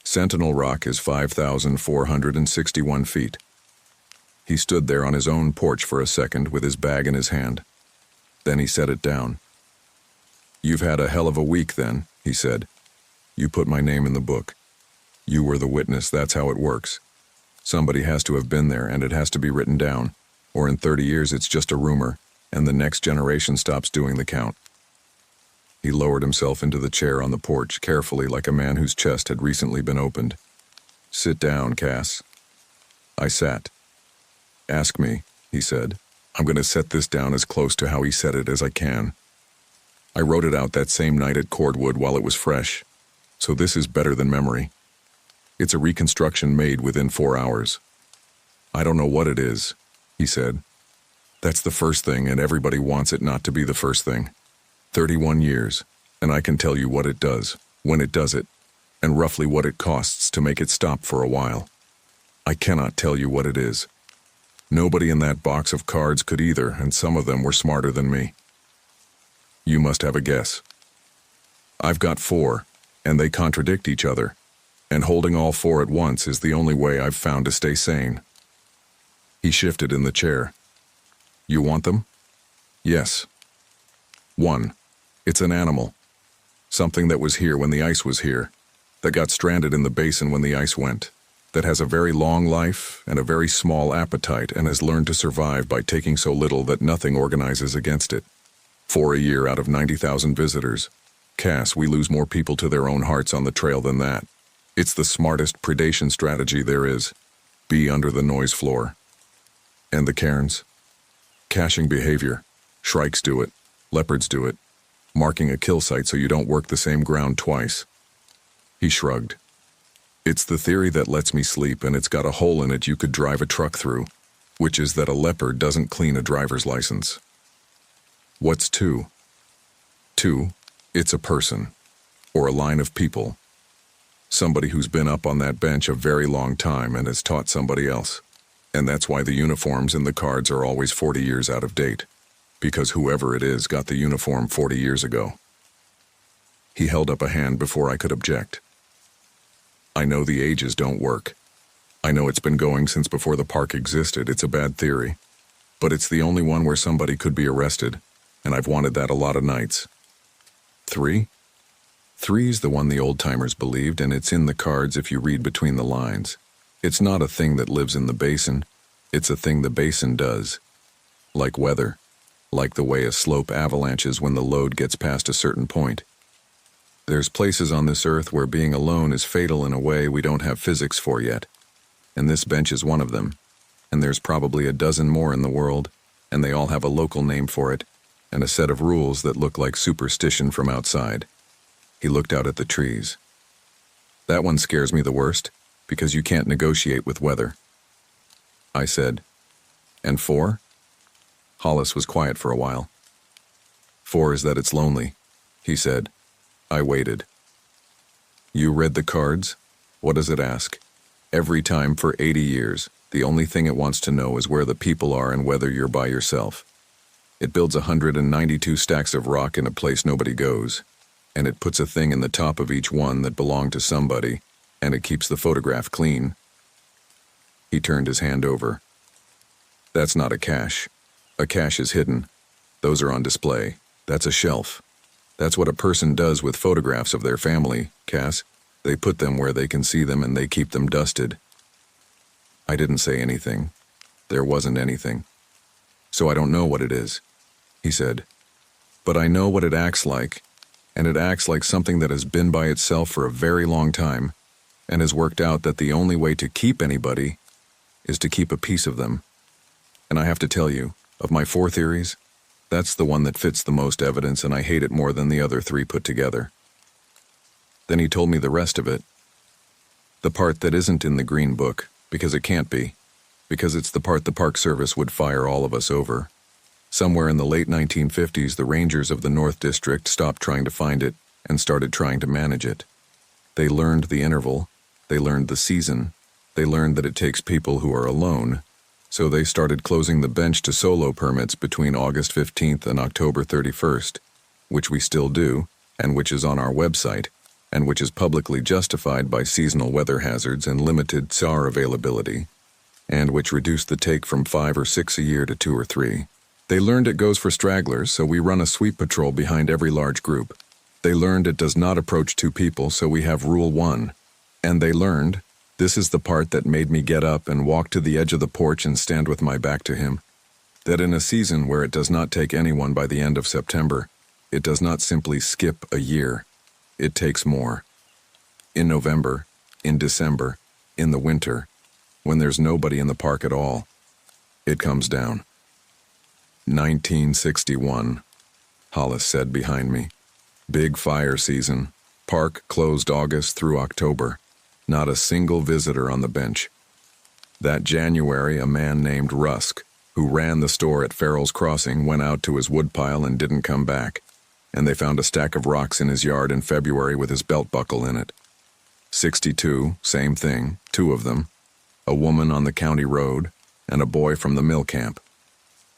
"Sentinel Rock is 5,461 feet. He stood there on his own porch for a second with his bag in his hand. Then he set it down. "You've had a hell of a week then," he said. "You put my name in the book. You were the witness, that's how it works. Somebody has to have been there, and it has to be written down, or in 30 years it's just a rumor, and the next generation stops doing the count." He lowered himself into the chair on the porch, carefully, like a man whose chest had recently been opened. "Sit down, Cass." I sat. "Ask me," he said. "I'm going to set this down as close to how he said it as I can. I wrote it out that same night at Cordwood while it was fresh, so this is better than memory. It's a reconstruction made within 4 hours. I don't know what it is," he said. "That's the first thing, and everybody wants it not to be the first thing. 31 years, and I can tell you what it does, when it does it, and roughly what it costs to make it stop for a while. I cannot tell you what it is. Nobody in that box of cards could either, and some of them were smarter than me. You must have a guess. I've got 4, and they contradict each other, and holding all 4 at once is the only way I've found to stay sane." He shifted in the chair. "You want them?" "Yes." 1. It's an animal. Something that was here when the ice was here, that got stranded in the basin when the ice went, that has a very long life and a very small appetite and has learned to survive by taking so little that nothing organizes against it. 4 a year out of 90,000 visitors. Cass, we lose more people to their own hearts on the trail than that. It's the smartest predation strategy there is. Be under the noise floor. And the cairns? Caching behavior. Shrikes do it. Leopards do it. Marking a kill site so you don't work the same ground twice. He shrugged. It's the theory that lets me sleep, and it's got a hole in it you could drive a truck through, which is that a leopard doesn't clean a driver's license. What's 2? 2, it's a person, or a line of people. Somebody who's been up on that bench a very long time and has taught somebody else. And that's why the uniforms in the cards are always 40 years out of date, because whoever it is got the uniform 40 years ago. He held up a hand before I could object. I know the ages don't work. I know it's been going since before the park existed. It's a bad theory. But it's the only one where somebody could be arrested, and I've wanted that a lot of nights. 3? 3's the one the old-timers believed, and it's in the cards if you read between the lines. It's not a thing that lives in the basin. It's a thing the basin does. Like weather. Like the way a slope avalanches when the load gets past a certain point. There's places on this earth where being alone is fatal in a way we don't have physics for yet. And this bench is one of them. And there's probably a dozen more in the world, and they all have a local name for it, and a set of rules that look like superstition from outside. He looked out at the trees. That one scares me the worst, because you can't negotiate with weather. I said, and 4? Hollis was quiet for a while. 4 is that it's lonely, he said. I waited. You read the cards? What does it ask? Every time for 80 years, the only thing it wants to know is where the people are and whether you're by yourself. It builds 192 stacks of rock in a place nobody goes, and it puts a thing in the top of each one that belonged to somebody, and it keeps the photograph clean. He turned his hand over. That's not a cache. A cache is hidden. Those are on display. That's a shelf. That's what a person does with photographs of their family, Cass. They put them where they can see them and they keep them dusted. I didn't say anything. There wasn't anything. So I don't know what it is, he said. But I know what it acts like, and it acts like something that has been by itself for a very long time, and has worked out that the only way to keep anybody is to keep a piece of them. And I have to tell you, of my 4 theories, that's the one that fits the most evidence, and I hate it more than the other 3 put together. Then he told me the rest of it. The part that isn't in the Green Book, because it can't be, because it's the part the Park Service would fire all of us over. Somewhere in the late 1950s, the rangers of the North District stopped trying to find it and started trying to manage it. They learned the interval, they learned the season, they learned that it takes people who are alone, so they started closing the bench to solo permits between August 15th and October 31st, which we still do, and which is on our website, and which is publicly justified by seasonal weather hazards and limited SAR availability, and which reduced the take from 5 or 6 a year to 2 or 3. They learned it goes for stragglers, so we run a sweep patrol behind every large group. They learned it does not approach 2 people, so we have Rule 1. And they learned, this is the part that made me get up and walk to the edge of the porch and stand with my back to him, that in a season where it does not take anyone by the end of September, it does not simply skip a year. It takes more. In November, in December, in the winter, when there's nobody in the park at all, it comes down. 1961, Hollis said behind me. Big fire season. Park closed August through October. Not a single visitor on the bench. That January, a man named Rusk, who ran the store at Farrell's Crossing, went out to his woodpile and didn't come back, and they found a stack of rocks in his yard in February with his belt buckle in it. 62, same thing, 2 of them, a woman on the county road, and a boy from the mill camp.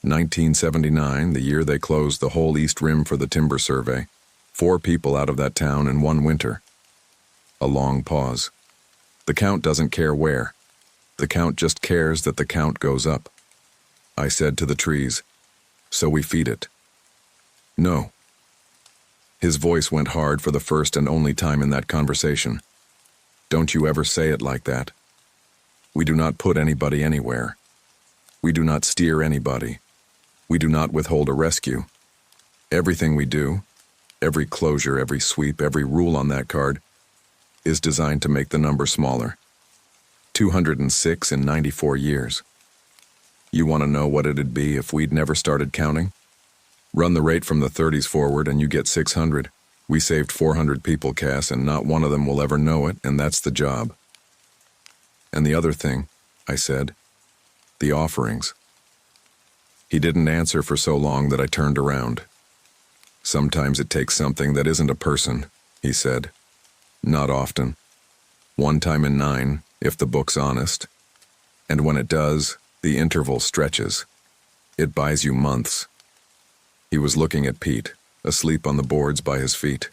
1979, the year they closed the whole East Rim for the timber survey, 4 people out of that town in 1 winter. A long pause. The count doesn't care where. The count just cares that the count goes up. I said to the trees, so we feed it. No. His voice went hard for the first and only time in that conversation. Don't you ever say it like that. We do not put anybody anywhere. We do not steer anybody. We do not withhold a rescue. Everything we do, every closure, every sweep, every rule on that card, is designed to make the number smaller. 206 in 94 years. You want to know what it'd be if we'd never started counting? Run the rate from the 30s forward and you get 600. We saved 400 people, Cass, and not one of them will ever know it, and that's the job. And the other thing, I said, the offerings. He didn't answer for so long that I turned around. Sometimes it takes something that isn't a person, he said. Not often. 1 time in 9, if the book's honest. And when it does, the interval stretches. It buys you months. He was looking at Pete, asleep on the boards by his feet.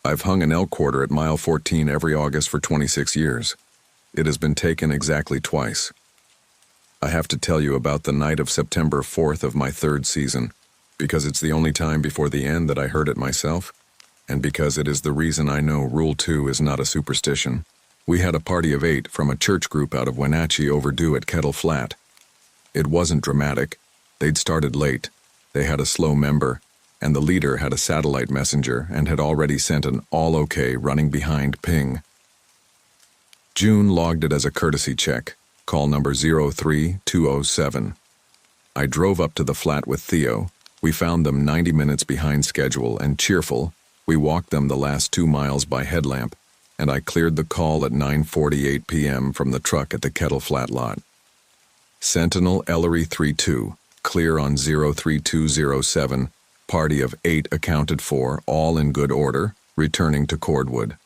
I've hung an elk quarter at mile 14 every August for 26 years. It has been taken exactly twice. I have to tell you about the night of September 4th of my 3rd season, because it's the only time before the end that I heard it myself, and because it is the reason I know Rule 2 is not a superstition. We had a party of 8 from a church group out of Wenatchee overdue at Kettle Flat. It wasn't dramatic. They'd started late. They had a slow member, and the leader had a satellite messenger and had already sent an all okay running behind ping. June logged it as a courtesy check, call number 03207. I drove up to the flat with Theo. We found them 90 minutes behind schedule and cheerful. We walked them the last 2 miles by headlamp, and I cleared the call at 9:48 p.m. from the truck at the Kettle Flat lot. Sentinel Ellery 32, clear on 03207, party of 8 accounted for, all in good order, returning to Cordwood.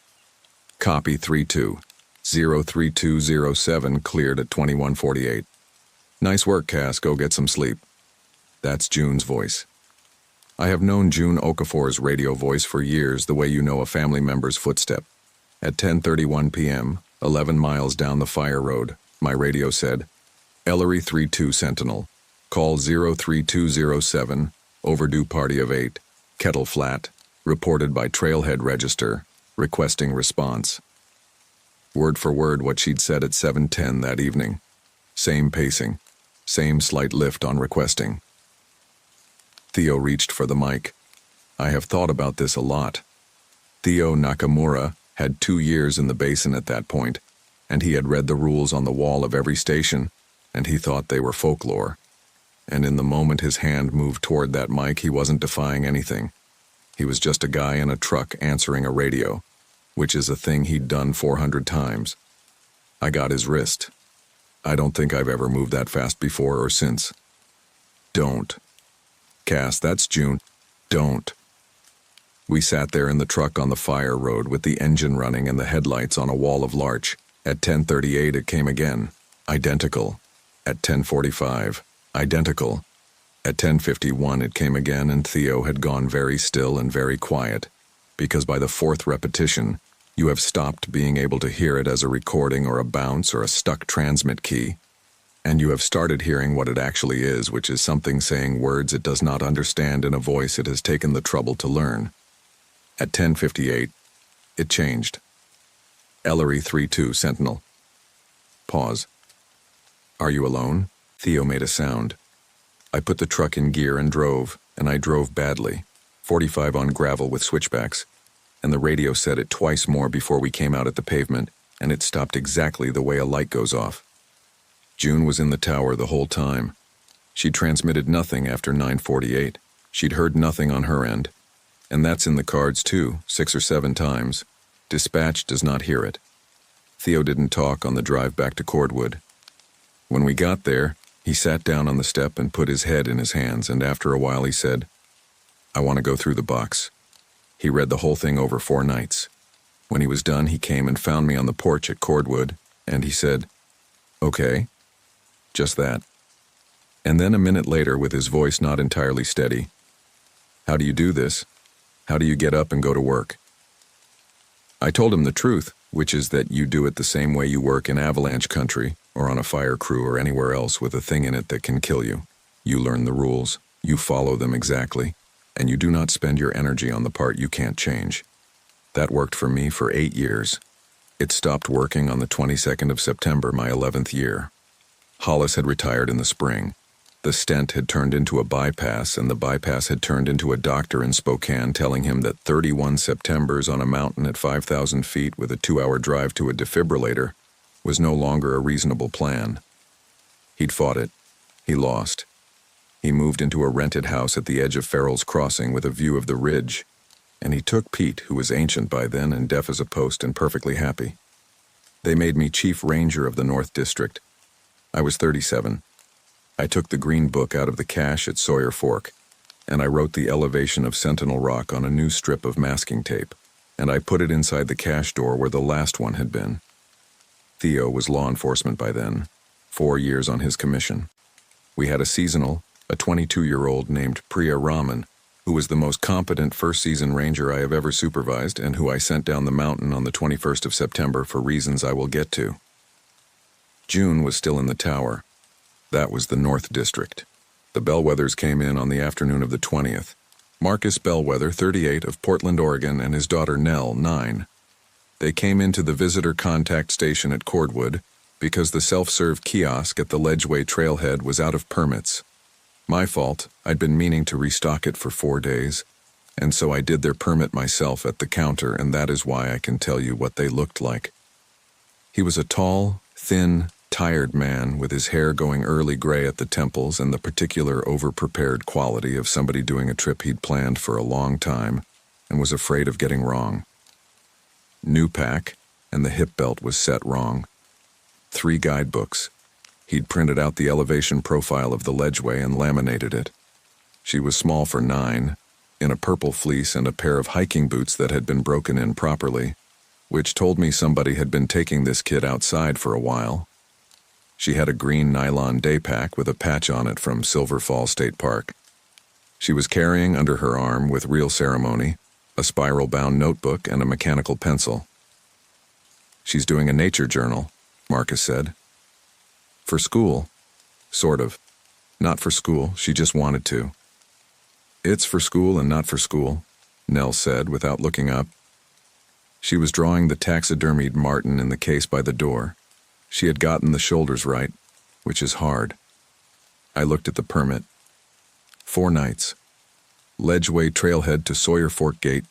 Copy 32, 03207 cleared at 21:48. Nice work, Cass, go get some sleep. That's June's voice. I have known June Okafor's radio voice for years, the way you know a family member's footstep. At 10:31 p.m., 11 miles down the fire road, my radio said, Ellery 32 Sentinel, call 03207, overdue party of 8, Kettle Flat, reported by Trailhead Register, requesting response. Word for word what she'd said at 7:10 that evening. Same pacing, same slight lift on requesting. Theo reached for the mic. I have thought about this a lot. Theo Nakamura had 2 years in the basin at that point, and he had read the rules on the wall of every station, and he thought they were folklore. And in the moment his hand moved toward that mic, he wasn't defying anything. He was just a guy in a truck answering a radio, which is a thing he'd done 400 times. I got his wrist. I don't think I've ever moved that fast before or since. Don't. Cass, that's June. Don't. We sat there in the truck on the fire road with the engine running and the headlights on a wall of larch. At 10:38 it came again. Identical. At 10:45. Identical. At 10:51 it came again, and Theo had gone very still and very quiet, because by the 4th repetition, you have stopped being able to hear it as a recording or a bounce or a stuck transmit key, and you have started hearing what it actually is, which is something saying words it does not understand in a voice it has taken the trouble to learn. At 10:58, it changed. Ellery 32 Sentinel. Pause. Are you alone? Theo made a sound. I put the truck in gear and drove, and I drove badly, 45 on gravel with switchbacks, and the radio said it twice more before we came out at the pavement, and it stopped exactly the way a light goes off. June was in the tower the whole time. She transmitted nothing after 9:48. She'd heard nothing on her end. And that's in the cards too, 6 or 7 times. Dispatch does not hear it. Theo didn't talk on the drive back to Cordwood. When we got there, he sat down on the step and put his head in his hands, and after a while he said, I want to go through the box. He read the whole thing over 4 nights. When he was done, he came and found me on the porch at Cordwood, and he said, Okay. Just that. And then a minute later, with his voice not entirely steady, How do you do this? How do you get up and go to work? I told him the truth, which is that you do it the same way you work in avalanche country or on a fire crew or anywhere else with a thing in it that can kill you. You learn the rules, you follow them exactly, and you do not spend your energy on the part you can't change. That worked for me for 8 years. It stopped working on the 22nd of September, my 11th year. Hollis had retired in the spring. The stent had turned into a bypass, and the bypass had turned into a doctor in Spokane telling him that 31 Septembers on a mountain at 5,000 feet with a 2-hour drive to a defibrillator was no longer a reasonable plan. He'd fought it. He lost. He moved into a rented house at the edge of Farrell's Crossing with a view of the ridge, and he took Pete, who was ancient by then and deaf as a post and perfectly happy. They made me chief ranger of the North District. I was 37. I took the green book out of the cache at Sawyer Fork, and I wrote the elevation of Sentinel Rock on a new strip of masking tape, and I put it inside the cache door where the last one had been. Theo was law enforcement by then, 4 years on his commission. We had a seasonal, a 22-year-old named Priya Raman, who was the most competent first-season ranger I have ever supervised and who I sent down the mountain on the 21st of September for reasons I will get to. June was still in the tower. That was the North District. The Bellwethers came in on the afternoon of the 20th. Marcus Bellwether, 38, of Portland, Oregon, and his daughter Nell, 9. They came into the visitor contact station at Cordwood because the self-serve kiosk at the Ledgeway trailhead was out of permits. My fault. I'd been meaning to restock it for 4 days, and so I did their permit myself at the counter, and that is why I can tell you what they looked like. He was a tall, thin, tired man with his hair going early gray at the temples and the particular over-prepared quality of somebody doing a trip he'd planned for a long time and was afraid of getting wrong. New pack, and the hip belt was set wrong. 3 guidebooks. He'd printed out the elevation profile of the ledgeway and laminated it. She was small for 9, in a purple fleece and a pair of hiking boots that had been broken in properly, which told me somebody had been taking this kid outside for a while. She had a green nylon day pack with a patch on it from Silver Falls State Park. She was carrying under her arm, with real ceremony, a spiral-bound notebook and a mechanical pencil. "She's doing a nature journal," Marcus said. "For school?" "Sort of. Not for school, she just wanted to." "It's for school and not for school," Nell said without looking up. She was drawing the taxidermied marten in the case by the door. She had gotten the shoulders right, which is hard. I looked at the permit. 4 nights. Ledgeway trailhead to Sawyer Fork Gate,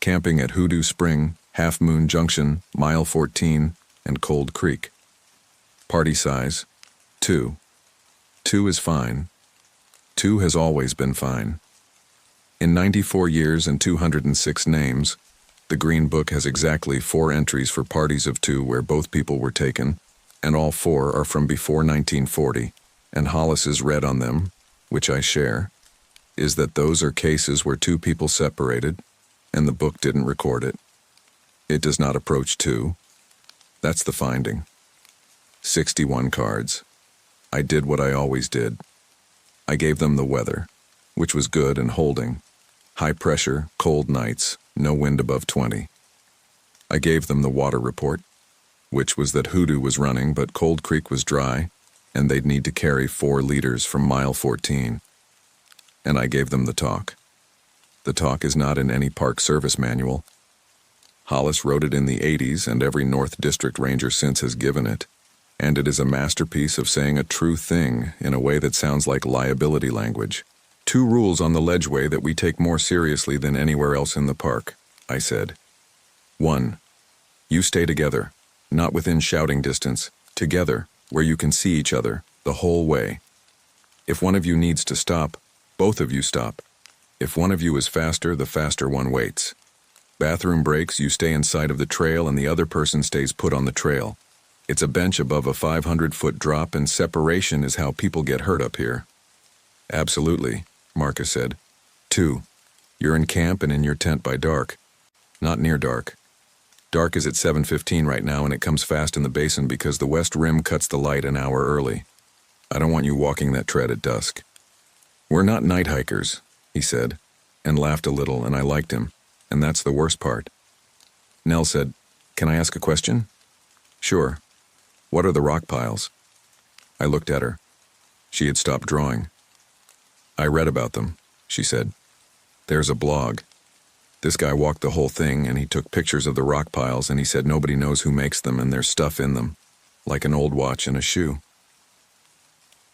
camping at Hoodoo Spring, Half Moon Junction, Mile 14, and Cold Creek. Party size, 2. 2 is fine. 2 has always been fine. In 94 years and 206 names, the Green Book has exactly 4 entries for parties of 2 where both people were taken, and all 4 are from before 1940, and Hollis's read on them, which I share, is that those are cases where 2 people separated, and the book didn't record it. It does not approach 2. That's the finding. 61 cards. I did what I always did. I gave them the weather, which was good and holding. High pressure, cold nights, no wind above 20. I gave them the water report, which was that Hoodoo was running but Cold Creek was dry, and they'd need to carry 4 liters from mile 14. And I gave them the talk. The talk is not in any park service manual. Hollis wrote it in the 80s, and every North District Ranger since has given it, and it is a masterpiece of saying a true thing in a way that sounds like liability language. 2 rules on the ledgeway that we take more seriously than anywhere else in the park, I said. 1. You stay together, not within shouting distance, together, where you can see each other, the whole way. If one of you needs to stop, both of you stop. If one of you is faster, the faster one waits. Bathroom breaks, you stay inside of the trail and the other person stays put on the trail. It's a bench above a 500-foot drop, and separation is how people get hurt up here. Absolutely, Marcus said. 2. You're in camp and in your tent by dark. Not near dark. Dark is at 7:15 right now, and it comes fast in the basin because the west rim cuts the light an hour early. I don't want you walking that tread at dusk. We're not night hikers, he said, and laughed a little, and I liked him, and that's the worst part. Nell said, "Can I ask a question?" "Sure. What are the rock piles?" I looked at her. She had stopped drawing. "I read about them," she said. "There's a blog. This guy walked the whole thing, and he took pictures of the rock piles, and he said nobody knows who makes them, and there's stuff in them, like an old watch and a shoe."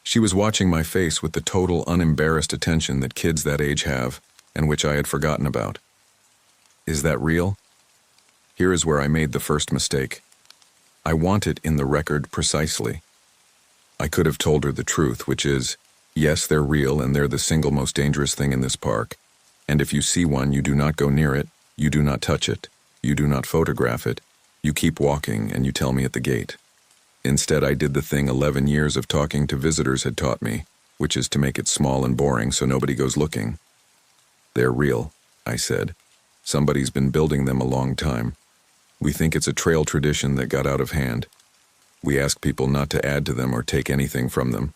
She was watching my face with the total unembarrassed attention that kids that age have, and which I had forgotten about. "Is that real?" Here is where I made the first mistake. I want it in the record precisely. I could have told her the truth, which is, yes, they're real and they're the single most dangerous thing in this park. And if you see one, you do not go near it, you do not touch it, you do not photograph it, you keep walking and you tell me at the gate. Instead, I did the thing 11 years of talking to visitors had taught me, which is to make it small and boring so nobody goes looking. "They're real," I said. "Somebody's been building them a long time. We think it's a trail tradition that got out of hand. We ask people not to add to them or take anything from them.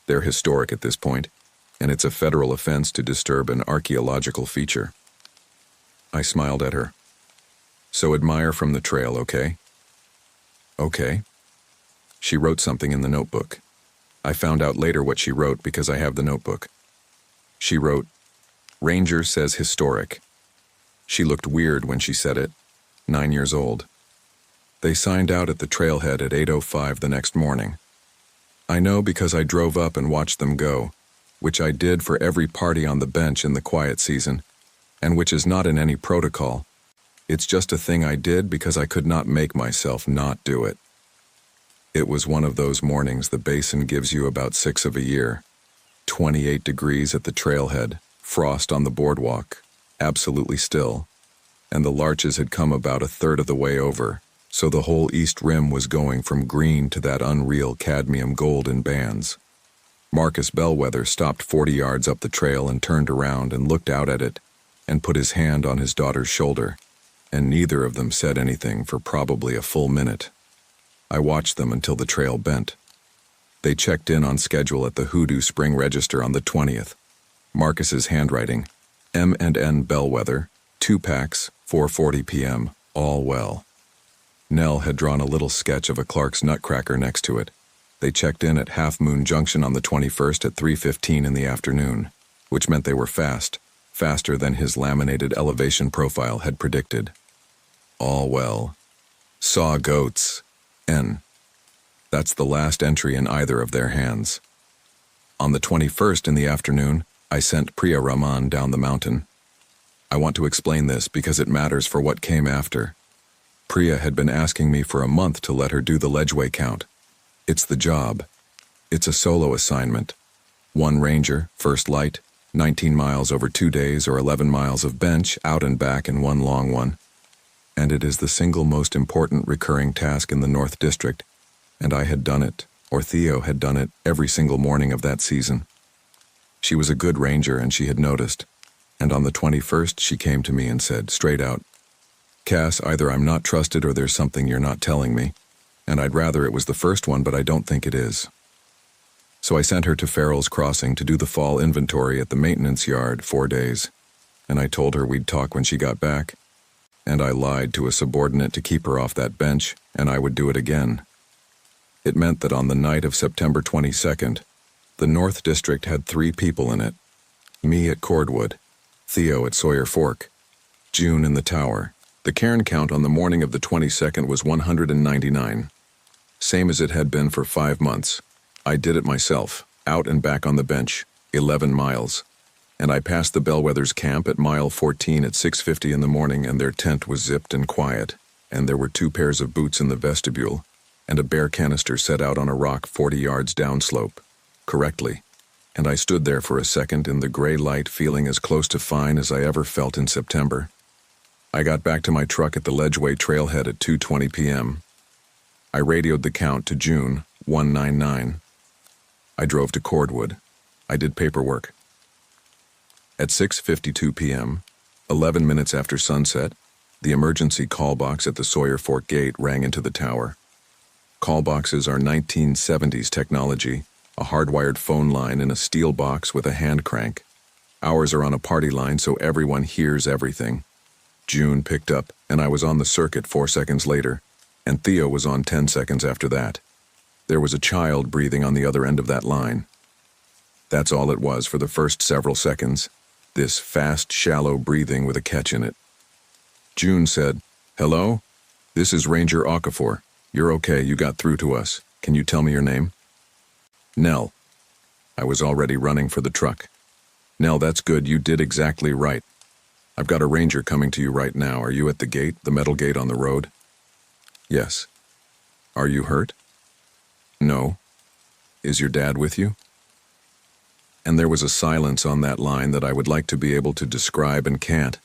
They're historic at this point, and it's a federal offense to disturb an archaeological feature." I smiled at her. "So admire from the trail, okay?" "Okay." She wrote something in the notebook. I found out later what she wrote because I have the notebook. She wrote, "Ranger says historic." She looked weird when she said it, 9 years old. They signed out at the trailhead at 8:05 the next morning. I know because I drove up and watched them go. which I did for every party on the bench in the quiet season, and which is not in any protocol. It's just a thing I did because I could not make myself not do it. It was one of those mornings the basin gives you about 6 of a year. 28 degrees at the trailhead, frost on the boardwalk, absolutely still, and the larches had come about a third of the way over, so the whole east rim was going from green to that unreal cadmium gold in bands. Marcus Bellwether stopped 40 yards up the trail and turned around and looked out at it and put his hand on his daughter's shoulder, and neither of them said anything for probably a full minute. I watched them until the trail bent. They checked in on schedule at the Hoodoo Spring Register on the 20th. Marcus's handwriting, M&N Bellwether, 2 packs, 4:40 p.m., all well. Nell had drawn a little sketch of a Clark's Nutcracker next to it. They checked in at Half Moon Junction on the 21st at 3:15 in the afternoon, which meant they were faster than his laminated elevation profile had predicted. All well. Saw goats. N. That's the last entry in either of their hands. On the 21st in the afternoon, I sent Priya Raman down the mountain. I want to explain this because it matters for what came after. Priya had been asking me for a month to let her do the ledgeway count. It's the job. It's a solo assignment. 1 ranger, first light, 19 miles over 2 days or 11 miles of bench, out and back in 1 long one. And it is the single most important recurring task in the North District, and I had done it, or Theo had done it, every single morning of that season. She was a good ranger and she had noticed, and on the 21st she came to me and said, straight out, Cass, either I'm not trusted or there's something you're not telling me, and I'd rather it was the first one, but I don't think it is. So I sent her to Farrell's Crossing to do the fall inventory at the maintenance yard 4 days, and I told her we'd talk when she got back, and I lied to a subordinate to keep her off that bench, and I would do it again. It meant that on the night of September 22nd, the North District had 3 people in it. Me at Cordwood, Theo at Sawyer Fork, June in the tower. The cairn count on the morning of the 22nd was 199. Same as it had been for 5 months. I did it myself, out and back on the bench, 11 miles. And I passed the Bellwethers' camp at mile 14 at 6:50 in the morning, and their tent was zipped and quiet, and there were 2 pairs of boots in the vestibule, and a bear canister set out on a rock 40 yards downslope, correctly. And I stood there for a second in the gray light, feeling as close to fine as I ever felt in September. I got back to my truck at the Ledgeway trailhead at 2:20 p.m. I radioed the count to June, 199. I drove to Cordwood. I did paperwork. At 6:52 p.m., 11 minutes after sunset, the emergency call box at the Sawyer Fork gate rang into the tower. Call boxes are 1970s technology, a hardwired phone line in a steel box with a hand crank. Ours are on a party line so everyone hears everything. June picked up, and I was on the circuit 4 seconds later, and Theo was on 10 seconds after that. There was a child breathing on the other end of that line. That's all it was for the first several seconds, this fast, shallow breathing with a catch in it. June said, "Hello? This is Ranger Okafor. You're okay, you got through to us. Can you tell me your name?" "Nell." I was already running for the truck. "Nell, that's good, you did exactly right. I've got a ranger coming to you right now. Are you at the gate, the metal gate on the road?" "Yes." "Are you hurt?" "No." "Is your dad with you?" And there was a silence on that line that I would like to be able to describe and can't.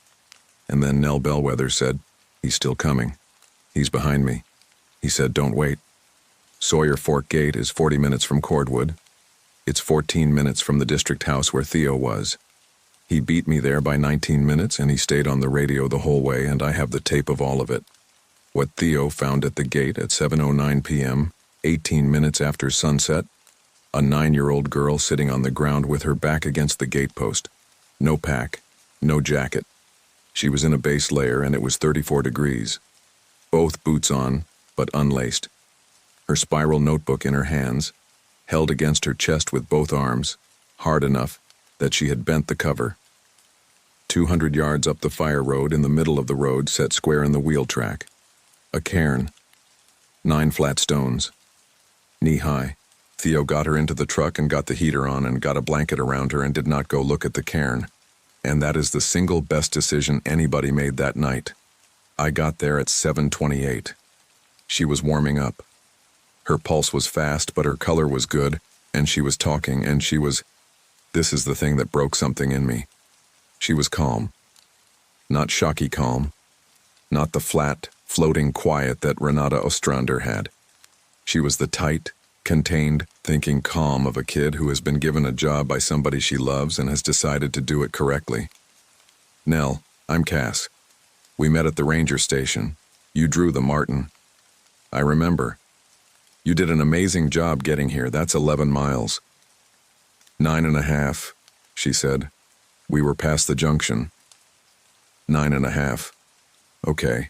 And then Nell Bellwether said, "He's still coming. He's behind me." He said, "Don't wait." Sawyer Fork Gate is 40 minutes from Cordwood. It's 14 minutes from the district house where Theo was. He beat me there by 19 minutes, and he stayed on the radio the whole way, and I have the tape of all of it. What Theo found at the gate at 7:09 p.m., 18 minutes after sunset, a 9-year-old girl sitting on the ground with her back against the gatepost. No pack, no jacket. She was in a base layer, and it was 34 degrees. Both boots on, but unlaced. Her spiral notebook in her hands, held against her chest with both arms, hard enough that she had bent the cover. 200 yards up the fire road, in the middle of the road, set square in the wheel track. A cairn. 9 flat stones. Knee-high. Theo got her into the truck and got the heater on and got a blanket around her and did not go look at the cairn. And that is the single best decision anybody made that night. I got there at 7:28. She was warming up. Her pulse was fast, but her color was good, and she was talking, and she was... This is the thing that broke something in me. She was calm. Not shocky calm. Not the flat, floating quiet that Renata Ostrander had. She was the tight, contained, thinking calm of a kid who has been given a job by somebody she loves and has decided to do it correctly. Nell, I'm Cass. We met at the ranger station. You drew the Martin. I remember. You did an amazing job getting here. That's 11 miles. 9.5, she said. We were past the junction. 9.5. Okay.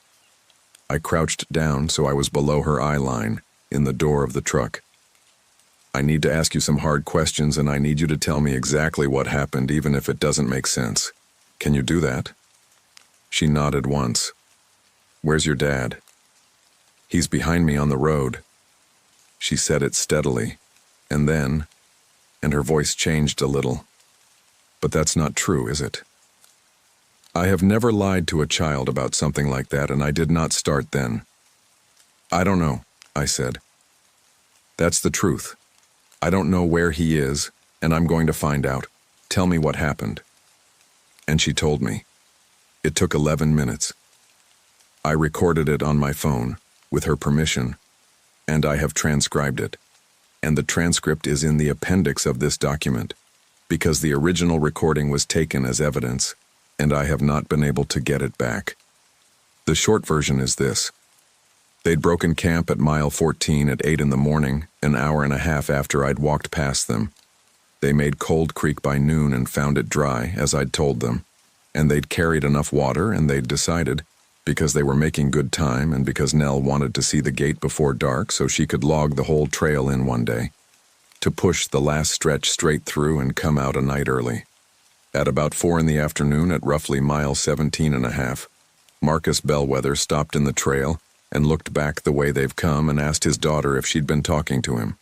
I crouched down so I was below her eye line, in the door of the truck. I need to ask you some hard questions, and I need you to tell me exactly what happened, even if it doesn't make sense. Can you do that? She nodded once. Where's your dad? He's behind me on the road. She said it steadily, and then, and her voice changed a little. But that's not true, is it? I have never lied to a child about something like that, and I did not start then. I don't know, I said. That's the truth. I don't know where he is, and I'm going to find out. Tell me what happened. And she told me. It took 11 minutes. I recorded it on my phone, with her permission, and I have transcribed it. And the transcript is in the appendix of this document, because the original recording was taken as evidence, and I have not been able to get it back. The short version is this. They'd broken camp at mile 14 at 8 in the morning, an hour and a half after I'd walked past them. They made Cold Creek by noon and found it dry, as I'd told them. And they'd carried enough water, and they'd decided, because they were making good time and because Nell wanted to see the gate before dark so she could log the whole trail in one day, to push the last stretch straight through and come out a night early. At about 4 in the afternoon, at roughly mile 17.5, Marcus Bellwether stopped in the trail and looked back the way they've come and asked his daughter if she'd been talking to him.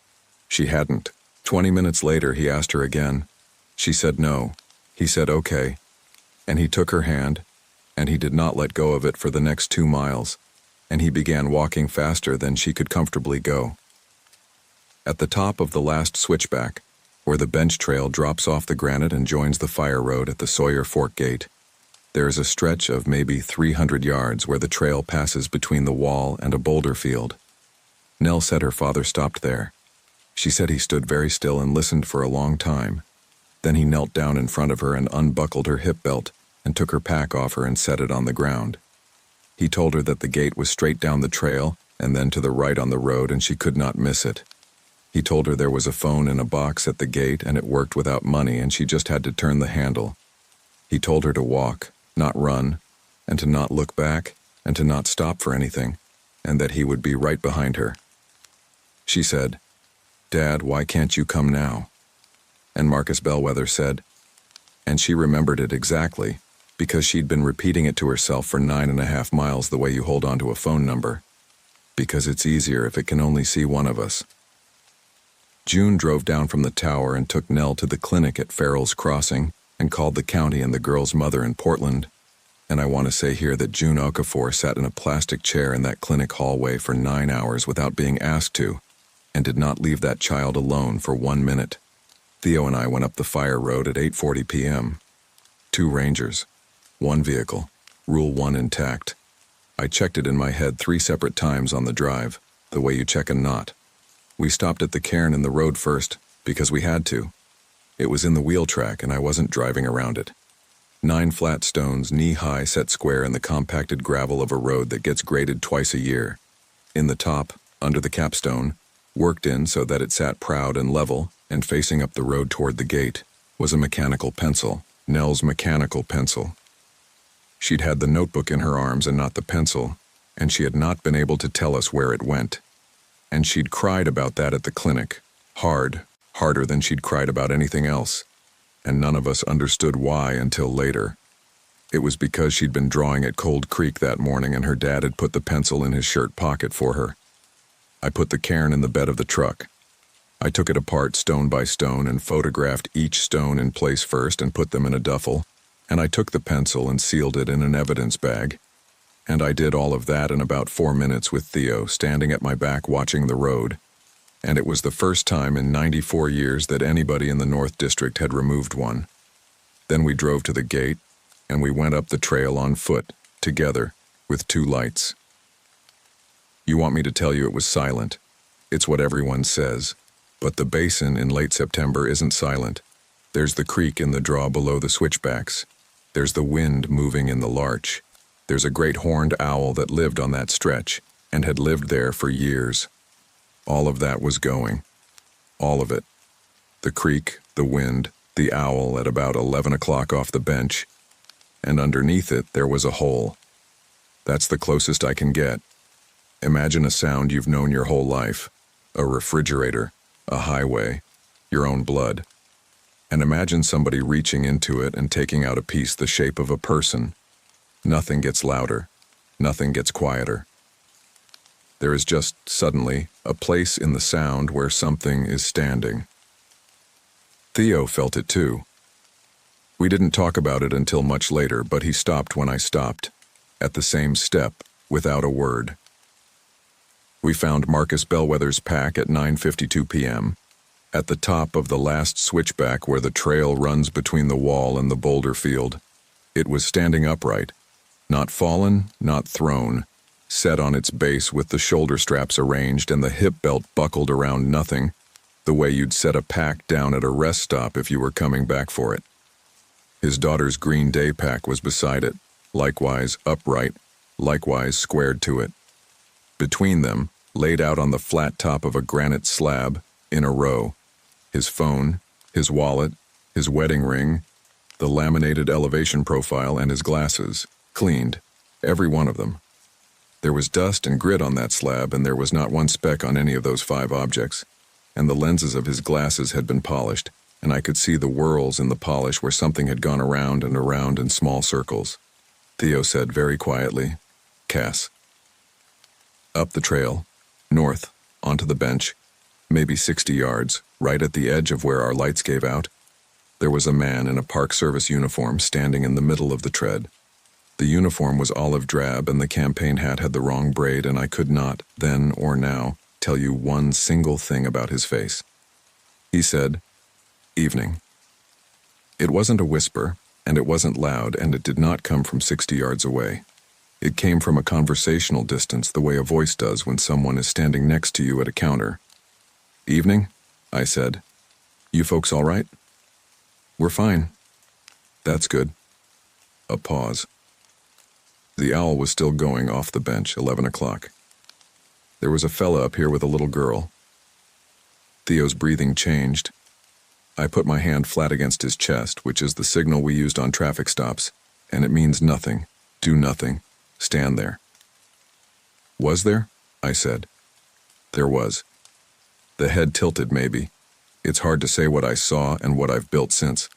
She hadn't. 20 minutes later, he asked her again. She said no. He said okay. And he took her hand, and he did not let go of it for the next 2 miles, and he began walking faster than she could comfortably go. At the top of the last switchback, where the bench trail drops off the granite and joins the fire road at the Sawyer Fork Gate, there is a stretch of maybe 300 yards where the trail passes between the wall and a boulder field. Nell said her father stopped there. She said he stood very still and listened for a long time. Then he knelt down in front of her and unbuckled her hip belt and took her pack off her and set it on the ground. He told her that the gate was straight down the trail and then to the right on the road, and she could not miss it. He told her there was a phone in a box at the gate and it worked without money and she just had to turn the handle. He told her to walk, not run, and to not look back, and to not stop for anything, and that he would be right behind her. She said, "Dad, why can't you come now?" And Marcus Bellwether said, and she remembered it exactly, because she'd been repeating it to herself for 9.5 miles the way you hold on to a phone number. Because it's easier if it can only see one of us. June drove down from the tower and took Nell to the clinic at Farrell's Crossing and called the county and the girl's mother in Portland. And I want to say here that June Okafor sat in a plastic chair in that clinic hallway for 9 hours without being asked to, and did not leave that child alone for 1 minute. Theo and I went up the fire road at 8:40 p.m. 2 Rangers, 1 vehicle, Rule 1 intact. I checked it in my head 3 separate times on the drive, the way you check a knot. We stopped at the cairn in the road first, because we had to. It was in the wheel track and I wasn't driving around it. 9 flat stones, knee-high, set square in the compacted gravel of a road that gets graded twice a year. In the top, under the capstone, worked in so that it sat proud and level and facing up the road toward the gate, was a mechanical pencil, Nell's mechanical pencil. She'd had the notebook in her arms and not the pencil, and she had not been able to tell us where it went. And she'd cried about that at the clinic, harder than she'd cried about anything else, and none of us understood why until later. It was because she'd been drawing at Cold Creek that morning and her dad had put the pencil in his shirt pocket for her. I put the cairn in the bed of the truck. I took it apart stone by stone and photographed each stone in place first and put them in a duffel, and I took the pencil and sealed it in an evidence bag. And I did all of that in about 4 minutes with Theo standing at my back watching the road. And it was the first time in 94 years that anybody in the North District had removed one. Then we drove to the gate, and we went up the trail on foot, together, with 2 lights. You want me to tell you it was silent? It's what everyone says. But the basin in late September isn't silent. There's the creek in the draw below the switchbacks. There's the wind moving in the larch. There's a great horned owl that lived on that stretch, and had lived there for years. All of that was going. All of it. The creek, the wind, the owl at about 11 o'clock off the bench, and underneath it there was a hole. That's the closest I can get. Imagine a sound you've known your whole life. A refrigerator, a highway, your own blood. And imagine somebody reaching into it and taking out a piece the shape of a person. Nothing gets louder. Nothing gets quieter. There is just, suddenly, a place in the sound where something is standing. Theo felt it too. We didn't talk about it until much later, but he stopped when I stopped, at the same step, without a word. We found Marcus Bellwether's pack at 9:52 p.m., at the top of the last switchback where the trail runs between the wall and the boulder field. It was standing upright, not fallen, not thrown, set on its base with the shoulder straps arranged and the hip belt buckled around nothing, the way you'd set a pack down at a rest stop if you were coming back for it. His daughter's Green Day pack was beside it, likewise upright, likewise squared to it. Between them, laid out on the flat top of a granite slab, in a row, his phone, his wallet, his wedding ring, the laminated elevation profile, and his glasses, cleaned, every one of them. There was dust and grit on that slab, and there was not one speck on any of those 5 objects, and the lenses of his glasses had been polished, and I could see the whorls in the polish where something had gone around and around in small circles. Theo said very quietly, "Cass." Up the trail, north, onto the bench, maybe 60 yards, right at the edge of where our lights gave out, there was a man in a Park Service uniform standing in the middle of the tread. The uniform was olive drab and the campaign hat had the wrong braid, and I could not, then or now, tell you one single thing about his face. He said, "Evening." It wasn't a whisper, and it wasn't loud, and it did not come from 60 yards away. It came from a conversational distance, the way a voice does when someone is standing next to you at a counter. "Evening," I said. "You folks all right?" "We're fine." "That's good." A pause. The owl was still going off the bench, 11 o'clock. "There was a fella up here with a little girl." Theo's breathing changed. I put my hand flat against his chest, which is the signal we used on traffic stops, and it means nothing, do nothing, stand there. "Was there?" I said. There was. The head tilted maybe. It's hard to say what I saw and what I've built since.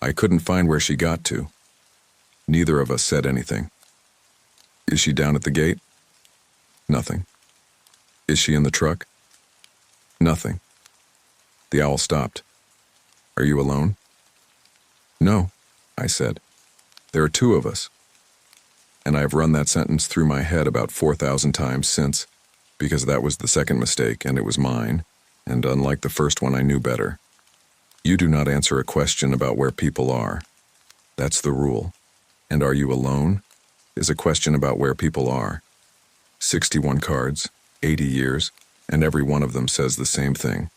I couldn't find where she got to. Neither of us said anything. "Is she down at the gate?" Nothing. "Is she in the truck?" Nothing. The owl stopped. "Are you alone?" "No," I said. "There are 2 of us." And I've run that sentence through my head about 4,000 times since, because that was the second mistake, and it was mine, and unlike the first one, I knew better. You do not answer a question about where people are. That's the rule. And "are you alone?" is a question about where people are. 61 cards, 80 years, and every one of them says the same thing.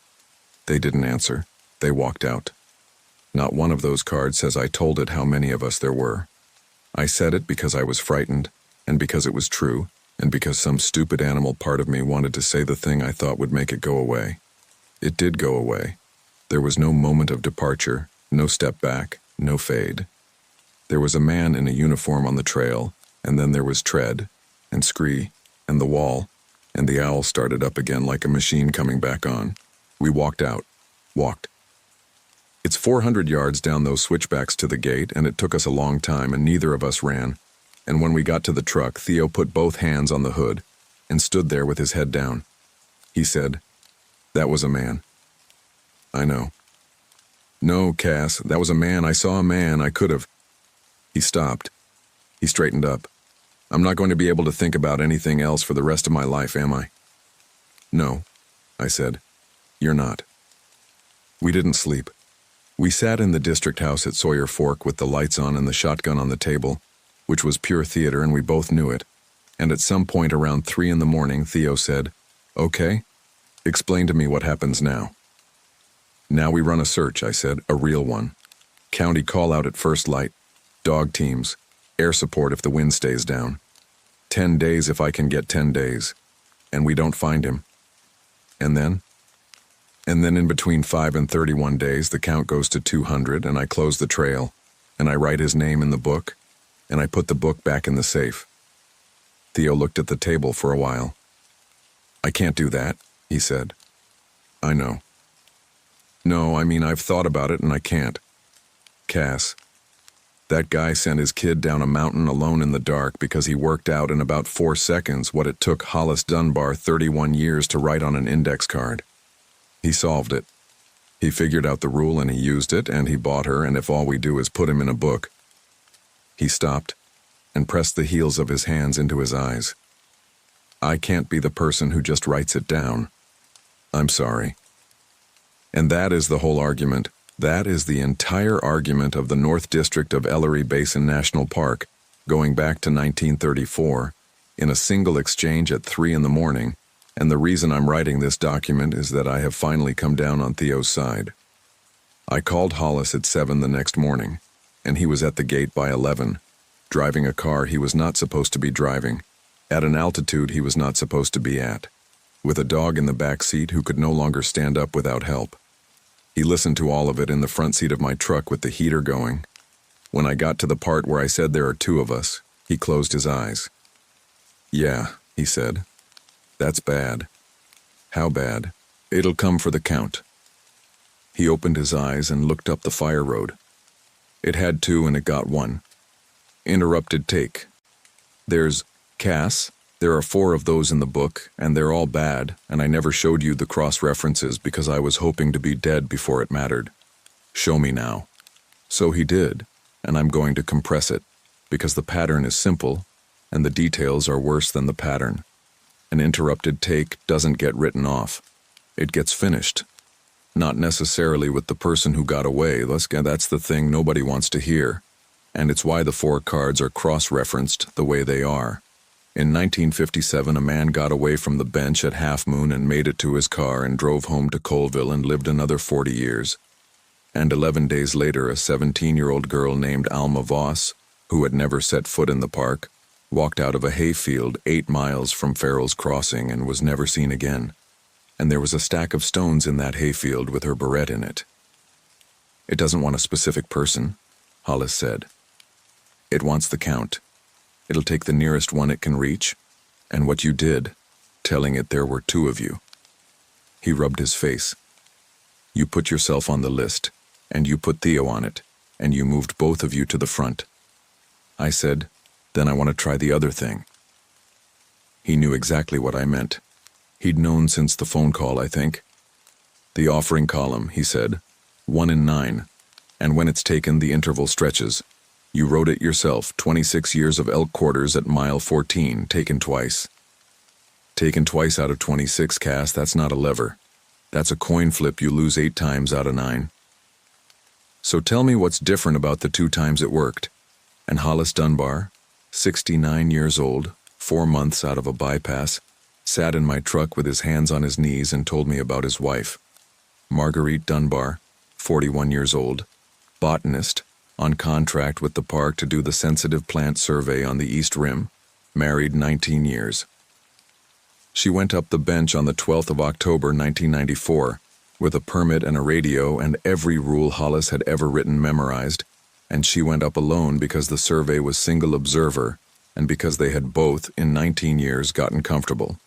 They didn't answer. They walked out. Not one of those cards says I told it how many of us there were. I said it because I was frightened, and because it was true, and because some stupid animal part of me wanted to say the thing I thought would make it go away. It did go away. There was no moment of departure, no step back, no fade. There was a man in a uniform on the trail, and then there was tread, and scree, and the wall, and the owl started up again like a machine coming back on. We walked out. Walked. It's 400 yards down those switchbacks to the gate, and it took us a long time, and neither of us ran. And when we got to the truck, Theo put both hands on the hood and stood there with his head down. He said, "That was a man." I know. No, Cass, that was a man. I saw a man. I could have. He stopped. He straightened up. I'm not going to be able to think about anything else for the rest of my life, am I? No, I said. You're not. We didn't sleep. We sat in the district house at Sawyer Fork with the lights on and the shotgun on the table, which was pure theater, and we both knew it. And at some point around 3 a.m, Theo said, "Okay, explain to me what happens now." "Now we run a search," I said, "a real one. County call-out at first light, dog teams, air support if the wind stays down. 10 days if I can get 10 days. And we don't find him. And then in between 5 and 31 days, the count goes to 200, and I close the trail, and I write his name in the book, and I put the book back in the safe." Theo looked at the table for a while. "I can't do that," he said. "I know." "No, I mean, I've thought about it and I can't. Cass, that guy sent his kid down a mountain alone in the dark because he worked out in about 4 seconds what it took Hollis Dunbar 31 years to write on an index card. He solved it. He figured out the rule and he used it, and he bought her, and if all we do is put him in a book." He stopped and pressed the heels of his hands into his eyes. "I can't be the person who just writes it down. I'm sorry. And that is the whole argument. That is the entire argument of the North District of Ellery Basin National Park, going back to 1934, in a single exchange at 3 a.m, and the reason I'm writing this document is that I have finally come down on Theo's side. I called Hollis at 7 the next morning, and he was at the gate by 11, driving a car he was not supposed to be driving, at an altitude he was not supposed to be at, with a dog in the back seat who could no longer stand up without help. He listened to all of it in the front seat of my truck with the heater going. When I got to the part where I said there are 2 of us, he closed his eyes. "Yeah," he said. "That's bad." "How bad?" "It'll come for the count." He opened his eyes and looked up the fire road. "It had 2 and it got 1. Interrupted take. There's Cass. There are 4 of those in the book, and they're all bad, and I never showed you the cross-references because I was hoping to be dead before it mattered. Show me now." So he did, and I'm going to compress it, because the pattern is simple, and the details are worse than the pattern. An interrupted take doesn't get written off. It gets finished. Not necessarily with the person who got away. That's the thing nobody wants to hear, and it's why the 4 cards are cross-referenced the way they are. In 1957, a man got away from the bench at Half Moon and made it to his car and drove home to Colville and lived another 40 years. And 11 days later, a 17-year-old girl named Alma Voss, who had never set foot in the park, walked out of a hayfield 8 miles from Farrell's Crossing and was never seen again. And there was a stack of stones in that hayfield with her beret in it. "It doesn't want a specific person," Hollis said. "It wants the count. It'll take the nearest one it can reach, and what you did, telling it there were 2 of you." He rubbed his face. "You put yourself on the list, and you put Theo on it, and you moved both of you to the front." I said, "Then I want to try the other thing." He knew exactly what I meant. He'd known since the phone call, I think. "The offering column," he said, 1 in 9, and when it's taken, the interval stretches. You wrote it yourself, 26 years of elk quarters at mile 14, taken twice. Taken twice out of 26, Cass, that's not a lever. That's a coin flip you lose 8 times out of 9. So tell me what's different about the 2 times it worked." And Hollis Dunbar, 69 years old, 4 months out of a bypass, sat in my truck with his hands on his knees and told me about his wife. Marguerite Dunbar, 41 years old, botanist, on contract with the park to do the sensitive plant survey on the East Rim, married 19 years. She went up the bench on the 12th of October, 1994, with a permit and a radio and every rule Hollis had ever written memorized, and she went up alone because the survey was single observer and because they had both, in 19 years, gotten comfortable.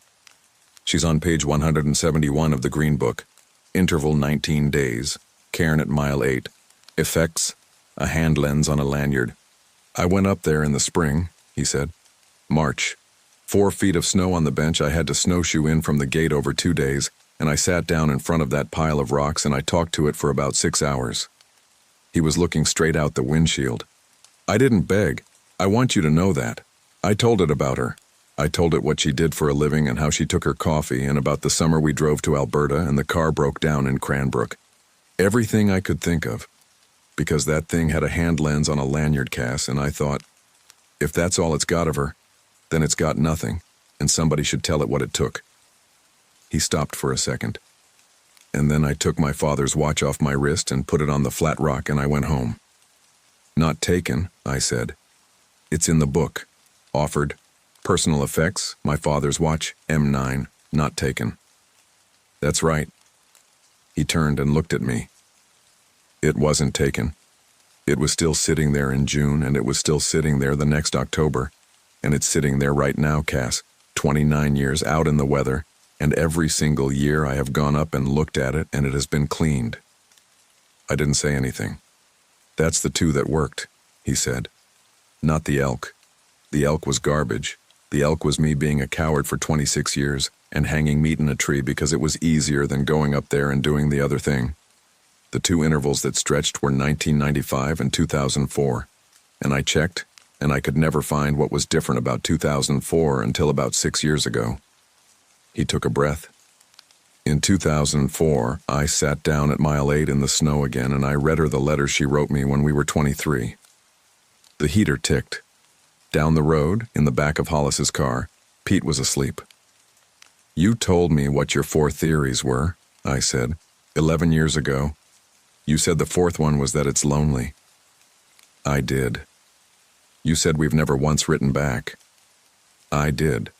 She's on page 171 of the Green Book. Interval 19 days, cairn at mile 8, effects, a hand lens on a lanyard. "I went up there in the spring," he said. "March. 4 feet of snow on the bench. I had to snowshoe in from the gate over 2 days. and I sat down in front of that pile of rocks and I talked to it for about 6 hours. He was looking straight out the windshield. I didn't beg. I want you to know that. I told it about her. I told it what she did for a living and how she took her coffee, and about the summer we drove to Alberta and the car broke down in Cranbrook. Everything I could think of. Because that thing had a hand lens on a lanyard cast, and I thought, if that's all it's got of her, then it's got nothing, and somebody should tell it what it took. He stopped for a second. And then I took my father's watch off my wrist and put it on the flat rock and I went home. Not taken, I said. It's in the book. Offered. Personal effects, my father's watch, M9, not taken. That's right. He turned and looked at me. It wasn't taken. It was still sitting there in June, and it was still sitting there the next October. And it's sitting there right now, Cass, 29 years out in the weather, and every single year I have gone up and looked at it, and it has been cleaned. I didn't say anything. That's the two that worked, he said. Not the elk. The elk was garbage. The elk was me being a coward for 26 years and hanging meat in a tree because it was easier than going up there and doing the other thing. The two intervals that stretched were 1995 and 2004. And I checked, and I could never find what was different about 2004 until about 6 years ago. He took a breath. In 2004, I sat down at mile 8 in the snow again and I read her the letter she wrote me when we were 23. The heater ticked. Down the road, in the back of Hollis's car, Pete was asleep. You told me what your 4 theories were, I said, 11 years ago. You said the 4th one was that it's lonely. I did. You said we've never once written back. I did.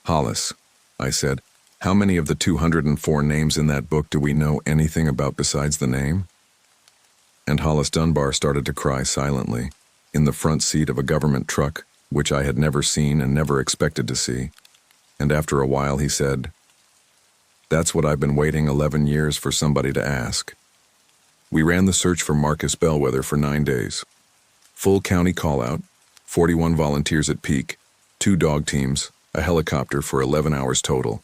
Hollis, I said, how many of the 204 names in that book do we know anything about besides the name? And Hollis Dunbar started to cry silently, in the front seat of a government truck, which I had never seen and never expected to see. And after a while he said, that's what I've been waiting 11 years for somebody to ask. We ran the search for Marcus Bellwether for 9 days. Full county call-out, 41 volunteers at peak, 2 dog teams, a helicopter for 11 hours total.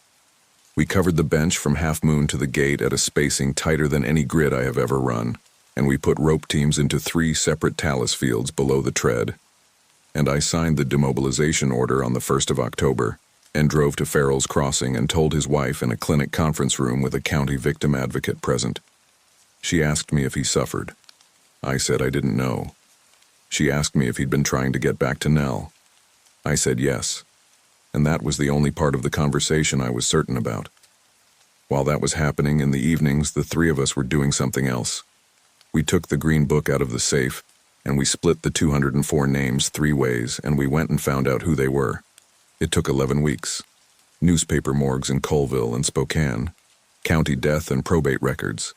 We covered the bench from Half Moon to the gate at a spacing tighter than any grid I have ever run, and we put rope teams into 3 separate talus fields below the tread. And I signed the demobilization order on the 1st of October, and drove to Farrell's Crossing and told his wife in a clinic conference room with a county victim advocate present. She asked me if he suffered. I said I didn't know. She asked me if he'd been trying to get back to Nell. I said yes, and that was the only part of the conversation I was certain about. While that was happening in the evenings, the 3 of us were doing something else. We took the green book out of the safe, and we split the 204 names 3 ways, and we went and found out who they were. It took 11 weeks. Newspaper morgues in Colville and Spokane, county death and probate records,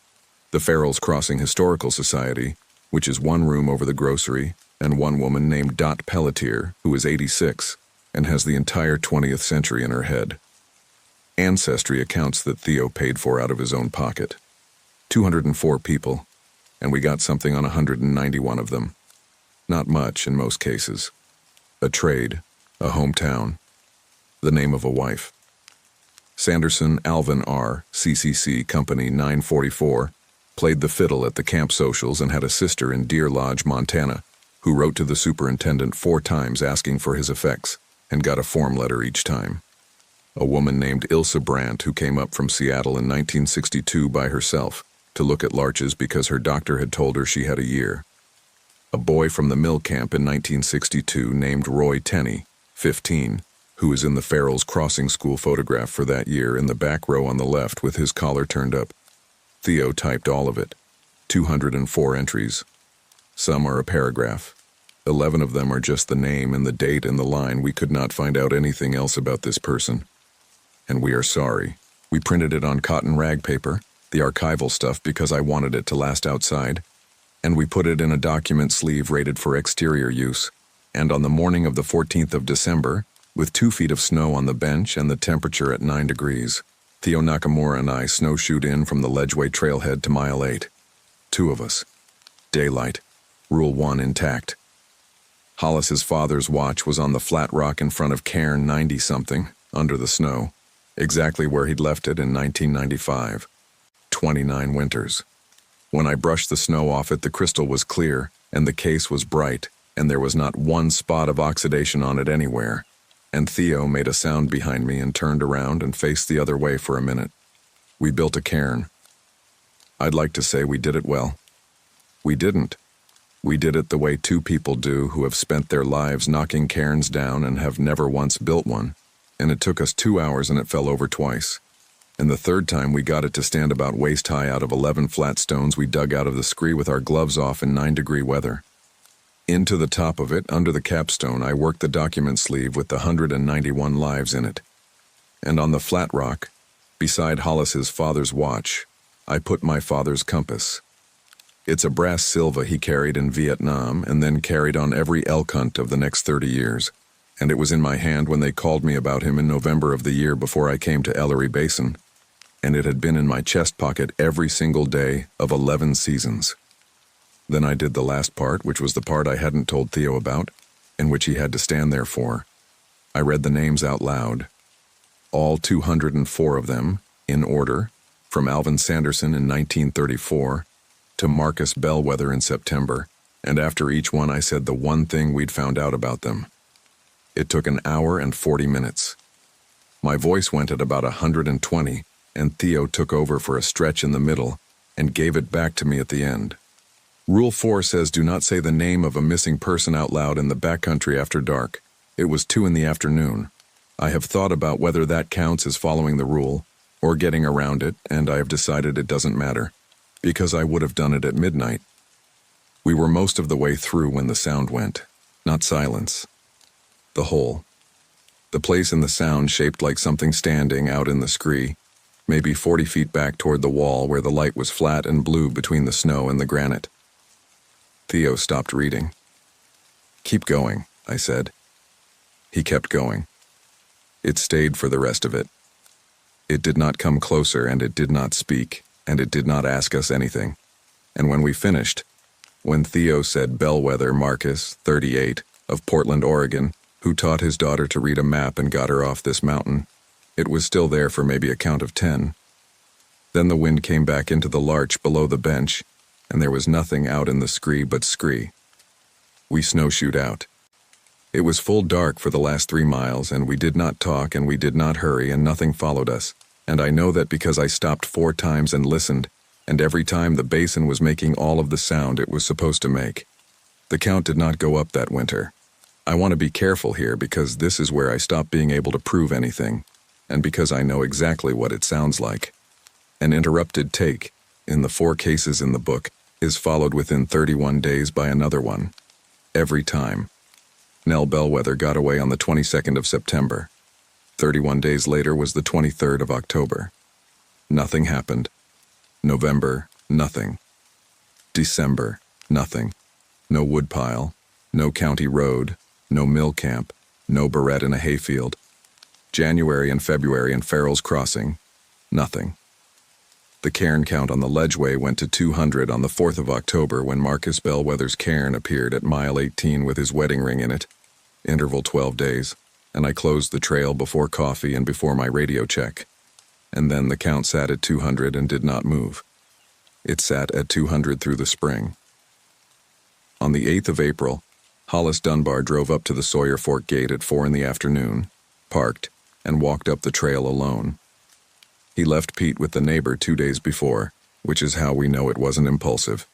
the Farrell's Crossing Historical Society, which is 1 room over the grocery, and 1 woman named Dot Pelletier, who is 86, and has the entire 20th century in her head. Ancestry accounts that Theo paid for out of his own pocket. 204 people. And we got something on 191 of them. Not much in most cases. A trade, a hometown, the name of a wife. Sanderson Alvin R., CCC Company 944, played the fiddle at the camp socials and had a sister in Deer Lodge, Montana, who wrote to the superintendent 4 times asking for his effects and got a form letter each time. A woman named Ilsa Brandt who came up from Seattle in 1962 by herself, to look at larches because her doctor had told her she had a year. A boy from the mill camp in 1962 named Roy Tenney, 15, who is in the Farrell's Crossing School photograph for that year in the back row on the left with his collar turned up. Theo typed all of it. 204 entries. Some are a paragraph. 11 of them are just the name and the date and the line. We could not find out anything else about this person. And we are sorry. We printed it on cotton rag paper, the archival stuff, because I wanted it to last outside, and we put it in a document sleeve rated for exterior use, and on the morning of the 14th of December, with 2 feet of snow on the bench and the temperature at 9 degrees, Theo Nakamura and I snowshoed in from the Ledgeway trailhead to mile 8. 2 of us. Daylight. Rule 1 intact. Hollis's father's watch was on the flat rock in front of Cairn 90-something, under the snow. exactly where he'd left it in 1995. 29 winters. When I brushed the snow off it, the crystal was clear, and the case was bright, and there was not one spot of oxidation on it anywhere. And Theo made a sound behind me and turned around and faced the other way for a minute. We built a cairn. I'd like to say we did it well. We didn't. We did it the way two people do who have spent their lives knocking cairns down and have never once built one. And it took us 2 hours and it fell over twice. And the third time we got it to stand about waist high out of 11 flat stones we dug out of the scree with our gloves off in 9-degree weather. Into the top of it, under the capstone, I worked the document sleeve with the 191 lives in it. And on the flat rock, beside Hollis's father's watch, I put my father's compass. It's a brass Silva he carried in Vietnam and then carried on every elk hunt of the next 30 years. And it was in my hand when they called me about him in November of the year before I came to Ellery Basin. And it had been in my chest pocket every single day of 11 seasons. Then I did the last part, which was the part I hadn't told Theo about, and which he had to stand there for. I read the names out loud. All 204 of them, in order, from Alvin Sanderson in 1934 to Marcus Bellwether in September, and after each one I said the one thing we'd found out about them. It took an hour and 40 minutes. My voice went at about 120, and Theo took over for a stretch in the middle and gave it back to me at the end. Rule 4 says do not say the name of a missing person out loud in the backcountry after dark. It was 2 in the afternoon. I have thought about whether that counts as following the rule or getting around it, and I have decided it doesn't matter, because I would have done it at midnight. We were most of the way through when the sound went, not silence. The hole. The place in the sound shaped like something standing out in the scree, maybe 40 feet back toward the wall where the light was flat and blue between the snow and the granite. Theo stopped reading. "Keep going," I said. He kept going. It stayed for the rest of it. It did not come closer, and it did not speak, and it did not ask us anything. And when we finished, when Theo said Bellwether Marcus, 38, of Portland, Oregon, who taught his daughter to read a map and got her off this mountain, it was still there for maybe a count of 10. Then the wind came back into the larch below the bench, and there was nothing out in the scree but scree. We snowshoed out. It was full dark for the last 3 miles, and we did not talk and we did not hurry, and nothing followed us. And I know that because I stopped 4 times and listened, and every time the basin was making all of the sound it was supposed to make. The count did not go up that winter. I want to be careful here because this is where I stop being able to prove anything, and because I know exactly what it sounds like. An interrupted take, in the 4 cases in the book, is followed within 31 days by another one. Every time. Nell Bellwether got away on the 22nd of September. 31 days later was the 23rd of October. Nothing happened. November, nothing. December, nothing. No woodpile, no county road, no mill camp, no barrette in a hayfield. January and February in Farrell's Crossing, nothing. The cairn count on the ledgeway went to 200 on the 4th of October when Marcus Bellwether's cairn appeared at mile 18 with his wedding ring in it, interval 12 days, and I closed the trail before coffee and before my radio check. And then the count sat at 200 and did not move. It sat at 200 through the spring. On the 8th of April, Hollis Dunbar drove up to the Sawyer Fork gate at 4 in the afternoon, parked, and walked up the trail alone. He left Pete with the neighbor 2 days before, which is how we know it wasn't impulsive.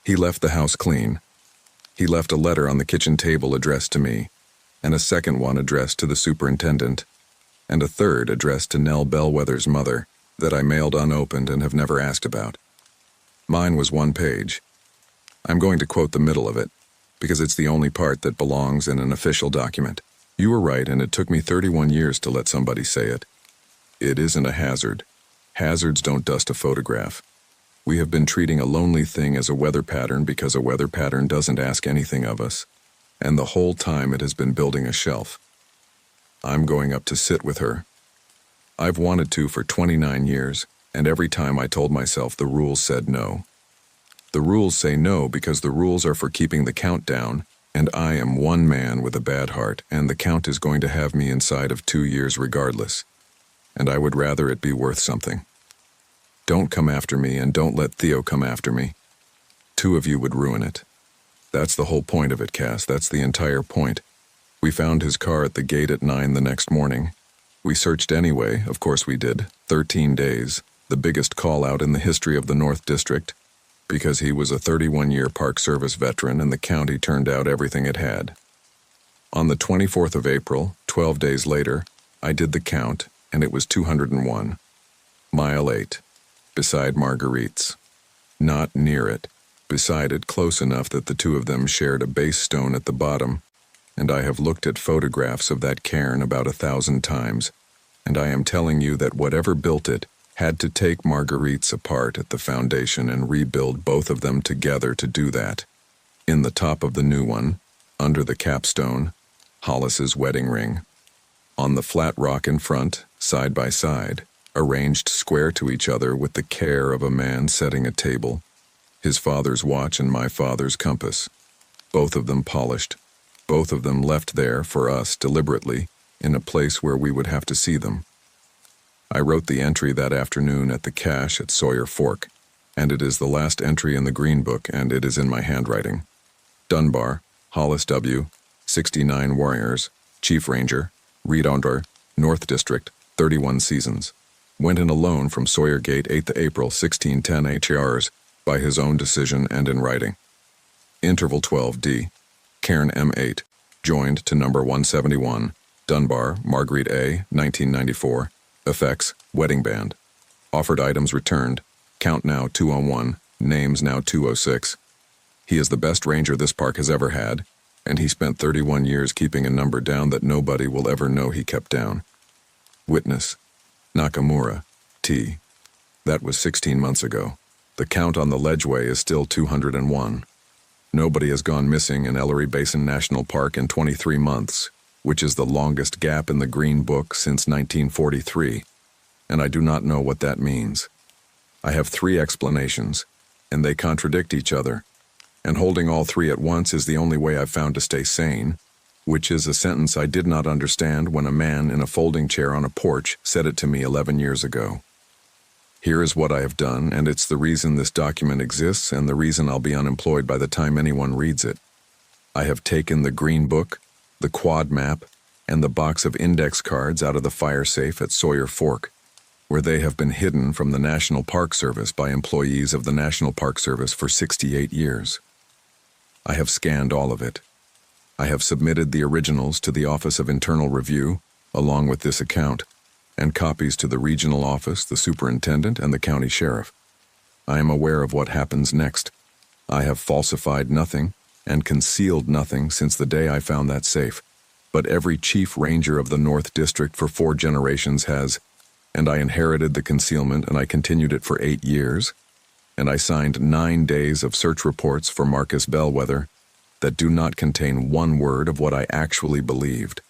He left the house clean. He left a letter on the kitchen table addressed to me, and a second one addressed to the superintendent, and a third addressed to Nell Bellwether's mother that I mailed unopened and have never asked about. Mine was 1 page. I'm going to quote the middle of it, because it's the only part that belongs in an official document. You were right, and it took me 31 years to let somebody say it. It isn't a hazard. Hazards don't dust a photograph. We have been treating a lonely thing as a weather pattern because a weather pattern doesn't ask anything of us, and the whole time it has been building a shelf. I'm going up to sit with her. I've wanted to for 29 years, and every time I told myself the rules said no. The rules say no because the rules are for keeping the count down, and I am one man with a bad heart, and the count is going to have me inside of 2 years regardless. and I would rather it be worth something. Don't come after me, and don't let Theo come after me. Two of you would ruin it. That's the whole point of it, Cass. That's the entire point. We found his car at the gate at 9 the next morning. We searched anyway, of course we did. 13 days, the biggest call-out in the history of the North District, because he was a 31-year Park Service veteran and the county turned out everything it had. On the 24th of April, 12 days later, I did the count, and it was 201. Mile 8. Beside Marguerite's. Not near it. Beside it, close enough that the two of them shared a base stone at the bottom, and I have looked at photographs of that cairn about 1,000 times, and I am telling you that whatever built it had to take Marguerite's apart at the foundation and rebuild both of them together to do that. In the top of the new one, under the capstone, Hollis's wedding ring. On the flat rock in front, side by side, arranged square to each other with the care of a man setting a table, his father's watch and my father's compass. Both of them polished. Both of them left there for us deliberately, in a place where we would have to see them. I wrote the entry that afternoon at the cache at Sawyer Fork, and it is the last entry in the Green Book, and it is in my handwriting. Dunbar, Hollis W., 69 Warriors, Chief Ranger, Reed Onder, North District, 31 seasons. Went in alone from Sawyer Gate 8th April 1610 HRs by his own decision and in writing. Interval 12D. Cairn M8, joined to number 171, Dunbar, Marguerite A., 1994, effects, wedding band. Offered items returned, count now 201, names now 206. He is the best ranger this park has ever had, and he spent 31 years keeping a number down that nobody will ever know he kept down. Witness, Nakamura, T. That was 16 months ago. The count on the ledgeway is still 201. Nobody has gone missing in Ellery Basin National Park in 23 months, which is the longest gap in the Green Book since 1943, and I do not know what that means. I have 3 explanations, and they contradict each other, and holding all 3 at once is the only way I've found to stay sane, which is a sentence I did not understand when a man in a folding chair on a porch said it to me 11 years ago. Here is what I have done, and it's the reason this document exists and the reason I'll be unemployed by the time anyone reads it. I have taken the Green Book, the quad map, and the box of index cards out of the fire safe at Sawyer Fork, where they have been hidden from the National Park Service by employees of the National Park Service for 68 years. I have scanned all of it. I have submitted the originals to the Office of Internal Review, along with this account, and copies to the regional office, the superintendent, and the county sheriff. I am aware of what happens next. I have falsified nothing and concealed nothing since the day I found that safe, but every chief ranger of the North District for 4 generations has, and I inherited the concealment and I continued it for 8 years, and I signed 9 days of search reports for Marcus Bellwether that do not contain one word of what I actually believed.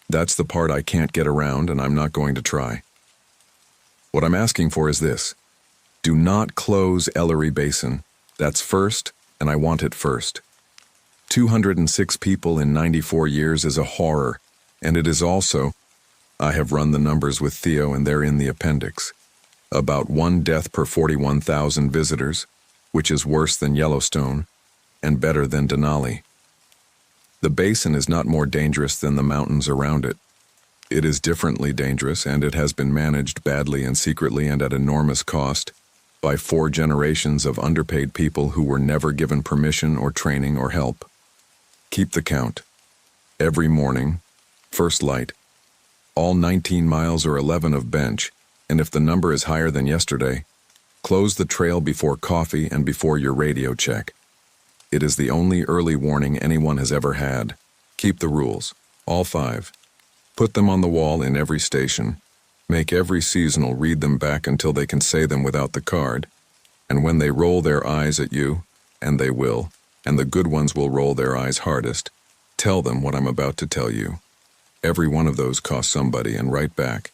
That's the part I can't get around, and I'm not going to try. What I'm asking for is this. Do not close Ellery Basin. That's first, and I want it first. 206 people in 94 years is a horror, and it is also, I have run the numbers with Theo and they're in the appendix, about 1 death per 41,000 visitors, which is worse than Yellowstone, and better than Denali. The basin is not more dangerous than the mountains around it. It is differently dangerous, and it has been managed badly and secretly and at enormous cost by 4 generations of underpaid people who were never given permission or training or help. Keep the count. Every morning, first light. All 19 miles or 11 of bench, and if the number is higher than yesterday, close the trail before coffee and before your radio check. It is the only early warning anyone has ever had. Keep the rules, all 5. Put them on the wall in every station. Make every seasonal read them back until they can say them without the card. And when they roll their eyes at you, and they will, and the good ones will roll their eyes hardest, tell them what I'm about to tell you. Every one of those costs somebody, and write back.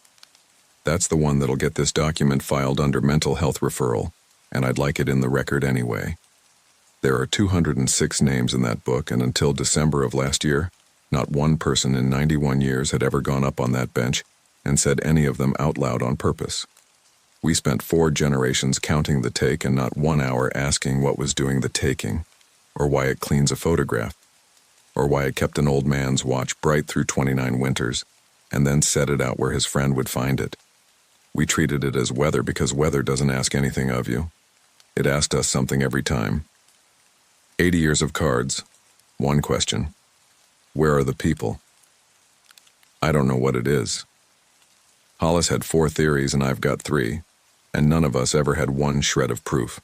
That's the one that'll get this document filed under mental health referral, and I'd like it in the record anyway. There are 206 names in that book, and until December of last year, not one person in 91 years had ever gone up on that bench, and said any of them out loud on purpose. We spent 4 generations counting the take and not 1 hour asking what was doing the taking, or why it cleans a photograph, or why it kept an old man's watch bright through 29 winters, and then set it out where his friend would find it. We treated it as weather because weather doesn't ask anything of you. It asked us something every time. 80 years of cards. One question. Where are the people? I don't know what it is. Hollis had 4 theories and I've got 3, and none of us ever had one shred of proof.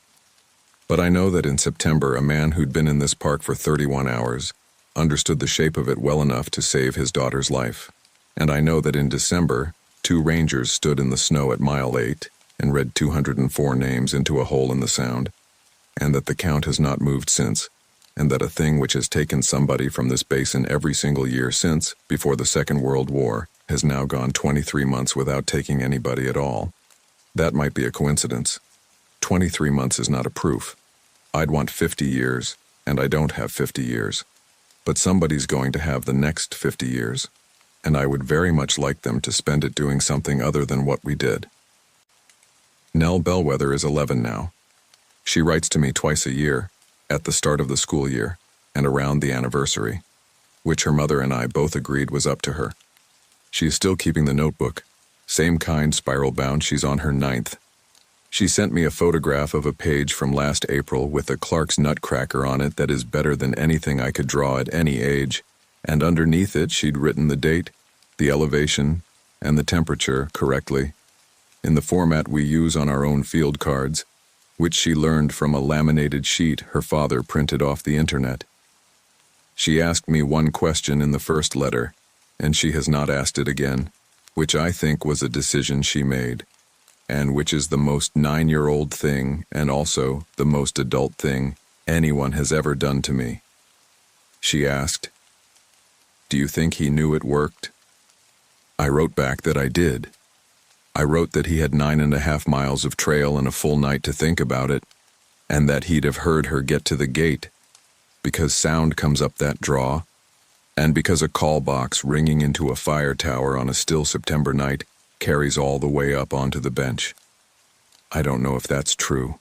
But I know that in September, a man who'd been in this park for 31 hours understood the shape of it well enough to save his daughter's life. And I know that in December, 2 rangers stood in the snow at mile 8 and read 204 names into a hole in the sound, and that the count has not moved since, and that a thing which has taken somebody from this basin every single year since, before the Second World War, has now gone 23 months without taking anybody at all. That might be a coincidence. 23 months is not a proof. I'd want 50 years, and I don't have 50 years. But somebody's going to have the next 50 years, and I would very much like them to spend it doing something other than what we did. Nell Bellwether is 11 now. She writes to me twice a year, at the start of the school year, and around the anniversary, which her mother and I both agreed was up to her. She is still keeping the notebook, same kind spiral bound. She's on her 9th. She sent me a photograph of a page from last April with a Clark's Nutcracker on it that is better than anything I could draw at any age, and underneath it she'd written the date, the elevation, and the temperature correctly, in the format we use on our own field cards, which she learned from a laminated sheet her father printed off the internet. She asked me one question in the first letter, and she has not asked it again, which I think was a decision she made, and which is the most 9-year-old thing and also the most adult thing anyone has ever done to me. She asked, "Do you think he knew it worked?" I wrote back that I did. I wrote that he had 9.5 miles of trail and a full night to think about it, and that he'd have heard her get to the gate, because sound comes up that draw, and because a call box ringing into a fire tower on a still September night carries all the way up onto the bench. I don't know if that's true.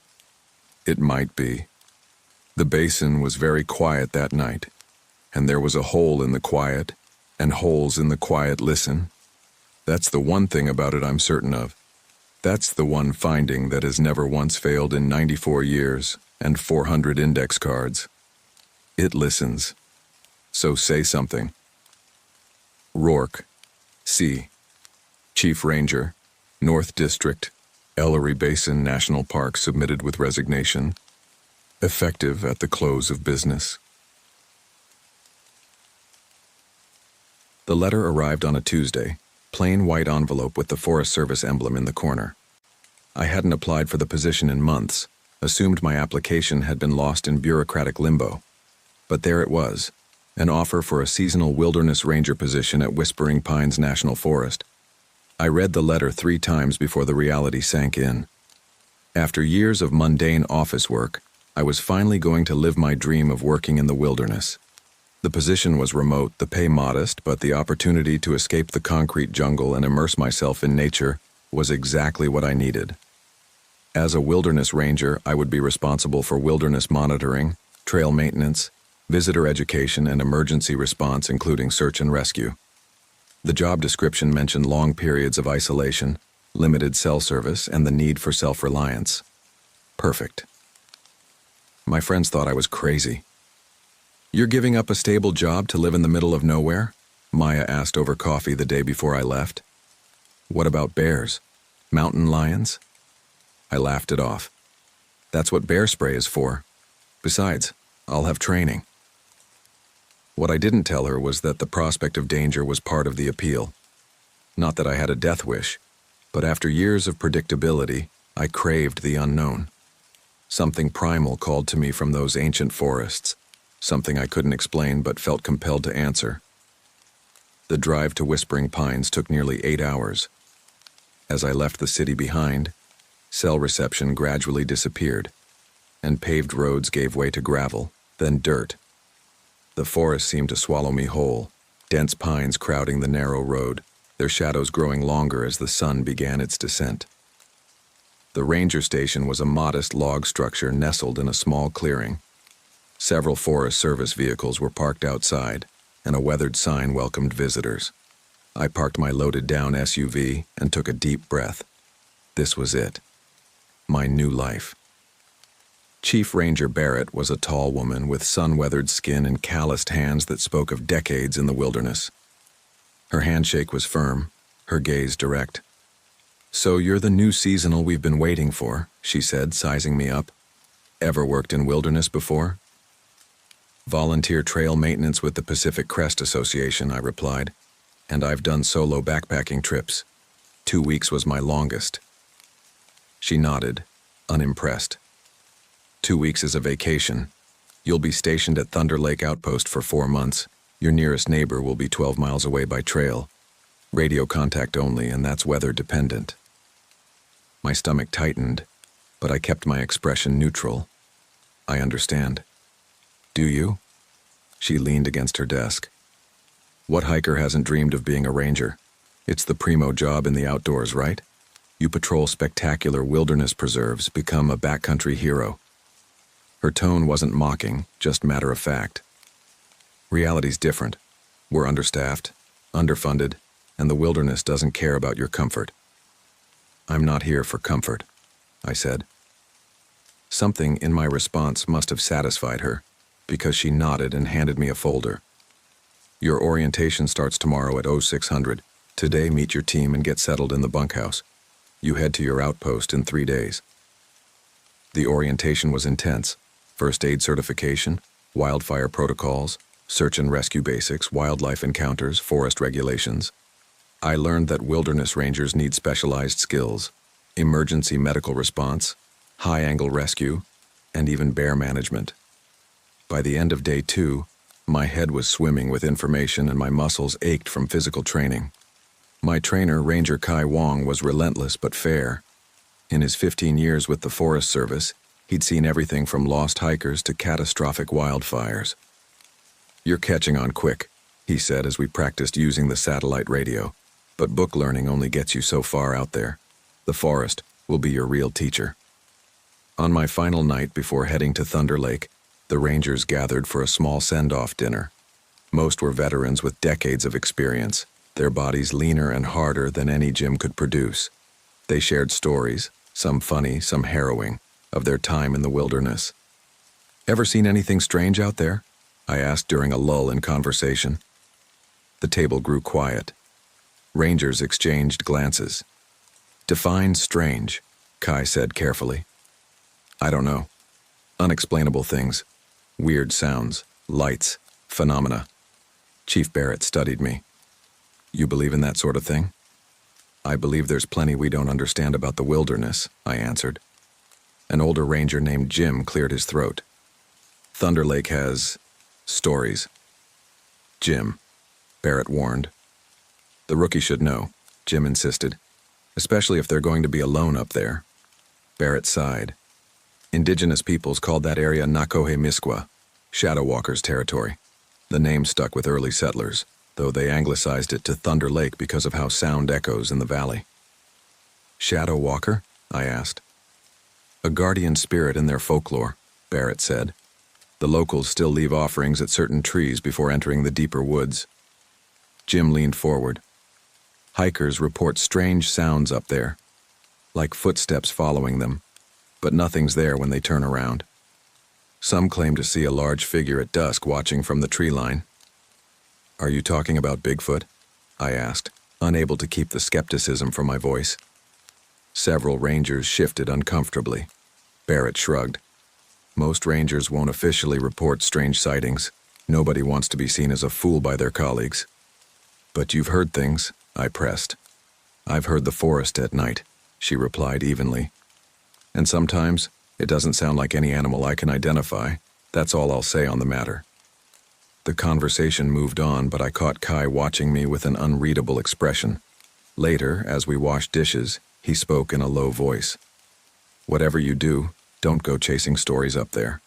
It might be. The basin was very quiet that night, and there was a hole in the quiet, and holes in the quiet listen. That's the one thing about it I'm certain of. That's the one finding that has never once failed in 94 years and 400 index cards. It listens. So say something. Rourke, C. Chief Ranger, North District, Ellery Basin National Park, submitted with resignation, effective at the close of business. The letter arrived on a Tuesday, plain white envelope with the Forest Service emblem in the corner. I hadn't applied for the position in months, assumed my application had been lost in bureaucratic limbo. But there it was, an offer for a seasonal wilderness ranger position at Whispering Pines National Forest. I read the letter 3 times before the reality sank in. After years of mundane office work, I was finally going to live my dream of working in the wilderness. The position was remote, the pay modest, but the opportunity to escape the concrete jungle and immerse myself in nature was exactly what I needed. As a wilderness ranger, I would be responsible for wilderness monitoring, trail maintenance, visitor education, and emergency response, including search and rescue. The job description mentioned long periods of isolation, limited cell service, and the need for self-reliance. Perfect. My friends thought I was crazy. "You're giving up a stable job to live in the middle of nowhere?" Maya asked over coffee the day before I left. "What about bears? Mountain lions?" I laughed it off. "That's what bear spray is for. Besides, I'll have training." What I didn't tell her was that the prospect of danger was part of the appeal. Not that I had a death wish, but after years of predictability, I craved the unknown. Something primal called to me from those ancient forests, something I couldn't explain but felt compelled to answer. The drive to Whispering Pines took nearly 8 hours. As I left the city behind, cell reception gradually disappeared, and paved roads gave way to gravel, then dirt. The forest seemed to swallow me whole, dense pines crowding the narrow road, their shadows growing longer as the sun began its descent. The ranger station was a modest log structure nestled in a small clearing. Several Forest Service vehicles were parked outside, and a weathered sign welcomed visitors. I parked my loaded-down SUV and took a deep breath. This was it. My new life. Chief Ranger Barrett was a tall woman with sun-weathered skin and calloused hands that spoke of decades in the wilderness. Her handshake was firm, her gaze direct. "So you're the new seasonal we've been waiting for," she said, sizing me up. "Ever worked in wilderness before?" "Volunteer trail maintenance with the Pacific Crest Association," I replied, "and I've done solo backpacking trips. 2 weeks was my longest." She nodded, unimpressed. 2 weeks is a vacation. You'll be stationed at Thunder Lake Outpost for 4 months. Your nearest neighbor will be 12 miles away by trail. Radio contact only, and that's weather dependent. My stomach tightened, but I kept my expression neutral. "I understand." "Do you?" She leaned against her desk. "What hiker hasn't dreamed of being a ranger? It's the primo job in the outdoors, right? You patrol spectacular wilderness preserves, become a backcountry hero." Her tone wasn't mocking, just matter of fact. "Reality's different. We're understaffed, underfunded, and the wilderness doesn't care about your comfort." "I'm not here for comfort," I said. Something in my response must have satisfied her, because she nodded and handed me a folder. "Your orientation starts tomorrow at 0600. Today, meet your team and get settled in the bunkhouse. You head to your outpost in 3 days." The orientation was intense. First aid certification, wildfire protocols, search and rescue basics, wildlife encounters, forest regulations. I learned that wilderness rangers need specialized skills, emergency medical response, high-angle rescue, and even bear management. By the end of day 2, my head was swimming with information and my muscles ached from physical training. My trainer, Ranger Kai Wong, was relentless but fair. In his 15 years with the Forest Service, he'd seen everything from lost hikers to catastrophic wildfires. "You're catching on quick," he said as we practiced using the satellite radio. "But book learning only gets you so far out there. The forest will be your real teacher." On my final night before heading to Thunder Lake, the Rangers gathered for a small send-off dinner. Most were veterans with decades of experience, their bodies leaner and harder than any gym could produce. They shared stories, some funny, some harrowing, of their time in the wilderness. "Ever seen anything strange out there?" I asked during a lull in conversation. The table grew quiet. Rangers exchanged glances. "Define strange," Kai said carefully. "I don't know. Unexplainable things. Weird sounds, lights, phenomena." Chief Barrett studied me. "You believe in that sort of thing?" "I believe there's plenty we don't understand about the wilderness," I answered. An older ranger named Jim cleared his throat. "Thunder Lake has stories." "Jim," Barrett warned. "The rookie should know," Jim insisted, "especially if they're going to be alone up there." Barrett sighed. "Indigenous peoples called that area Nakohe Miskwa, Shadow Walkers territory. The name stuck with early settlers, though they anglicized it to Thunder Lake because of how sound echoes in the valley." "Shadow Walker?" I asked. "A guardian spirit in their folklore," Barrett said. "The locals still leave offerings at certain trees before entering the deeper woods." Jim leaned forward. "Hikers report strange sounds up there, like footsteps following them, but nothing's there when they turn around. Some claim to see a large figure at dusk watching from the tree line." "Are you talking about Bigfoot?" I asked, unable to keep the skepticism from my voice. Several rangers shifted uncomfortably. Barrett shrugged. "Most rangers won't officially report strange sightings. Nobody wants to be seen as a fool by their colleagues." "But you've heard things," I pressed. "I've heard the forest at night," she replied evenly. "And sometimes it doesn't sound like any animal I can identify. That's all I'll say on the matter." The conversation moved on, but I caught Kai watching me with an unreadable expression. Later, as we washed dishes, he spoke in a low voice. "Whatever you do, don't go chasing stories up there.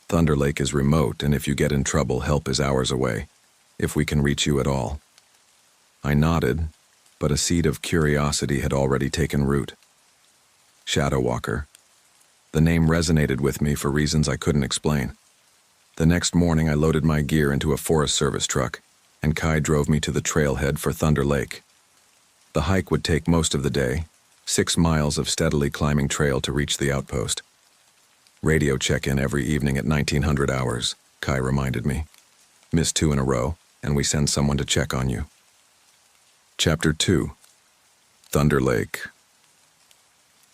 Thunder Lake is remote, and if you get in trouble, help is hours away, if we can reach you at all." I nodded, but a seed of curiosity had already taken root. Shadow Walker. The name resonated with me for reasons I couldn't explain. The next morning, I loaded my gear into a Forest Service truck, and Kai drove me to the trailhead for Thunder Lake. The hike would take most of the day, 6 miles of steadily climbing trail to reach the outpost. Radio check-in every evening at 1900 hours, Kai reminded me. Miss 2 in a row, and we send someone to check on you. Chapter 2. Thunder Lake.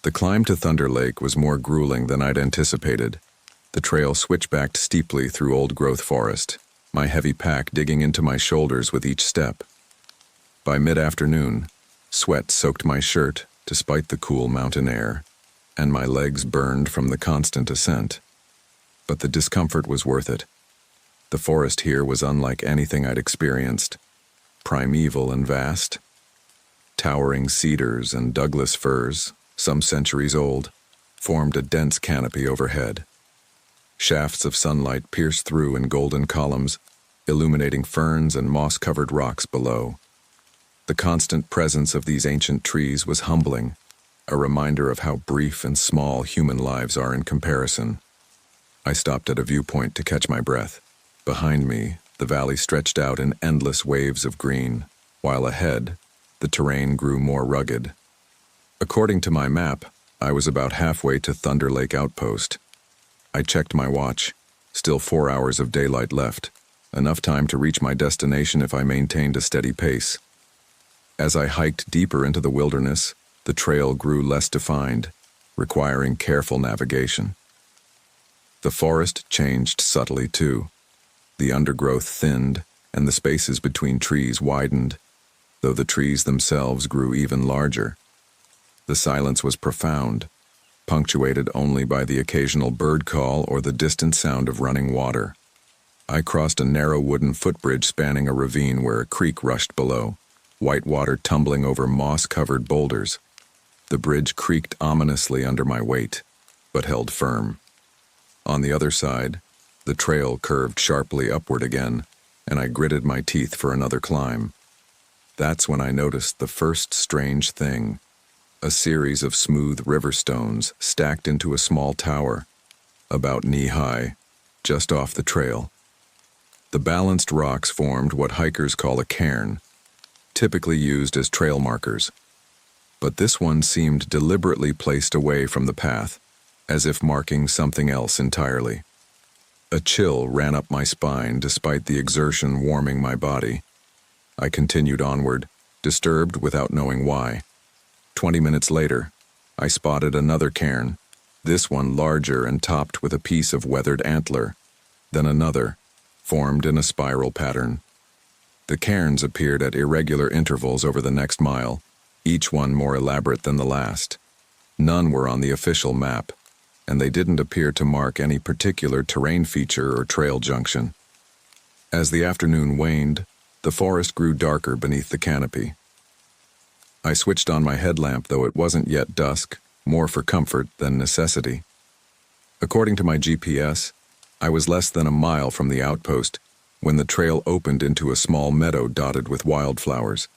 The climb to Thunder Lake was more grueling than I'd anticipated. The trail switchbacked steeply through old-growth forest, my heavy pack digging into my shoulders with each step. By mid-afternoon, sweat soaked my shirt despite the cool mountain air, and my legs burned from the constant ascent. But the discomfort was worth it. The forest here was unlike anything I'd experienced. Primeval and vast. Towering cedars and Douglas firs, some centuries old, formed a dense canopy overhead. Shafts of sunlight pierced through in golden columns, illuminating ferns and moss-covered rocks below. The constant presence of these ancient trees was humbling, a reminder of how brief and small human lives are in comparison. I stopped at a viewpoint to catch my breath. Behind me, the valley stretched out in endless waves of green, while ahead, the terrain grew more rugged. According to my map, I was about halfway to Thunder Lake Outpost. I checked my watch. Still 4 hours of daylight left, enough time to reach my destination if I maintained a steady pace. As I hiked deeper into the wilderness, the trail grew less defined, requiring careful navigation. The forest changed subtly too. The undergrowth thinned, and the spaces between trees widened, though the trees themselves grew even larger. The silence was profound, punctuated only by the occasional bird call or the distant sound of running water. I crossed a narrow wooden footbridge spanning a ravine where a creek rushed below, white water tumbling over moss-covered boulders. The bridge creaked ominously under my weight, but held firm. On the other side, the trail curved sharply upward again, and I gritted my teeth for another climb. That's when I noticed the first strange thing. A series of smooth river stones stacked into a small tower, about knee-high, just off the trail. The balanced rocks formed what hikers call a cairn, typically used as trail markers. But this one seemed deliberately placed away from the path, as if marking something else entirely. A chill ran up my spine despite the exertion warming my body. I continued onward, disturbed without knowing why. 20 minutes later, I spotted another cairn, this one larger and topped with a piece of weathered antler, then another, formed in a spiral pattern. The cairns appeared at irregular intervals over the next mile, each one more elaborate than the last. None were on the official map, and they didn't appear to mark any particular terrain feature or trail junction. As the afternoon waned, the forest grew darker beneath the canopy. I switched on my headlamp, though it wasn't yet dusk, more for comfort than necessity. According to my GPS, I was less than a mile from the outpost when the trail opened into a small meadow dotted with wildflowers.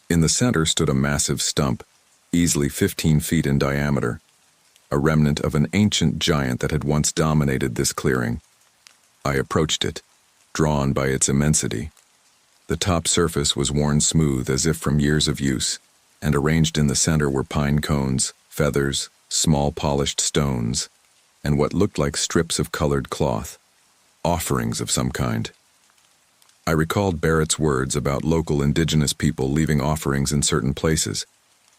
In the center stood a massive stump, easily 15 feet in diameter, a remnant of an ancient giant that had once dominated this clearing. I approached it, drawn by its immensity. The top surface was worn smooth as if from years of use, and arranged in the center were pine cones, feathers, small polished stones, and what looked like strips of colored cloth, offerings of some kind. I recalled Barrett's words about local indigenous people leaving offerings in certain places,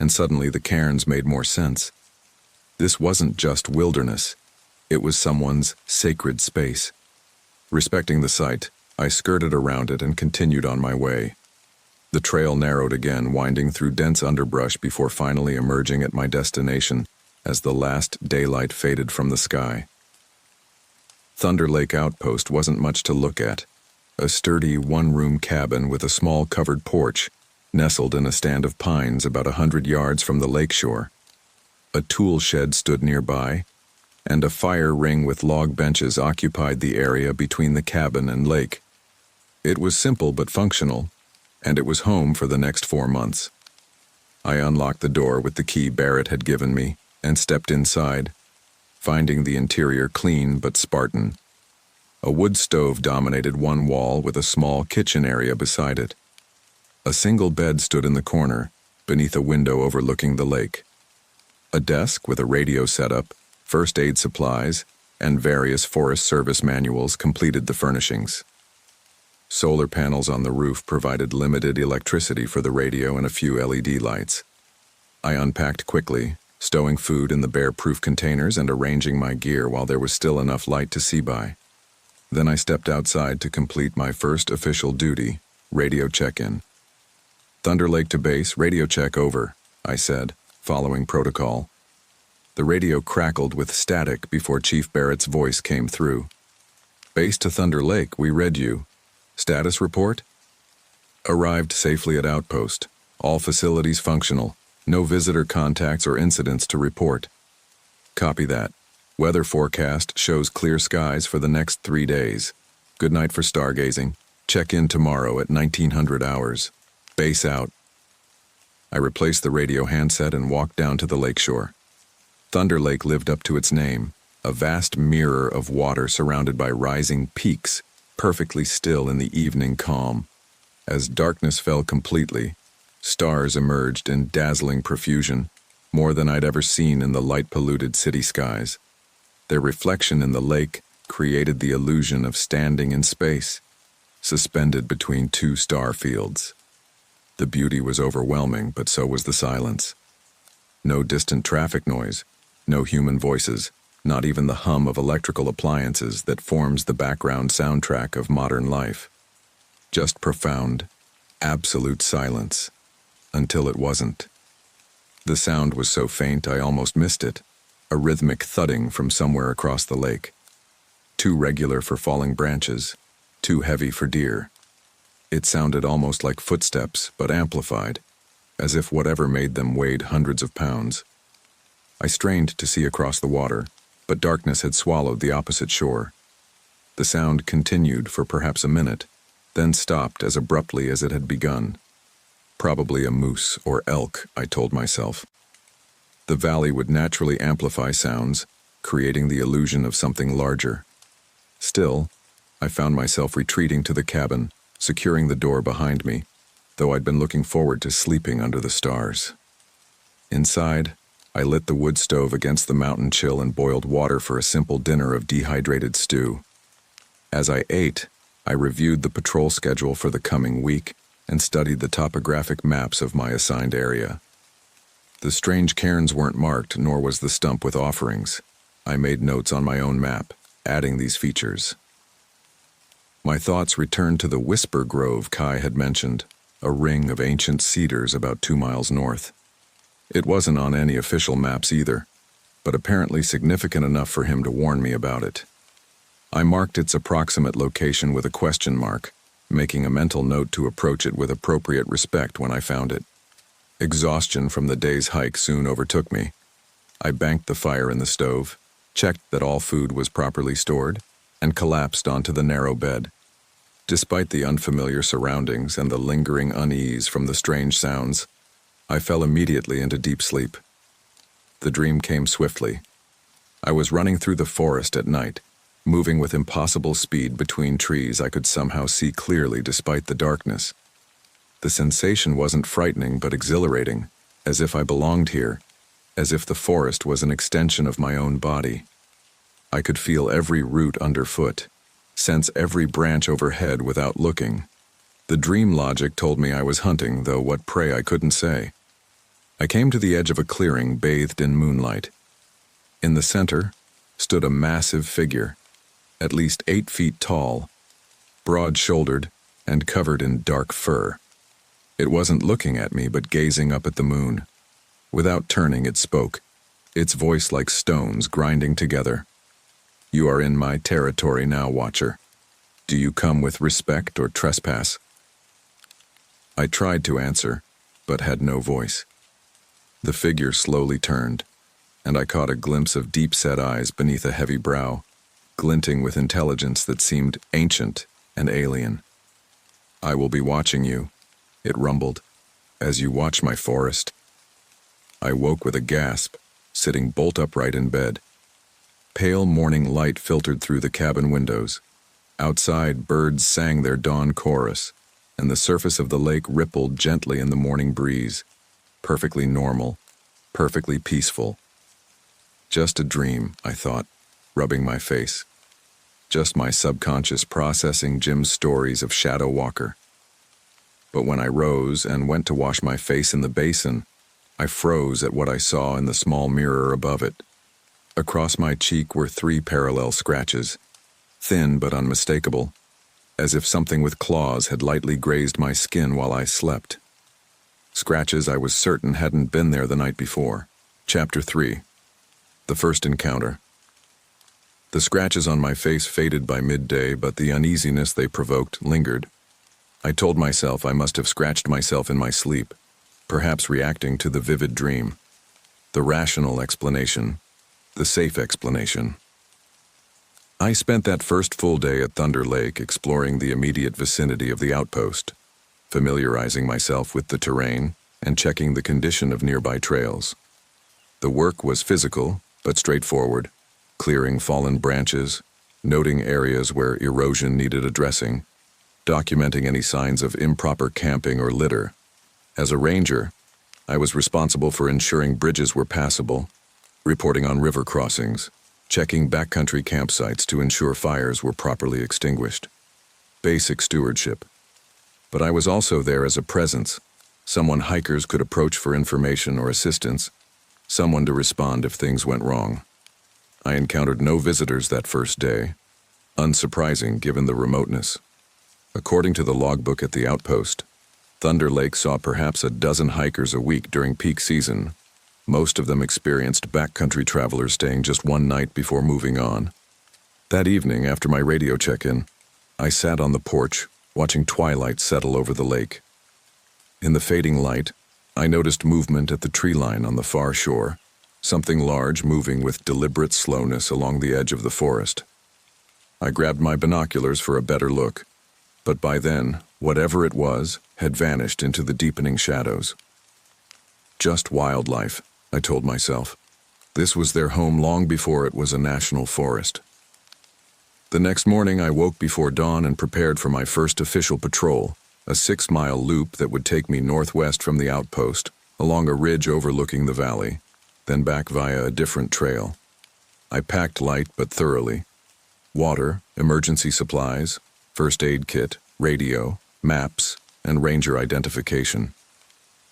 and suddenly the cairns made more sense. This wasn't just wilderness, it was someone's sacred space. Respecting the site, I skirted around it and continued on my way. The trail narrowed again, winding through dense underbrush before finally emerging at my destination as the last daylight faded from the sky. Thunder Lake Outpost wasn't much to look at. A sturdy one-room cabin with a small covered porch, nestled in a stand of pines about 100 yards from the lakeshore. A tool shed stood nearby, and a fire ring with log benches occupied the area between the cabin and lake. It was simple but functional, and it was home for the next 4 months. I unlocked the door with the key Barrett had given me and stepped inside, finding the interior clean but Spartan. A wood stove dominated one wall with a small kitchen area beside it. A single bed stood in the corner, beneath a window overlooking the lake. A desk with a radio setup, first aid supplies, and various Forest Service manuals completed the furnishings. Solar panels on the roof provided limited electricity for the radio and a few LED lights. I unpacked quickly, stowing food in the bear-proof containers and arranging my gear while there was still enough light to see by. Then I stepped outside to complete my first official duty, radio check-in. Thunder Lake to base, radio check over, I said, following protocol. The radio crackled with static before Chief Barrett's voice came through. Base to Thunder Lake, we read you. Status report? Arrived safely at outpost. All facilities functional. No visitor contacts or incidents to report. Copy that. Weather forecast shows clear skies for the next 3 days. Good night for stargazing. Check in tomorrow at 1900 hours. Base out. I replaced the radio handset and walked down to the lakeshore. Thunder Lake lived up to its name, a vast mirror of water surrounded by rising peaks, perfectly still in the evening calm. As darkness fell completely, stars emerged in dazzling profusion, more than I'd ever seen in the light-polluted city skies. Their reflection in the lake created the illusion of standing in space, suspended between two star fields. The beauty was overwhelming, but so was the silence. No distant traffic noise, no human voices, not even the hum of electrical appliances that forms the background soundtrack of modern life. Just profound, absolute silence, until it wasn't. The sound was so faint I almost missed it, a rhythmic thudding from somewhere across the lake. Too regular for falling branches, too heavy for deer. It sounded almost like footsteps, but amplified, as if whatever made them weighed hundreds of pounds. I strained to see across the water, but darkness had swallowed the opposite shore. The sound continued for perhaps a minute, then stopped as abruptly as it had begun. Probably a moose or elk, I told myself. The valley would naturally amplify sounds, creating the illusion of something larger. Still, I found myself retreating to the cabin, securing the door behind me, though I'd been looking forward to sleeping under the stars. Inside, I lit the wood stove against the mountain chill and boiled water for a simple dinner of dehydrated stew. As I ate, I reviewed the patrol schedule for the coming week and studied the topographic maps of my assigned area. The strange cairns weren't marked, nor was the stump with offerings. I made notes on my own map, adding these features. My thoughts returned to the Whisper Grove Kai had mentioned, a ring of ancient cedars about 2 miles north. It wasn't on any official maps either, but apparently significant enough for him to warn me about it. I marked its approximate location with a question mark, making a mental note to approach it with appropriate respect when I found it. Exhaustion from the day's hike soon overtook me. I banked the fire in the stove, checked that all food was properly stored, and collapsed onto the narrow bed. Despite the unfamiliar surroundings and the lingering unease from the strange sounds, I fell immediately into deep sleep. The dream came swiftly. I was running through the forest at night, moving with impossible speed between trees I could somehow see clearly despite the darkness. The sensation wasn't frightening but exhilarating, as if I belonged here, as if the forest was an extension of my own body. I could feel every root underfoot, sense every branch overhead without looking. The dream logic told me I was hunting, though what prey I couldn't say. I came to the edge of a clearing bathed in moonlight. In the center stood a massive figure, at least 8 feet tall, broad-shouldered and covered in dark fur. It wasn't looking at me, but gazing up at the moon. Without turning, it spoke, its voice like stones grinding together. "You are in my territory now, Watcher. Do you come with respect or trespass?" I tried to answer, but had no voice. The figure slowly turned, and I caught a glimpse of deep-set eyes beneath a heavy brow, glinting with intelligence that seemed ancient and alien. "I will be watching you," it rumbled. As you watch my forest. I woke with a gasp, sitting bolt upright in bed. Pale morning light filtered through the cabin windows. Outside, birds sang their dawn chorus, and the surface of the lake rippled gently in the morning breeze. Perfectly normal, perfectly peaceful. Just a dream, I thought, rubbing my face. Just my subconscious processing Jim's stories of Shadow Walker. But when I rose and went to wash my face in the basin, I froze at what I saw in the small mirror above it. Across my cheek were 3 parallel scratches, thin but unmistakable, as if something with claws had lightly grazed my skin while I slept. Scratches I was certain hadn't been there the night before. Chapter 3. The First Encounter. The scratches on my face faded by midday, but the uneasiness they provoked lingered. I told myself I must have scratched myself in my sleep, perhaps reacting to the vivid dream. The rational explanation, the safe explanation. I spent that first full day at Thunder Lake exploring the immediate vicinity of the outpost, familiarizing myself with the terrain and checking the condition of nearby trails. The work was physical, but straightforward, clearing fallen branches, noting areas where erosion needed addressing, documenting any signs of improper camping or litter. As a ranger, I was responsible for ensuring bridges were passable, reporting on river crossings, checking backcountry campsites to ensure fires were properly extinguished. Basic stewardship. But I was also there as a presence, someone hikers could approach for information or assistance, someone to respond if things went wrong. I encountered no visitors that first day, unsurprising given the remoteness. According to the logbook at the outpost, Thunder Lake saw perhaps a dozen hikers a week during peak season. Most of them experienced backcountry travelers staying just one night before moving on. That evening, after my radio check-in, I sat on the porch, watching twilight settle over the lake. In the fading light, I noticed movement at the tree line on the far shore, something large moving with deliberate slowness along the edge of the forest. I grabbed my binoculars for a better look, but by then, whatever it was had vanished into the deepening shadows. Just wildlife, I told myself. This was their home long before it was a national forest. The next morning I woke before dawn and prepared for my first official patrol, a 6-mile loop that would take me northwest from the outpost, along a ridge overlooking the valley, then back via a different trail. I packed light but thoroughly. Water, emergency supplies, first aid kit, radio, maps, and ranger identification.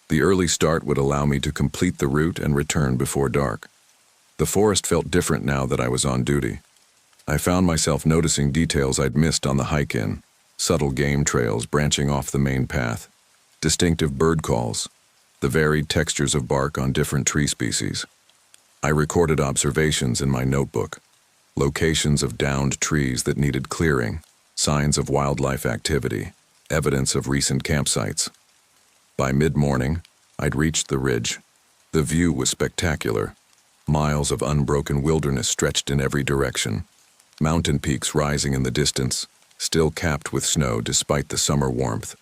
The early start would allow me to complete the route and return before dark. The forest felt different now that I was on duty. I found myself noticing details I'd missed on the hike-in, subtle game trails branching off the main path, distinctive bird calls, the varied textures of bark on different tree species. I recorded observations in my notebook, locations of downed trees that needed clearing, signs of wildlife activity, evidence of recent campsites. By mid-morning, I'd reached the ridge. The view was spectacular. Miles of unbroken wilderness stretched in every direction. Mountain peaks rising in the distance, still capped with snow despite the summer warmth.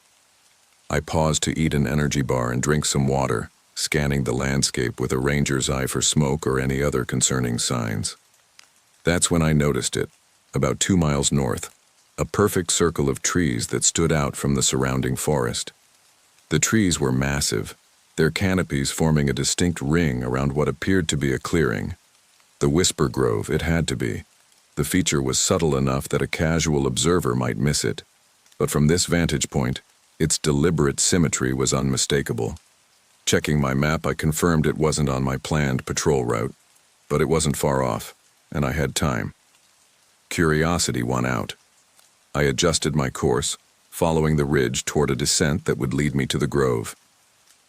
I paused to eat an energy bar and drink some water, scanning the landscape with a ranger's eye for smoke or any other concerning signs. That's when I noticed it, about 2 miles north, a perfect circle of trees that stood out from the surrounding forest. The trees were massive, their canopies forming a distinct ring around what appeared to be a clearing. The whisper grove, it had to be. The feature was subtle enough that a casual observer might miss it, but from this vantage point, its deliberate symmetry was unmistakable. Checking my map, I confirmed it wasn't on my planned patrol route, but it wasn't far off, and I had time. Curiosity won out. I adjusted my course, following the ridge toward a descent that would lead me to the grove.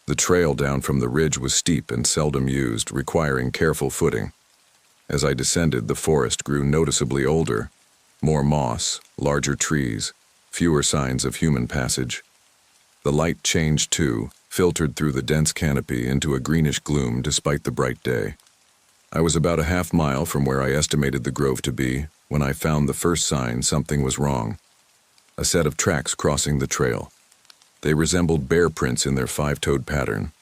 The trail down from the ridge was steep and seldom used, requiring careful footing. As I descended, the forest grew noticeably older. More moss, larger trees, fewer signs of human passage. The light changed too, filtered through the dense canopy into a greenish gloom despite the bright day. I was about a half-mile from where I estimated the grove to be when I found the first sign something was wrong. A set of tracks crossing the trail. They resembled bear prints in their five-toed pattern,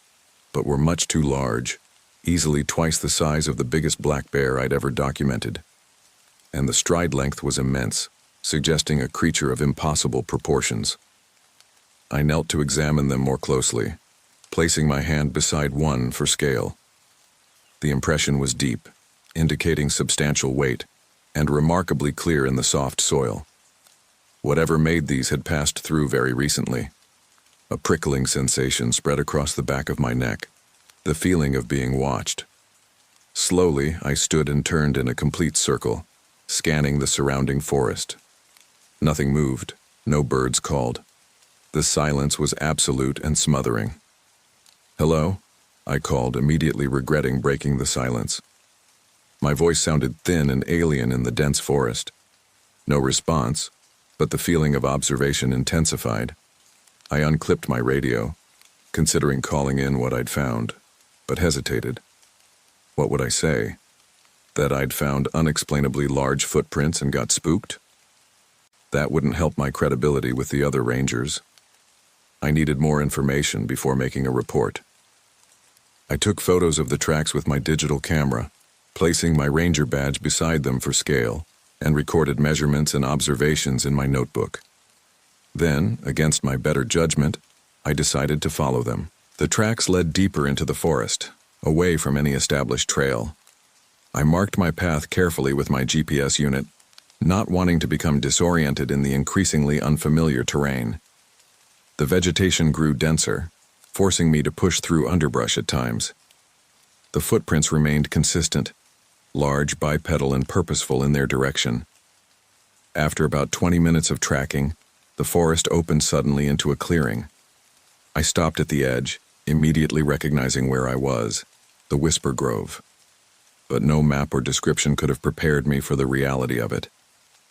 but were much too large, easily twice the size of the biggest black bear I'd ever documented. And the stride length was immense, suggesting a creature of impossible proportions. I knelt to examine them more closely, placing my hand beside one for scale. The impression was deep, indicating substantial weight, and remarkably clear in the soft soil. Whatever made these had passed through very recently. A prickling sensation spread across the back of my neck, the feeling of being watched. Slowly, I stood and turned in a complete circle, scanning the surrounding forest. Nothing moved, no birds called. The silence was absolute and smothering. "Hello?" I called, immediately regretting breaking the silence. My voice sounded thin and alien in the dense forest. No response, but the feeling of observation intensified. I unclipped my radio, considering calling in what I'd found, but hesitated. What would I say? That I'd found unexplainably large footprints and got spooked? That wouldn't help my credibility with the other rangers. I needed more information before making a report. I took photos of the tracks with my digital camera, placing my ranger badge beside them for scale, and recorded measurements and observations in my notebook. Then, against my better judgment, I decided to follow them. The tracks led deeper into the forest, away from any established trail. I marked my path carefully with my GPS unit, not wanting to become disoriented in the increasingly unfamiliar terrain. The vegetation grew denser, forcing me to push through underbrush at times. The footprints remained consistent, large, bipedal, and purposeful in their direction. After about 20 minutes of tracking, the forest opened suddenly into a clearing. I stopped at the edge, immediately recognizing where I was, the Whisper Grove. But no map or description could have prepared me for the reality of it.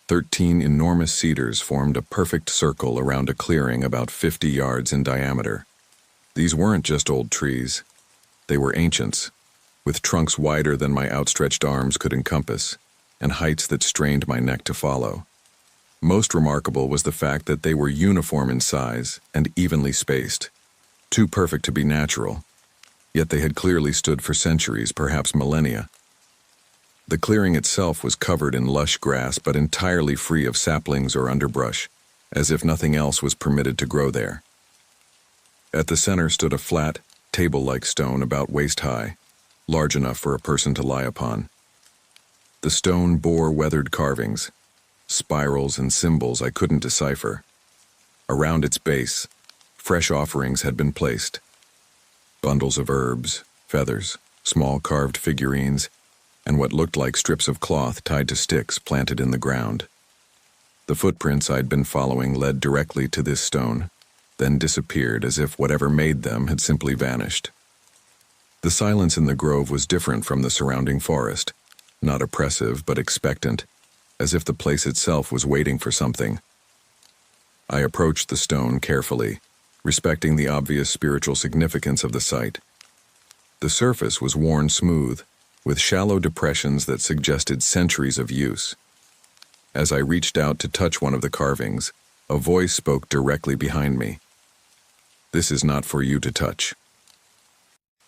13 enormous cedars formed a perfect circle around a clearing about 50 yards in diameter. These weren't just old trees. They were ancients, with trunks wider than my outstretched arms could encompass, and heights that strained my neck to follow. Most remarkable was the fact that they were uniform in size and evenly spaced, too perfect to be natural, yet they had clearly stood for centuries, perhaps millennia. The clearing itself was covered in lush grass but entirely free of saplings or underbrush, as if nothing else was permitted to grow there. At the center stood a flat, table-like stone about waist-high, large enough for a person to lie upon. The stone bore weathered carvings, spirals and symbols I couldn't decipher. Around its base, fresh offerings had been placed. Bundles of herbs, feathers, small carved figurines, and what looked like strips of cloth tied to sticks planted in the ground. The footprints I'd been following led directly to this stone, then disappeared as if whatever made them had simply vanished. The silence in the grove was different from the surrounding forest, not oppressive but expectant, as if the place itself was waiting for something. I approached the stone carefully, respecting the obvious spiritual significance of the site. The surface was worn smooth, with shallow depressions that suggested centuries of use. As I reached out to touch one of the carvings, a voice spoke directly behind me. "This is not for you to touch."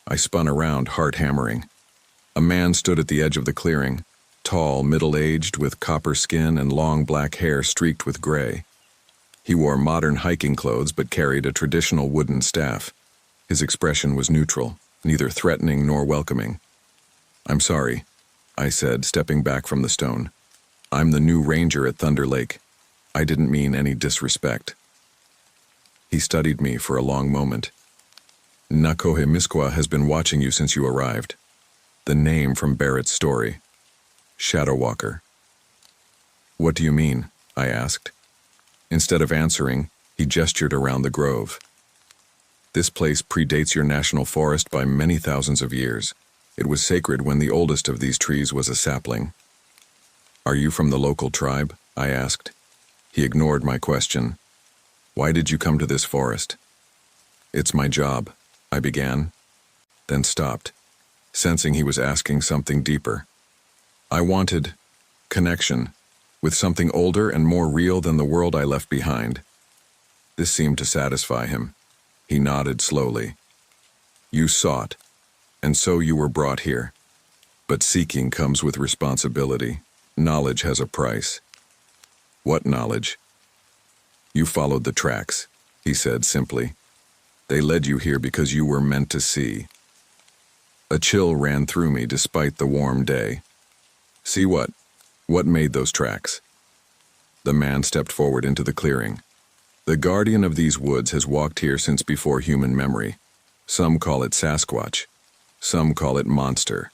I spun around, heart hammering. A man stood at the edge of the clearing, tall, middle-aged, with copper skin and long black hair streaked with gray. He wore modern hiking clothes but carried a traditional wooden staff. His expression was neutral, neither threatening nor welcoming. "I'm sorry," I said, stepping back from the stone. "I'm the new ranger at Thunder Lake. I didn't mean any disrespect." He studied me for a long moment. "Nakohe has been watching you since you arrived." The name from Barrett's story. Shadow Walker. "What do you mean?" I asked. Instead of answering, he gestured around the grove. "This place predates your national forest by many thousands of years. It was sacred when the oldest of these trees was a sapling." "Are you from the local tribe?" I asked. He ignored my question. "Why did you come to this forest?" "It's my job," I began, then stopped, sensing he was asking something deeper. "I wanted connection with something older and more real than the world I left behind." This seemed to satisfy him. He nodded slowly. You sought, and so you were brought here. But seeking comes with responsibility. Knowledge has a price. What knowledge? You followed the tracks, he said simply. They led you here because you were meant to see. A chill ran through me despite the warm day. See what? What made those tracks? The man stepped forward into the clearing. The guardian of these woods has walked here since before human memory. Some call it Sasquatch. Some call it monster.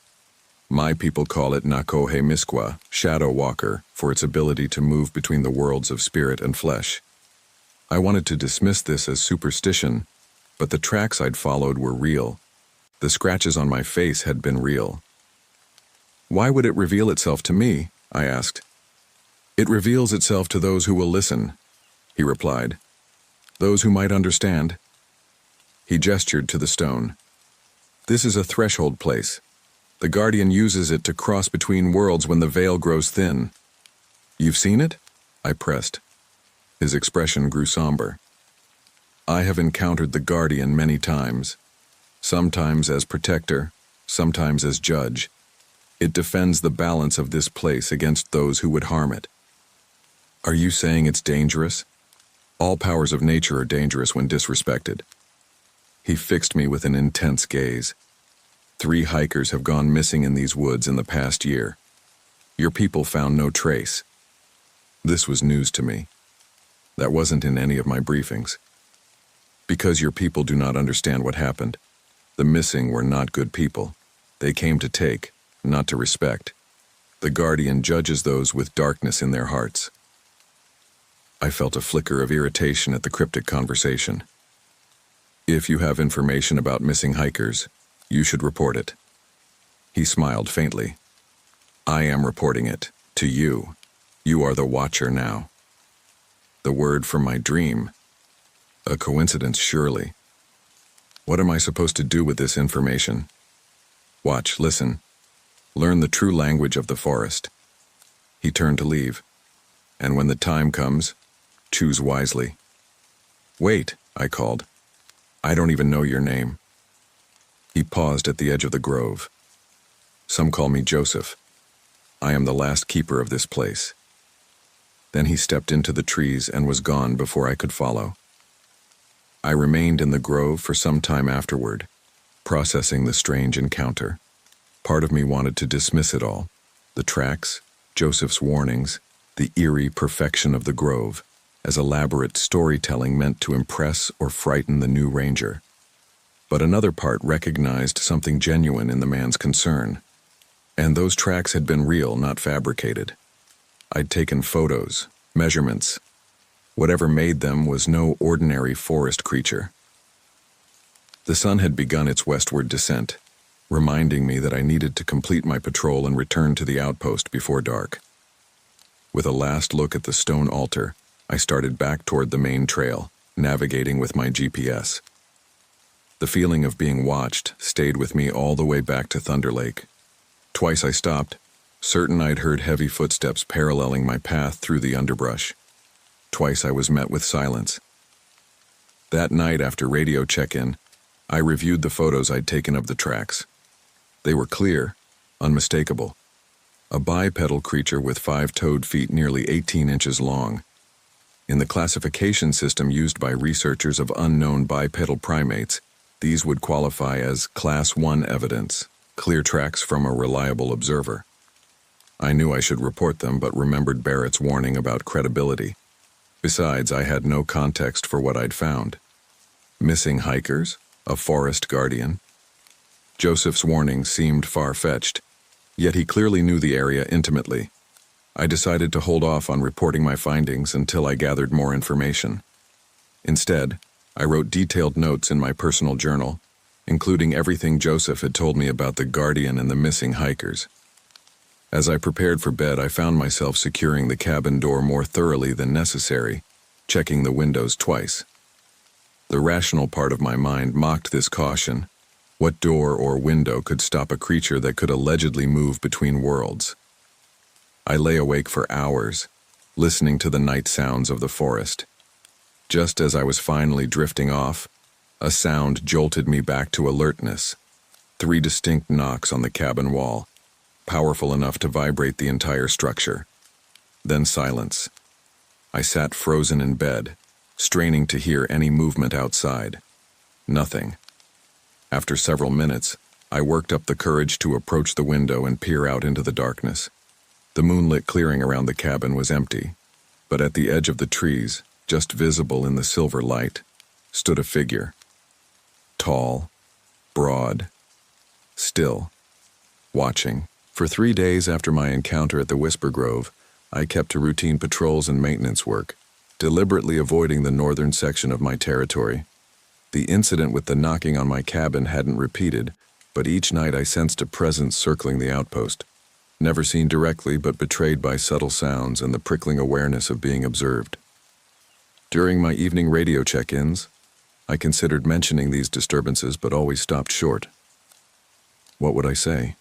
My people call it Nakohe Miskwa, shadow walker, for its ability to move between the worlds of spirit and flesh. I wanted to dismiss this as superstition, but the tracks I'd followed were real. The scratches on my face had been real. Why would it reveal itself to me? I asked. It reveals itself to those who will listen, he replied. Those who might understand. He gestured to the stone. This is a threshold place. The guardian uses it to cross between worlds when the veil grows thin. You've seen it? I pressed. His expression grew somber. I have encountered the guardian many times, sometimes as protector, sometimes as judge. It defends the balance of this place against those who would harm it. Are you saying it's dangerous? All powers of nature are dangerous when disrespected. He fixed me with an intense gaze. 3 hikers have gone missing in these woods in the past year. Your people found no trace. This was news to me. That wasn't in any of my briefings. Because your people do not understand what happened. The missing were not good people. They came to take, not to respect. The guardian judges those with darkness in their hearts. I felt a flicker of irritation at the cryptic conversation. If you have information about missing hikers, you should report it. He smiled faintly. I am reporting it, to you. You are the watcher now. The word from my dream. A coincidence, surely. What am I supposed to do with this information? Watch, listen. Learn the true language of the forest. He turned to leave. And when the time comes, choose wisely. Wait, I called. I don't even know your name. He paused at the edge of the grove. Some call me Joseph. I am the last keeper of this place. Then he stepped into the trees and was gone before I could follow. I remained in the grove for some time afterward, processing the strange encounter. Part of me wanted to dismiss it all. The tracks, Joseph's warnings, the eerie perfection of the grove, as elaborate storytelling meant to impress or frighten the new ranger. But another part recognized something genuine in the man's concern. And those tracks had been real, not fabricated. I'd taken photos, measurements. Whatever made them was no ordinary forest creature. The sun had begun its westward descent, reminding me that I needed to complete my patrol and return to the outpost before dark. With a last look at the stone altar, I started back toward the main trail, navigating with my GPS. The feeling of being watched stayed with me all the way back to Thunder Lake. Twice I stopped, certain I'd heard heavy footsteps paralleling my path through the underbrush. Twice I was met with silence. That night after radio check-in, I reviewed the photos I'd taken of the tracks. They were clear, unmistakable. A bipedal creature with 5-toed feet nearly 18 inches long. In the classification system used by researchers of unknown bipedal primates, these would qualify as Class 1 evidence, clear tracks from a reliable observer. I knew I should report them, but remembered Barrett's warning about credibility. Besides, I had no context for what I'd found. Missing hikers? A forest guardian? Joseph's warning seemed far-fetched, yet he clearly knew the area intimately. I decided to hold off on reporting my findings until I gathered more information. Instead, I wrote detailed notes in my personal journal, including everything Joseph had told me about the guardian and the missing hikers. As I prepared for bed, I found myself securing the cabin door more thoroughly than necessary, checking the windows twice. The rational part of my mind mocked this caution. What door or window could stop a creature that could allegedly move between worlds? I lay awake for hours, listening to the night sounds of the forest. Just as I was finally drifting off, a sound jolted me back to alertness. 3 distinct knocks on the cabin wall, powerful enough to vibrate the entire structure. Then silence. I sat frozen in bed, straining to hear any movement outside. Nothing. After several minutes, I worked up the courage to approach the window and peer out into the darkness. The moonlit clearing around the cabin was empty, but at the edge of the trees, just visible in the silver light, stood a figure. Tall, broad, still, watching. For 3 days after my encounter at the Whisper Grove, I kept to routine patrols and maintenance work, deliberately avoiding the northern section of my territory. The incident with the knocking on my cabin hadn't repeated, but each night I sensed a presence circling the outpost, never seen directly but betrayed by subtle sounds and the prickling awareness of being observed. During my evening radio check-ins, I considered mentioning these disturbances but always stopped short. What would I say?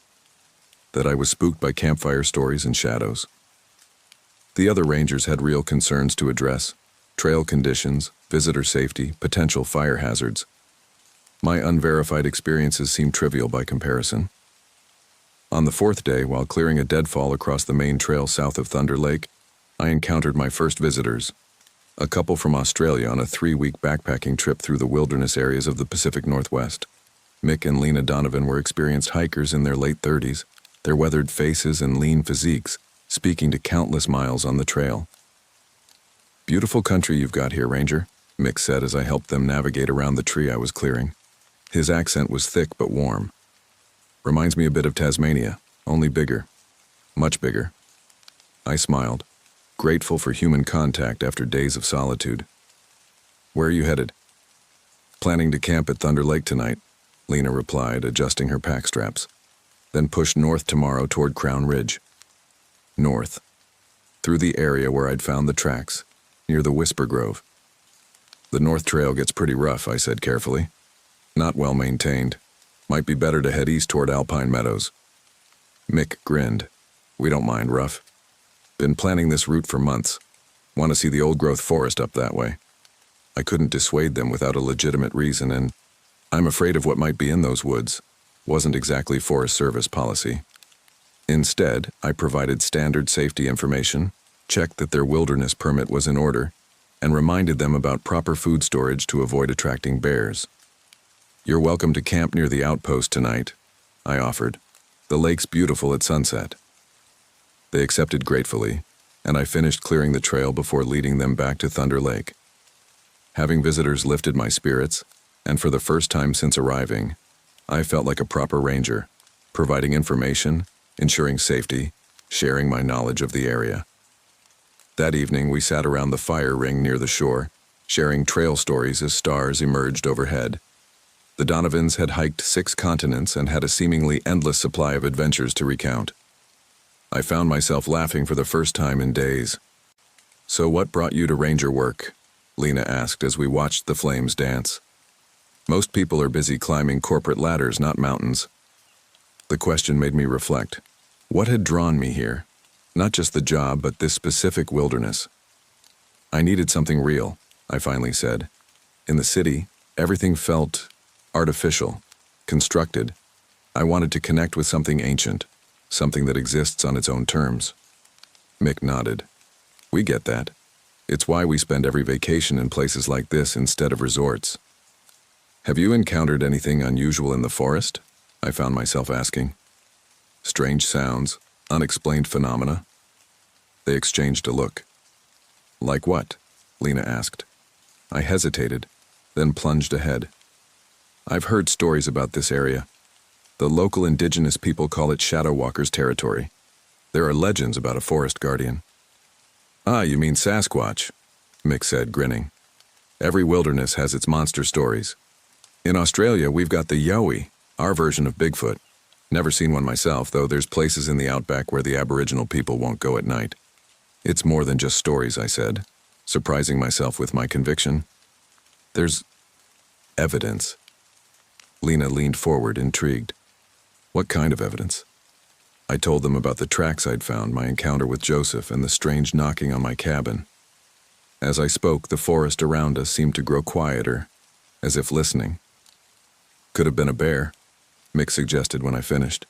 That I was spooked by campfire stories and shadows. The other rangers had real concerns to address: trail conditions, visitor safety, potential fire hazards. My unverified experiences seemed trivial by comparison. On the 4th day, while clearing a deadfall across the main trail south of Thunder Lake, I encountered my first visitors, a couple from Australia on a 3-week backpacking trip through the wilderness areas of the Pacific Northwest. Mick and Lena Donovan were experienced hikers in their late 30s, their weathered faces and lean physiques speaking to countless miles on the trail. "Beautiful country you've got here, Ranger," Mick said as I helped them navigate around the tree I was clearing. His accent was thick but warm. "Reminds me a bit of Tasmania, only bigger. Much bigger." I smiled, grateful for human contact after days of solitude. "Where are you headed?" "Planning to camp at Thunder Lake tonight," Lena replied, adjusting her pack straps. "Then push north tomorrow toward Crown Ridge." North, through the area where I'd found the tracks, near the Whisper Grove. "The North Trail gets pretty rough," I said carefully. "Not well maintained. Might be better to head east toward Alpine Meadows." Mick grinned. "We don't mind rough. Been planning this route for months. Want to see the old-growth forest up that way." I couldn't dissuade them without a legitimate reason, and I'm afraid of what might be in those woods. Wasn't exactly Forest Service policy. Instead, I provided standard safety information, checked that their wilderness permit was in order, and reminded them about proper food storage to avoid attracting bears. "You're welcome to camp near the outpost tonight," I offered. "The lake's beautiful at sunset." They accepted gratefully, and I finished clearing the trail before leading them back to Thunder Lake. Having visitors lifted my spirits, and for the first time since arriving, I felt like a proper ranger, providing information, ensuring safety, sharing my knowledge of the area. That evening, we sat around the fire ring near the shore, sharing trail stories as stars emerged overhead. The Donovans had hiked 6 continents and had a seemingly endless supply of adventures to recount. I found myself laughing for the first time in days. "So what brought you to ranger work?" Lena asked as we watched the flames dance. "Most people are busy climbing corporate ladders, not mountains." The question made me reflect. What had drawn me here? Not just the job, but this specific wilderness. "I needed something real," I finally said. "In the city, everything felt artificial, constructed. I wanted to connect with something ancient, something that exists on its own terms." Mick nodded. "We get that. It's why we spend every vacation in places like this instead of resorts." "Have you encountered anything unusual in the forest?" I found myself asking. "Strange sounds, unexplained phenomena?" They exchanged a look. "Like what?" Lena asked. I hesitated, then plunged ahead. "I've heard stories about this area. The local indigenous people call it Shadow Walker's territory. There are legends about a forest guardian." "Ah, you mean Sasquatch," Mick said, grinning. "Every wilderness has its monster stories. In Australia, we've got the Yowie, our version of Bigfoot. Never seen one myself, though there's places in the outback where the Aboriginal people won't go at night." "It's more than just stories," I said, surprising myself with my conviction. "There's evidence." Lena leaned forward, intrigued. "What kind of evidence?" I told them about the tracks I'd found, my encounter with Joseph, and the strange knocking on my cabin. As I spoke, the forest around us seemed to grow quieter, as if listening. Could have been a bear, Mick suggested when I finished.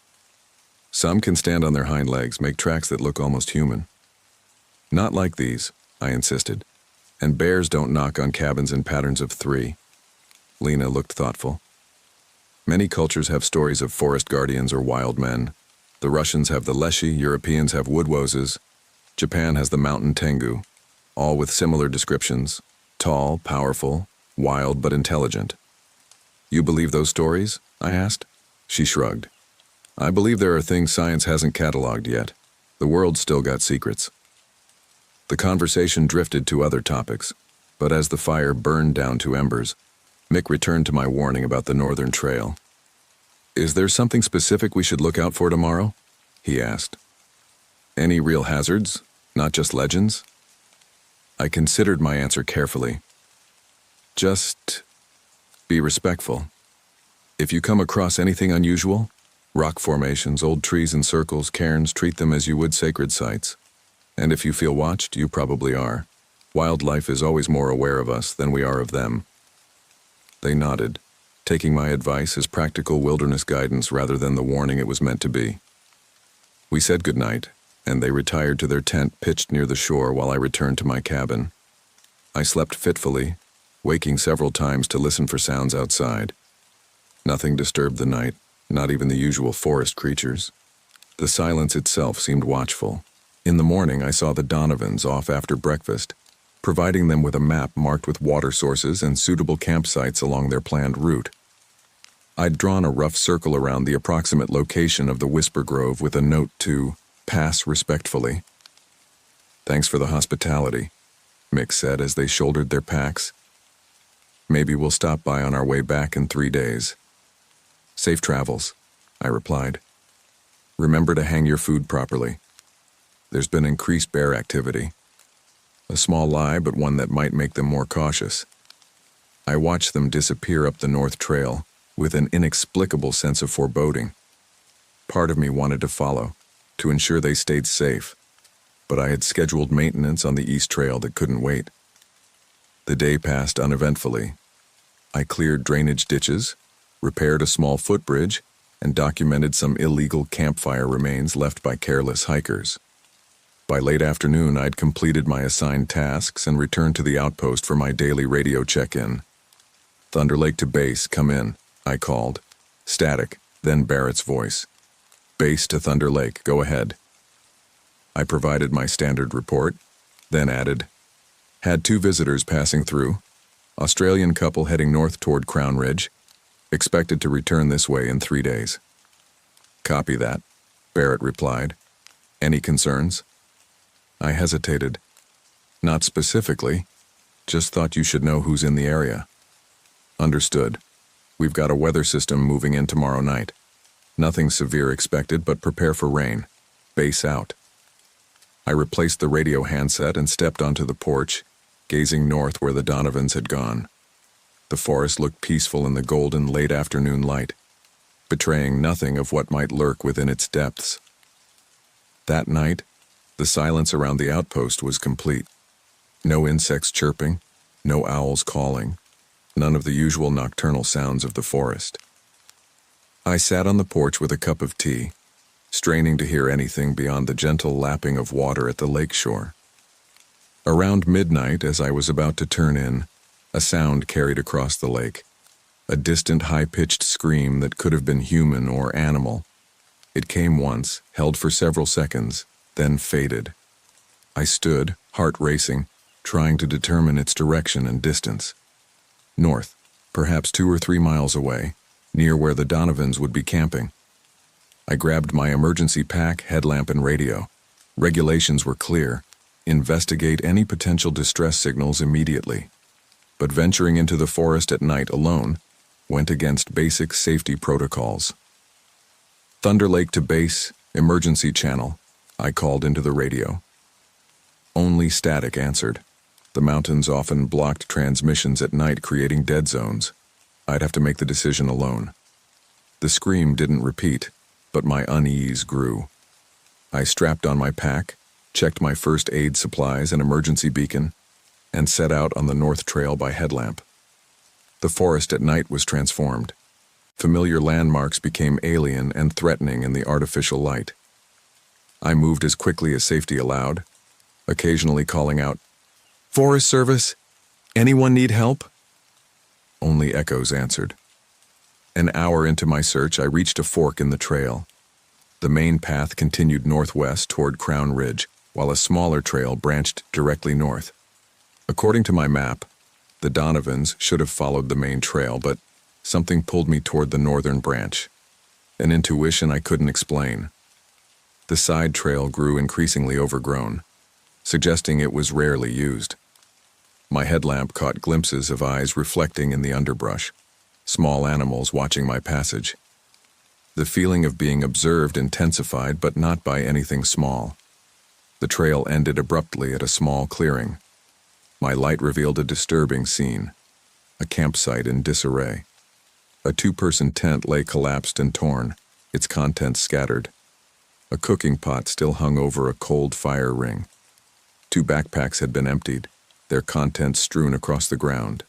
Some can stand on their hind legs, make tracks that look almost human. Not like these, I insisted, and bears don't knock on cabins in patterns of 3. Lena looked thoughtful. Many cultures have stories of forest guardians or wild men. The Russians have the leshy, Europeans have woodwoses, Japan has the mountain tengu, all with similar descriptions: tall, powerful, wild but intelligent. You believe those stories? I asked. She shrugged. I believe there are things science hasn't cataloged yet. The world's still got secrets. The conversation drifted to other topics, but as the fire burned down to embers, Mick returned to my warning about the Northern Trail. Is there something specific we should look out for tomorrow? He asked. Any real hazards, not just legends? I considered my answer carefully. Just be respectful. If you come across anything unusual, rock formations, old trees in circles, cairns, treat them as you would sacred sites. And if you feel watched, you probably are. Wildlife is always more aware of us than we are of them. They nodded, taking my advice as practical wilderness guidance rather than the warning it was meant to be. We said goodnight, and they retired to their tent pitched near the shore while I returned to my cabin. I slept fitfully, waking several times to listen for sounds outside. Nothing disturbed the night, not even the usual forest creatures. The silence itself seemed watchful. In the morning, I saw the Donovans off after breakfast, providing them with a map marked with water sources and suitable campsites along their planned route. I'd drawn a rough circle around the approximate location of the Whisper Grove with a note to pass respectfully. Thanks for the hospitality, Mick said as they shouldered their packs. Maybe we'll stop by on our way back in 3 days. Safe travels, I replied. Remember to hang your food properly. There's been increased bear activity. A small lie, but one that might make them more cautious. I watched them disappear up the North Trail with an inexplicable sense of foreboding. Part of me wanted to follow, to ensure they stayed safe, but I had scheduled maintenance on the East Trail that couldn't wait. The day passed uneventfully. I cleared drainage ditches, repaired a small footbridge, and documented some illegal campfire remains left by careless hikers. By late afternoon, I'd completed my assigned tasks and returned to the outpost for my daily radio check-in. Thunder Lake to base, come in, I called. Static, then Barrett's voice. Base to Thunder Lake, go ahead. I provided my standard report, then added, had 2 visitors passing through, Australian couple heading north toward Crown Ridge, expected to return this way in 3 days. Copy that, Barrett replied. Any concerns? I hesitated. Not specifically, just thought you should know who's in the area. Understood. We've got a weather system moving in tomorrow night. Nothing severe expected, but prepare for rain. Base out. I replaced the radio handset and stepped onto the porch, gazing north where the Donovans had gone. The forest looked peaceful in the golden late afternoon light, betraying nothing of what might lurk within its depths. That night, the silence around the outpost was complete. No insects chirping, no owls calling, none of the usual nocturnal sounds of the forest. I sat on the porch with a cup of tea, straining to hear anything beyond the gentle lapping of water at the lake shore. Around midnight, as I was about to turn in, a sound carried across the lake, a distant high-pitched scream that could have been human or animal. It came once, held for several seconds, then faded. I stood, heart racing, trying to determine its direction and distance. North, perhaps 2 or 3 miles away, near where the Donovans would be camping. I grabbed my emergency pack, headlamp, and radio. Regulations were clear. Investigate any potential distress signals immediately. But venturing into the forest at night alone went against basic safety protocols. Thunder Lake to base, emergency channel, I called into the radio. Only static answered. The mountains often blocked transmissions at night, creating dead zones. I'd have to make the decision alone. The scream didn't repeat, but my unease grew. I strapped on my pack, checked my first aid supplies and emergency beacon, and set out on the north trail by headlamp. The forest at night was transformed. Familiar landmarks became alien and threatening in the artificial light. I moved as quickly as safety allowed, occasionally calling out, "Forest Service? Anyone need help?" Only echoes answered. An hour into my search, I reached a fork in the trail. The main path continued northwest toward Crown Ridge, while a smaller trail branched directly north. According to my map, the Donovans should have followed the main trail, but something pulled me toward the northern branch. An intuition I couldn't explain. The side trail grew increasingly overgrown, suggesting it was rarely used. My headlamp caught glimpses of eyes reflecting in the underbrush, small animals watching my passage. The feeling of being observed intensified, but not by anything small. The trail ended abruptly at a small clearing. My light revealed a disturbing scene, a campsite in disarray. A two-person tent lay collapsed and torn, its contents scattered. A cooking pot still hung over a cold fire ring. Two backpacks had been emptied, their contents strewn across the ground.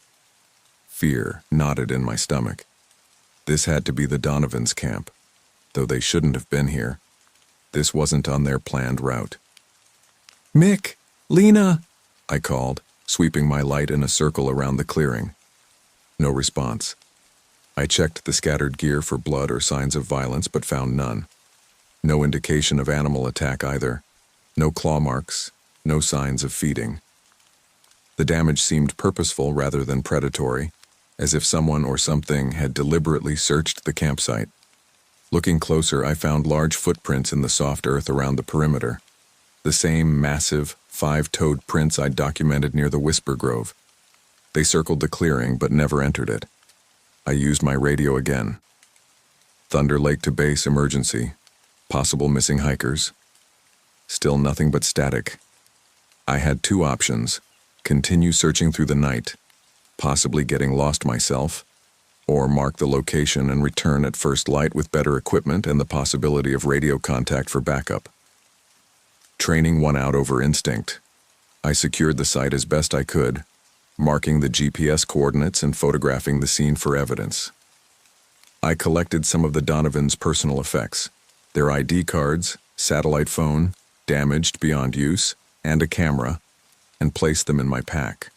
Fear knotted in my stomach. This had to be the Donovans' camp, though they shouldn't have been here. This wasn't on their planned route. "Mick! Lena!" I called, sweeping my light in a circle around the clearing. No response. I checked the scattered gear for blood or signs of violence, but found none. No indication of animal attack either. No claw marks, no signs of feeding. The damage seemed purposeful rather than predatory, as if someone or something had deliberately searched the campsite. Looking closer, I found large footprints in the soft earth around the perimeter. The same massive, five-toed prints I'd documented near the Whisper Grove. They circled the clearing but never entered it. I used my radio again. Thunder Lake to base, emergency. Possible missing hikers. Still nothing but static. I had two options: continue searching through the night, possibly getting lost myself, or mark the location and return at first light with better equipment and the possibility of radio contact for backup. Training won out over instinct. I secured the site as best I could, marking the GPS coordinates and photographing the scene for evidence. I collected some of the Donovans' personal effects, their ID cards, satellite phone, damaged beyond use, and a camera, and placed them in my pack.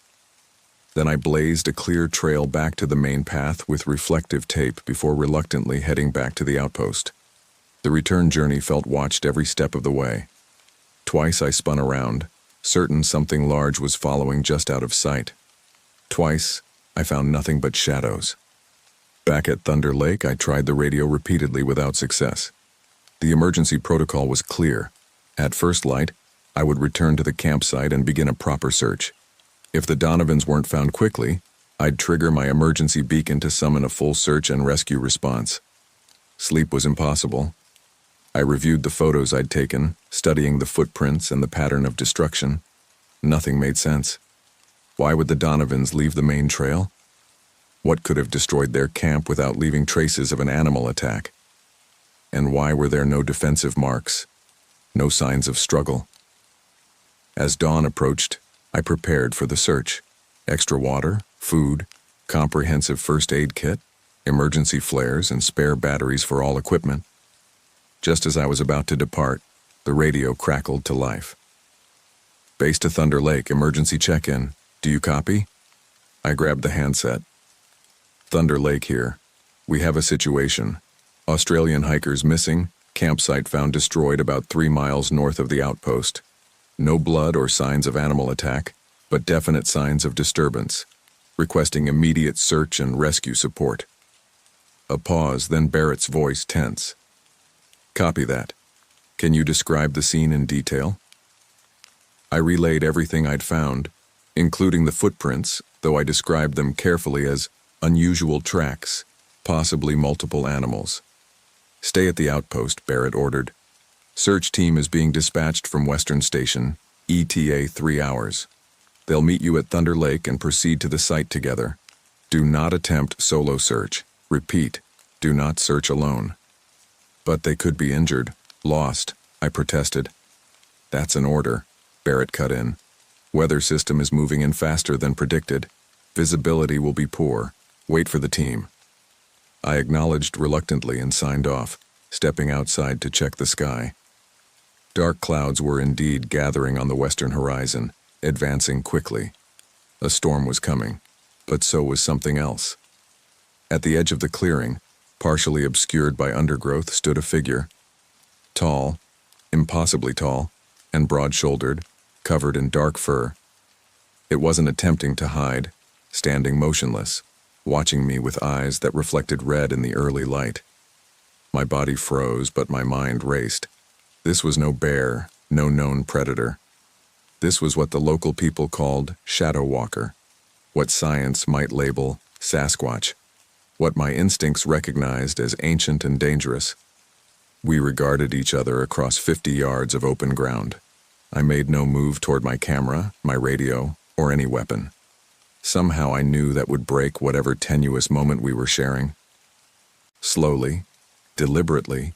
Then I blazed a clear trail back to the main path with reflective tape before reluctantly heading back to the outpost. The return journey felt watched every step of the way. Twice I spun around, certain something large was following just out of sight. Twice, I found nothing but shadows. Back at Thunder Lake, I tried the radio repeatedly without success. The emergency protocol was clear. At first light, I would return to the campsite and begin a proper search. If the Donovans weren't found quickly, I'd trigger my emergency beacon to summon a full search and rescue response. Sleep was impossible. I reviewed the photos I'd taken, studying the footprints and the pattern of destruction. Nothing made sense. Why would the Donovans leave the main trail? What could have destroyed their camp without leaving traces of an animal attack? And why were there no defensive marks? No signs of struggle? As dawn approached, I prepared for the search. Extra water, food, comprehensive first aid kit, emergency flares, and spare batteries for all equipment. Just as I was about to depart, the radio crackled to life. "Base to Thunder Lake, emergency check-in. Do you copy?" I grabbed the handset. "Thunder Lake here. We have a situation. Australian hikers missing, campsite found destroyed about 3 miles north of the outpost. No blood or signs of animal attack, but definite signs of disturbance. Requesting immediate search and rescue support." A pause, then Barrett's voice tense. "Copy that. Can you describe the scene in detail?" I relayed everything I'd found, including the footprints, though I described them carefully as unusual tracks, possibly multiple animals. "Stay at the outpost," Barrett ordered. "Search team is being dispatched from Western Station, ETA 3 hours. They'll meet you at Thunder Lake and proceed to the site together. Do not attempt solo search. Repeat, do not search alone." "But they could be injured, lost," I protested. "That's an order," Barrett cut in. Weather system is moving in faster than predicted. Visibility will be poor. Wait for the team. I acknowledged reluctantly and signed off, stepping outside to check the sky. Dark clouds were indeed gathering on the western horizon, advancing quickly. A storm was coming, but so was something else. At the edge of the clearing, partially obscured by undergrowth, stood a figure. Tall, impossibly tall, and broad-shouldered, covered in dark fur. It wasn't attempting to hide, standing motionless, watching me with eyes that reflected red in the early light. My body froze, but my mind raced. This was no bear, no known predator. This was what the local people called shadow walker, what science might label Sasquatch, what my instincts recognized as ancient and dangerous. We regarded each other across 50 yards of open ground. I made no move toward my camera, my radio, or any weapon. Somehow I knew that would break whatever tenuous moment we were sharing. Slowly, deliberately,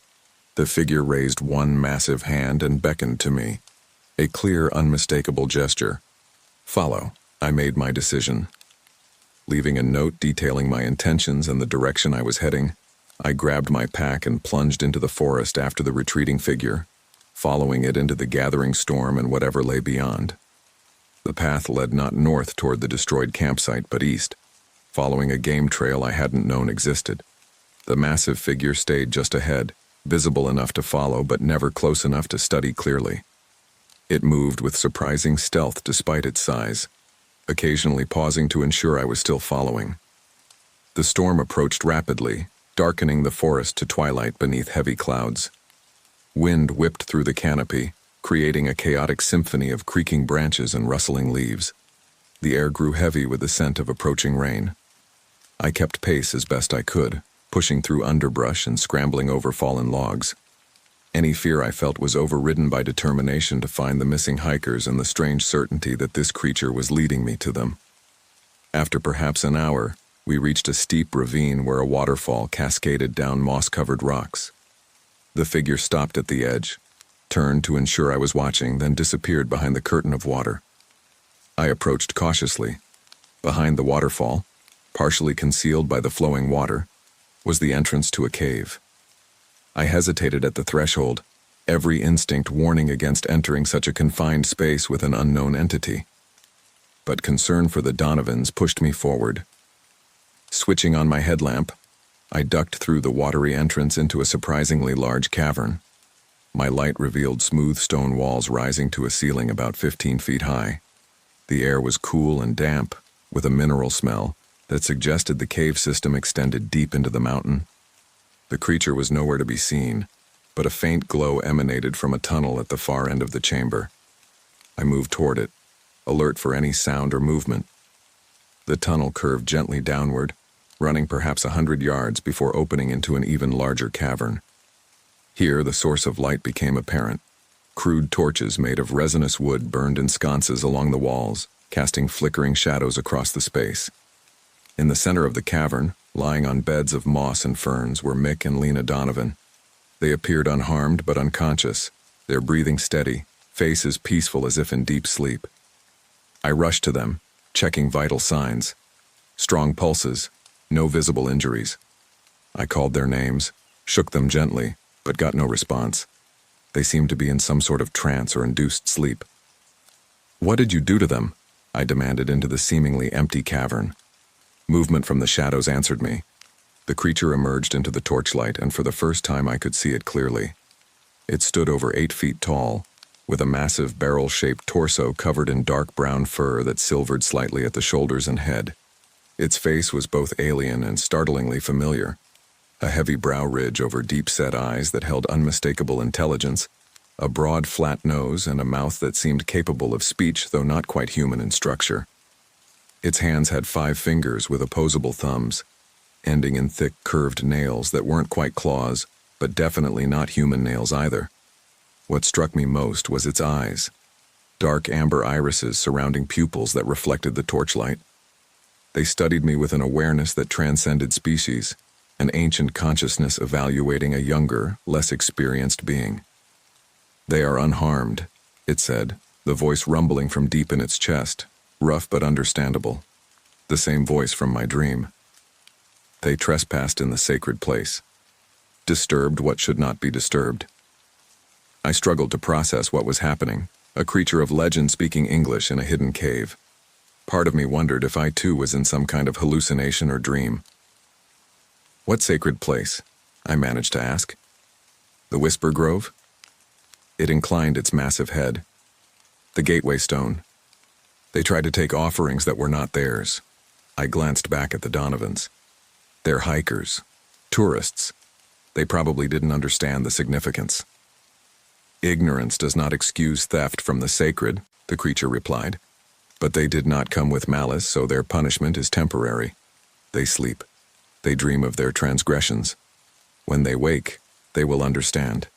the figure raised one massive hand and beckoned to me. A clear, unmistakable gesture. Follow. I made my decision. Leaving a note detailing my intentions and the direction I was heading, I grabbed my pack and plunged into the forest after the retreating figure, following it into the gathering storm and whatever lay beyond. The path led not north toward the destroyed campsite, but east, following a game trail I hadn't known existed. The massive figure stayed just ahead, visible enough to follow but never close enough to study clearly. It moved with surprising stealth despite its size, occasionally pausing to ensure I was still following. The storm approached rapidly, darkening the forest to twilight beneath heavy clouds. Wind whipped through the canopy, creating a chaotic symphony of creaking branches and rustling leaves. The air grew heavy with the scent of approaching rain. I kept pace as best I could, pushing through underbrush and scrambling over fallen logs. Any fear I felt was overridden by determination to find the missing hikers and the strange certainty that this creature was leading me to them. After perhaps an hour, we reached a steep ravine where a waterfall cascaded down moss-covered rocks. The figure stopped at the edge, turned to ensure I was watching, then disappeared behind the curtain of water. I approached cautiously. Behind the waterfall, partially concealed by the flowing water, was the entrance to a cave. I hesitated at the threshold, every instinct warning against entering such a confined space with an unknown entity. But concern for the Donovans pushed me forward. Switching on my headlamp, I ducked through the watery entrance into a surprisingly large cavern. My light revealed smooth stone walls rising to a ceiling about 15 feet high. The air was cool and damp, with a mineral smell that suggested the cave system extended deep into the mountain. The creature was nowhere to be seen, but a faint glow emanated from a tunnel at the far end of the chamber. I moved toward it, alert for any sound or movement. The tunnel curved gently downward, running perhaps 100 yards before opening into an even larger cavern. Here, the source of light became apparent. Crude torches made of resinous wood burned in sconces along the walls, casting flickering shadows across the space. In the center of the cavern, lying on beds of moss and ferns, were Mick and Lena Donovan. They appeared unharmed but unconscious, their breathing steady, faces peaceful as if in deep sleep. I rushed to them, checking vital signs. Strong pulses, no visible injuries. I called their names, shook them gently, but got no response. They seemed to be in some sort of trance or induced sleep. "What did you do to them?" I demanded into the seemingly empty cavern. Movement from the shadows answered me. The creature emerged into the torchlight, and for the first time I could see it clearly. It stood over 8 feet tall, with a massive barrel-shaped torso covered in dark brown fur that silvered slightly at the shoulders and head. Its face was both alien and startlingly familiar. A heavy brow ridge over deep-set eyes that held unmistakable intelligence, a broad, flat nose, and a mouth that seemed capable of speech, though not quite human in structure. Its hands had 5 fingers with opposable thumbs, ending in thick, curved nails that weren't quite claws, but definitely not human nails either. What struck me most was its eyes, dark amber irises surrounding pupils that reflected the torchlight. They studied me with an awareness that transcended species, an ancient consciousness evaluating a younger, less experienced being. "They are unharmed," it said, the voice rumbling from deep in its chest, rough but understandable. The same voice from my dream. They trespassed in the sacred place, disturbed what should not be disturbed. I struggled to process what was happening, a creature of legend speaking English in a hidden cave. Part of me wondered if I too was in some kind of hallucination or dream. "What sacred place?" I managed to ask. "The Whisper Grove?" It inclined its massive head. "The gateway stone. They tried to take offerings that were not theirs." I glanced back at the Donovans. "They're hikers, tourists. They probably didn't understand the significance." "Ignorance does not excuse theft from the sacred," the creature replied. "But they did not come with malice, so their punishment is temporary. They sleep. They dream of their transgressions. When they wake, they will understand."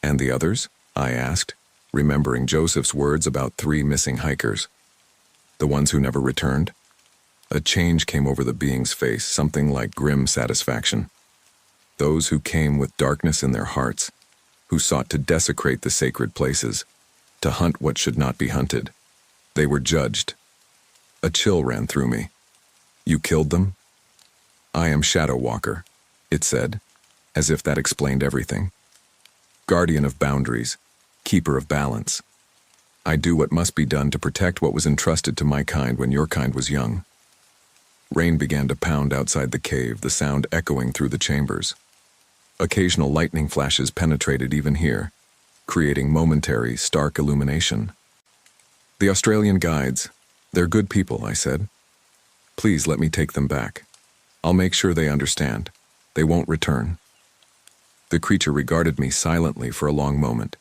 "And the others?" I asked, remembering Joseph's words about 3 missing hikers. "The ones who never returned?" A change came over the being's face, something like grim satisfaction. "Those who came with darkness in their hearts, who sought to desecrate the sacred places, to hunt what should not be hunted. They were judged." A chill ran through me. "You killed them?" "I am Shadow Walker," it said, as if that explained everything. "Guardian of boundaries, keeper of balance. I do what must be done to protect what was entrusted to my kind when your kind was young." Rain began to pound outside the cave, the sound echoing through the chambers. Occasional lightning flashes penetrated even here, creating momentary, stark illumination. "The Australian guides, they're good people," I said. "Please let me take them back. I'll make sure they understand. They won't return." The creature regarded me silently for a long moment.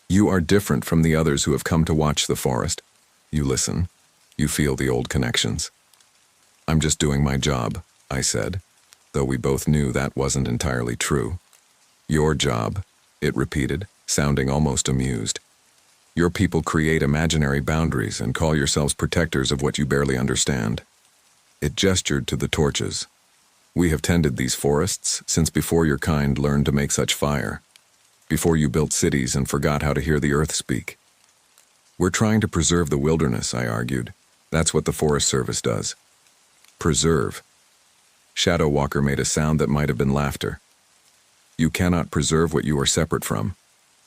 "You are different from the others who have come to watch the forest. You listen. You feel the old connections." "I'm just doing my job," I said, though we both knew that wasn't entirely true. "Your job," it repeated, sounding almost amused. "Your people create imaginary boundaries and call yourselves protectors of what you barely understand." It gestured to the torches. "We have tended these forests since before your kind learned to make such fire, before you built cities and forgot how to hear the earth speak. We're trying to preserve the wilderness," I argued. "That's what the Forest Service does." "Preserve." Shadow Walker made a sound that might have been laughter. "You cannot preserve what you are separate from.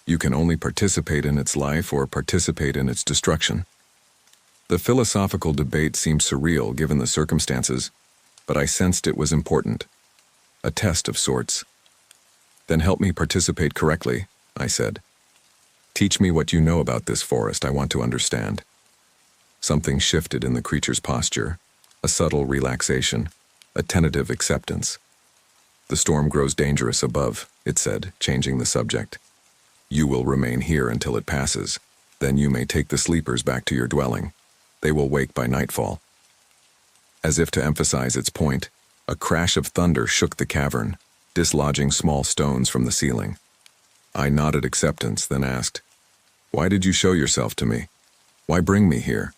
You can only participate in its life or participate in its destruction." The philosophical debate seemed surreal given the circumstances, but I sensed it was important. A test of sorts. "Then help me participate correctly," I said. "Teach me what you know about this forest. I want to understand." Something shifted in the creature's posture, a subtle relaxation, a tentative acceptance. "The storm grows dangerous above," it said, changing the subject. "You will remain here until it passes. Then you may take the sleepers back to your dwelling. They will wake by nightfall." As if to emphasize its point, a crash of thunder shook the cavern, dislodging small stones from the ceiling. I nodded acceptance, then asked, "Why did you show yourself to me? Why bring me here?"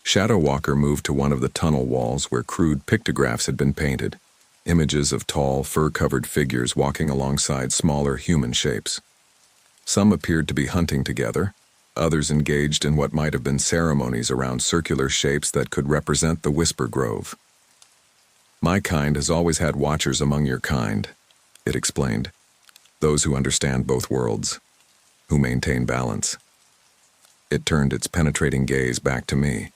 Shadow Walker moved to one of the tunnel walls where crude pictographs had been painted, images of tall, fur-covered figures walking alongside smaller human shapes. Some appeared to be hunting together, others engaged in what might have been ceremonies around circular shapes that could represent the Whisper Grove. "My kind has always had watchers among your kind," it explained. "Those who understand both worlds, who maintain balance." It turned its penetrating gaze back to me.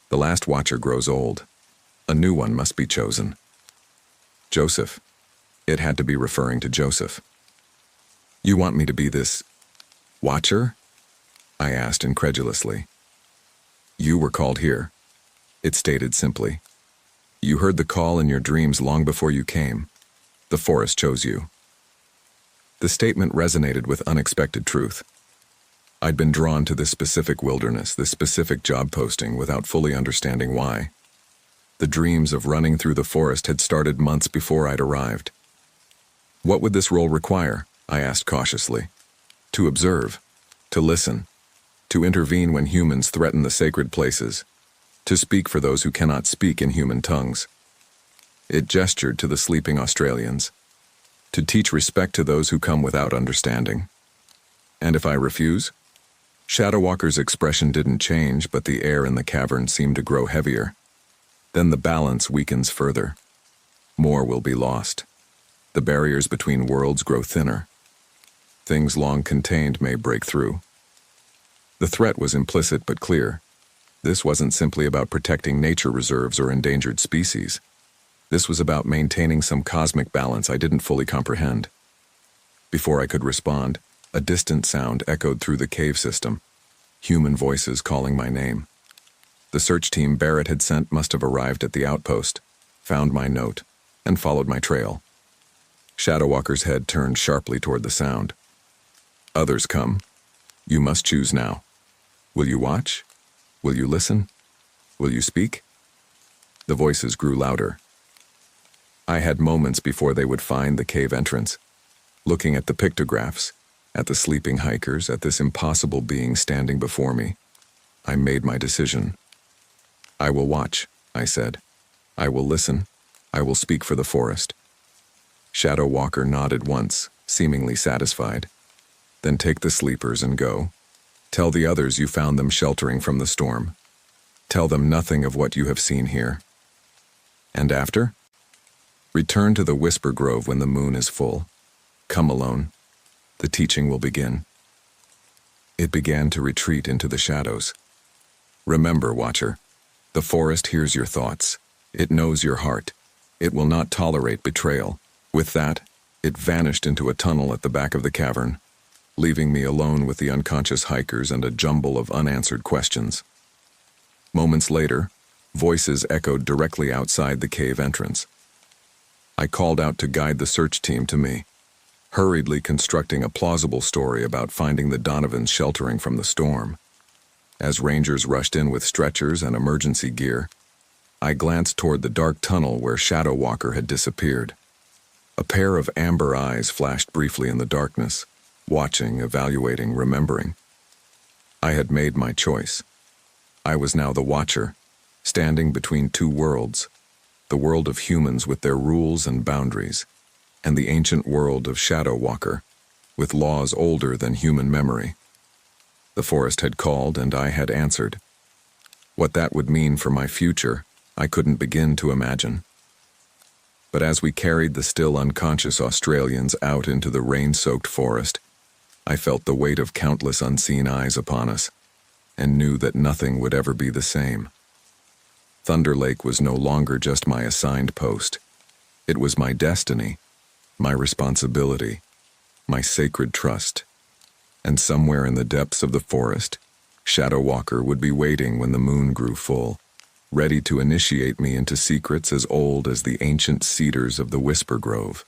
"The last watcher grows old. A new one must be chosen." "Joseph." It had to be referring to Joseph. "You want me to be this watcher?" I asked incredulously. "You were called here," it stated simply. "You heard the call in your dreams long before you came. The forest chose you." The statement resonated with unexpected truth. I'd been drawn to this specific wilderness, this specific job posting, without fully understanding why. The dreams of running through the forest had started months before I'd arrived. "What would this role require?" I asked cautiously. "To observe, to listen, to intervene when humans threaten the sacred places, to speak for those who cannot speak in human tongues." It gestured to the sleeping Australians. "To teach respect to those who come without understanding." "And if I refuse?" Shadow Walker's expression didn't change, but the air in the cavern seemed to grow heavier. Then the balance weakens further. More will be lost. The barriers between worlds grow thinner. Things long contained may break through. The threat was implicit but clear. This wasn't simply about protecting nature reserves or endangered species. This was about maintaining some cosmic balance I didn't fully comprehend. Before I could respond, a distant sound echoed through the cave system. Human voices calling my name. The search team Barrett had sent must have arrived at the outpost, found my note, and followed my trail. Shadow Walker's head turned sharply toward the sound. Others come. You must choose now. Will you watch? Will you listen? Will you speak? The voices grew louder. I had moments before they would find the cave entrance, looking at the pictographs, at the sleeping hikers, at this impossible being standing before me. I made my decision. I will watch, I said. I will listen. I will speak for the forest. Shadow Walker nodded once, seemingly satisfied. Then take the sleepers and go. Tell the others you found them sheltering from the storm. Tell them nothing of what you have seen here. And after? Return to the Whisper Grove when the moon is full. Come alone. The teaching will begin. It began to retreat into the shadows. Remember, Watcher, the forest hears your thoughts. It knows your heart. It will not tolerate betrayal. With that, it vanished into a tunnel at the back of the cavern, leaving me alone with the unconscious hikers and a jumble of unanswered questions. Moments later, voices echoed directly outside the cave entrance. I called out to guide the search team to me, hurriedly constructing a plausible story about finding the Donovans sheltering from the storm. As rangers rushed in with stretchers and emergency gear, I glanced toward the dark tunnel where Shadow Walker had disappeared. A pair of amber eyes flashed briefly in the darkness, watching, evaluating, remembering. I had made my choice. I was now the Watcher, standing between two worlds, the world of humans with their rules and boundaries, and the ancient world of Shadow Walker, with laws older than human memory. The forest had called and I had answered. What that would mean for my future, I couldn't begin to imagine. But as we carried the still unconscious Australians out into the rain-soaked forest, I felt the weight of countless unseen eyes upon us, and knew that nothing would ever be the same. Thunder Lake was no longer just my assigned post. It was my destiny, my responsibility, my sacred trust. And somewhere in the depths of the forest, Shadow Walker would be waiting when the moon grew full, ready to initiate me into secrets as old as the ancient cedars of the Whisper Grove.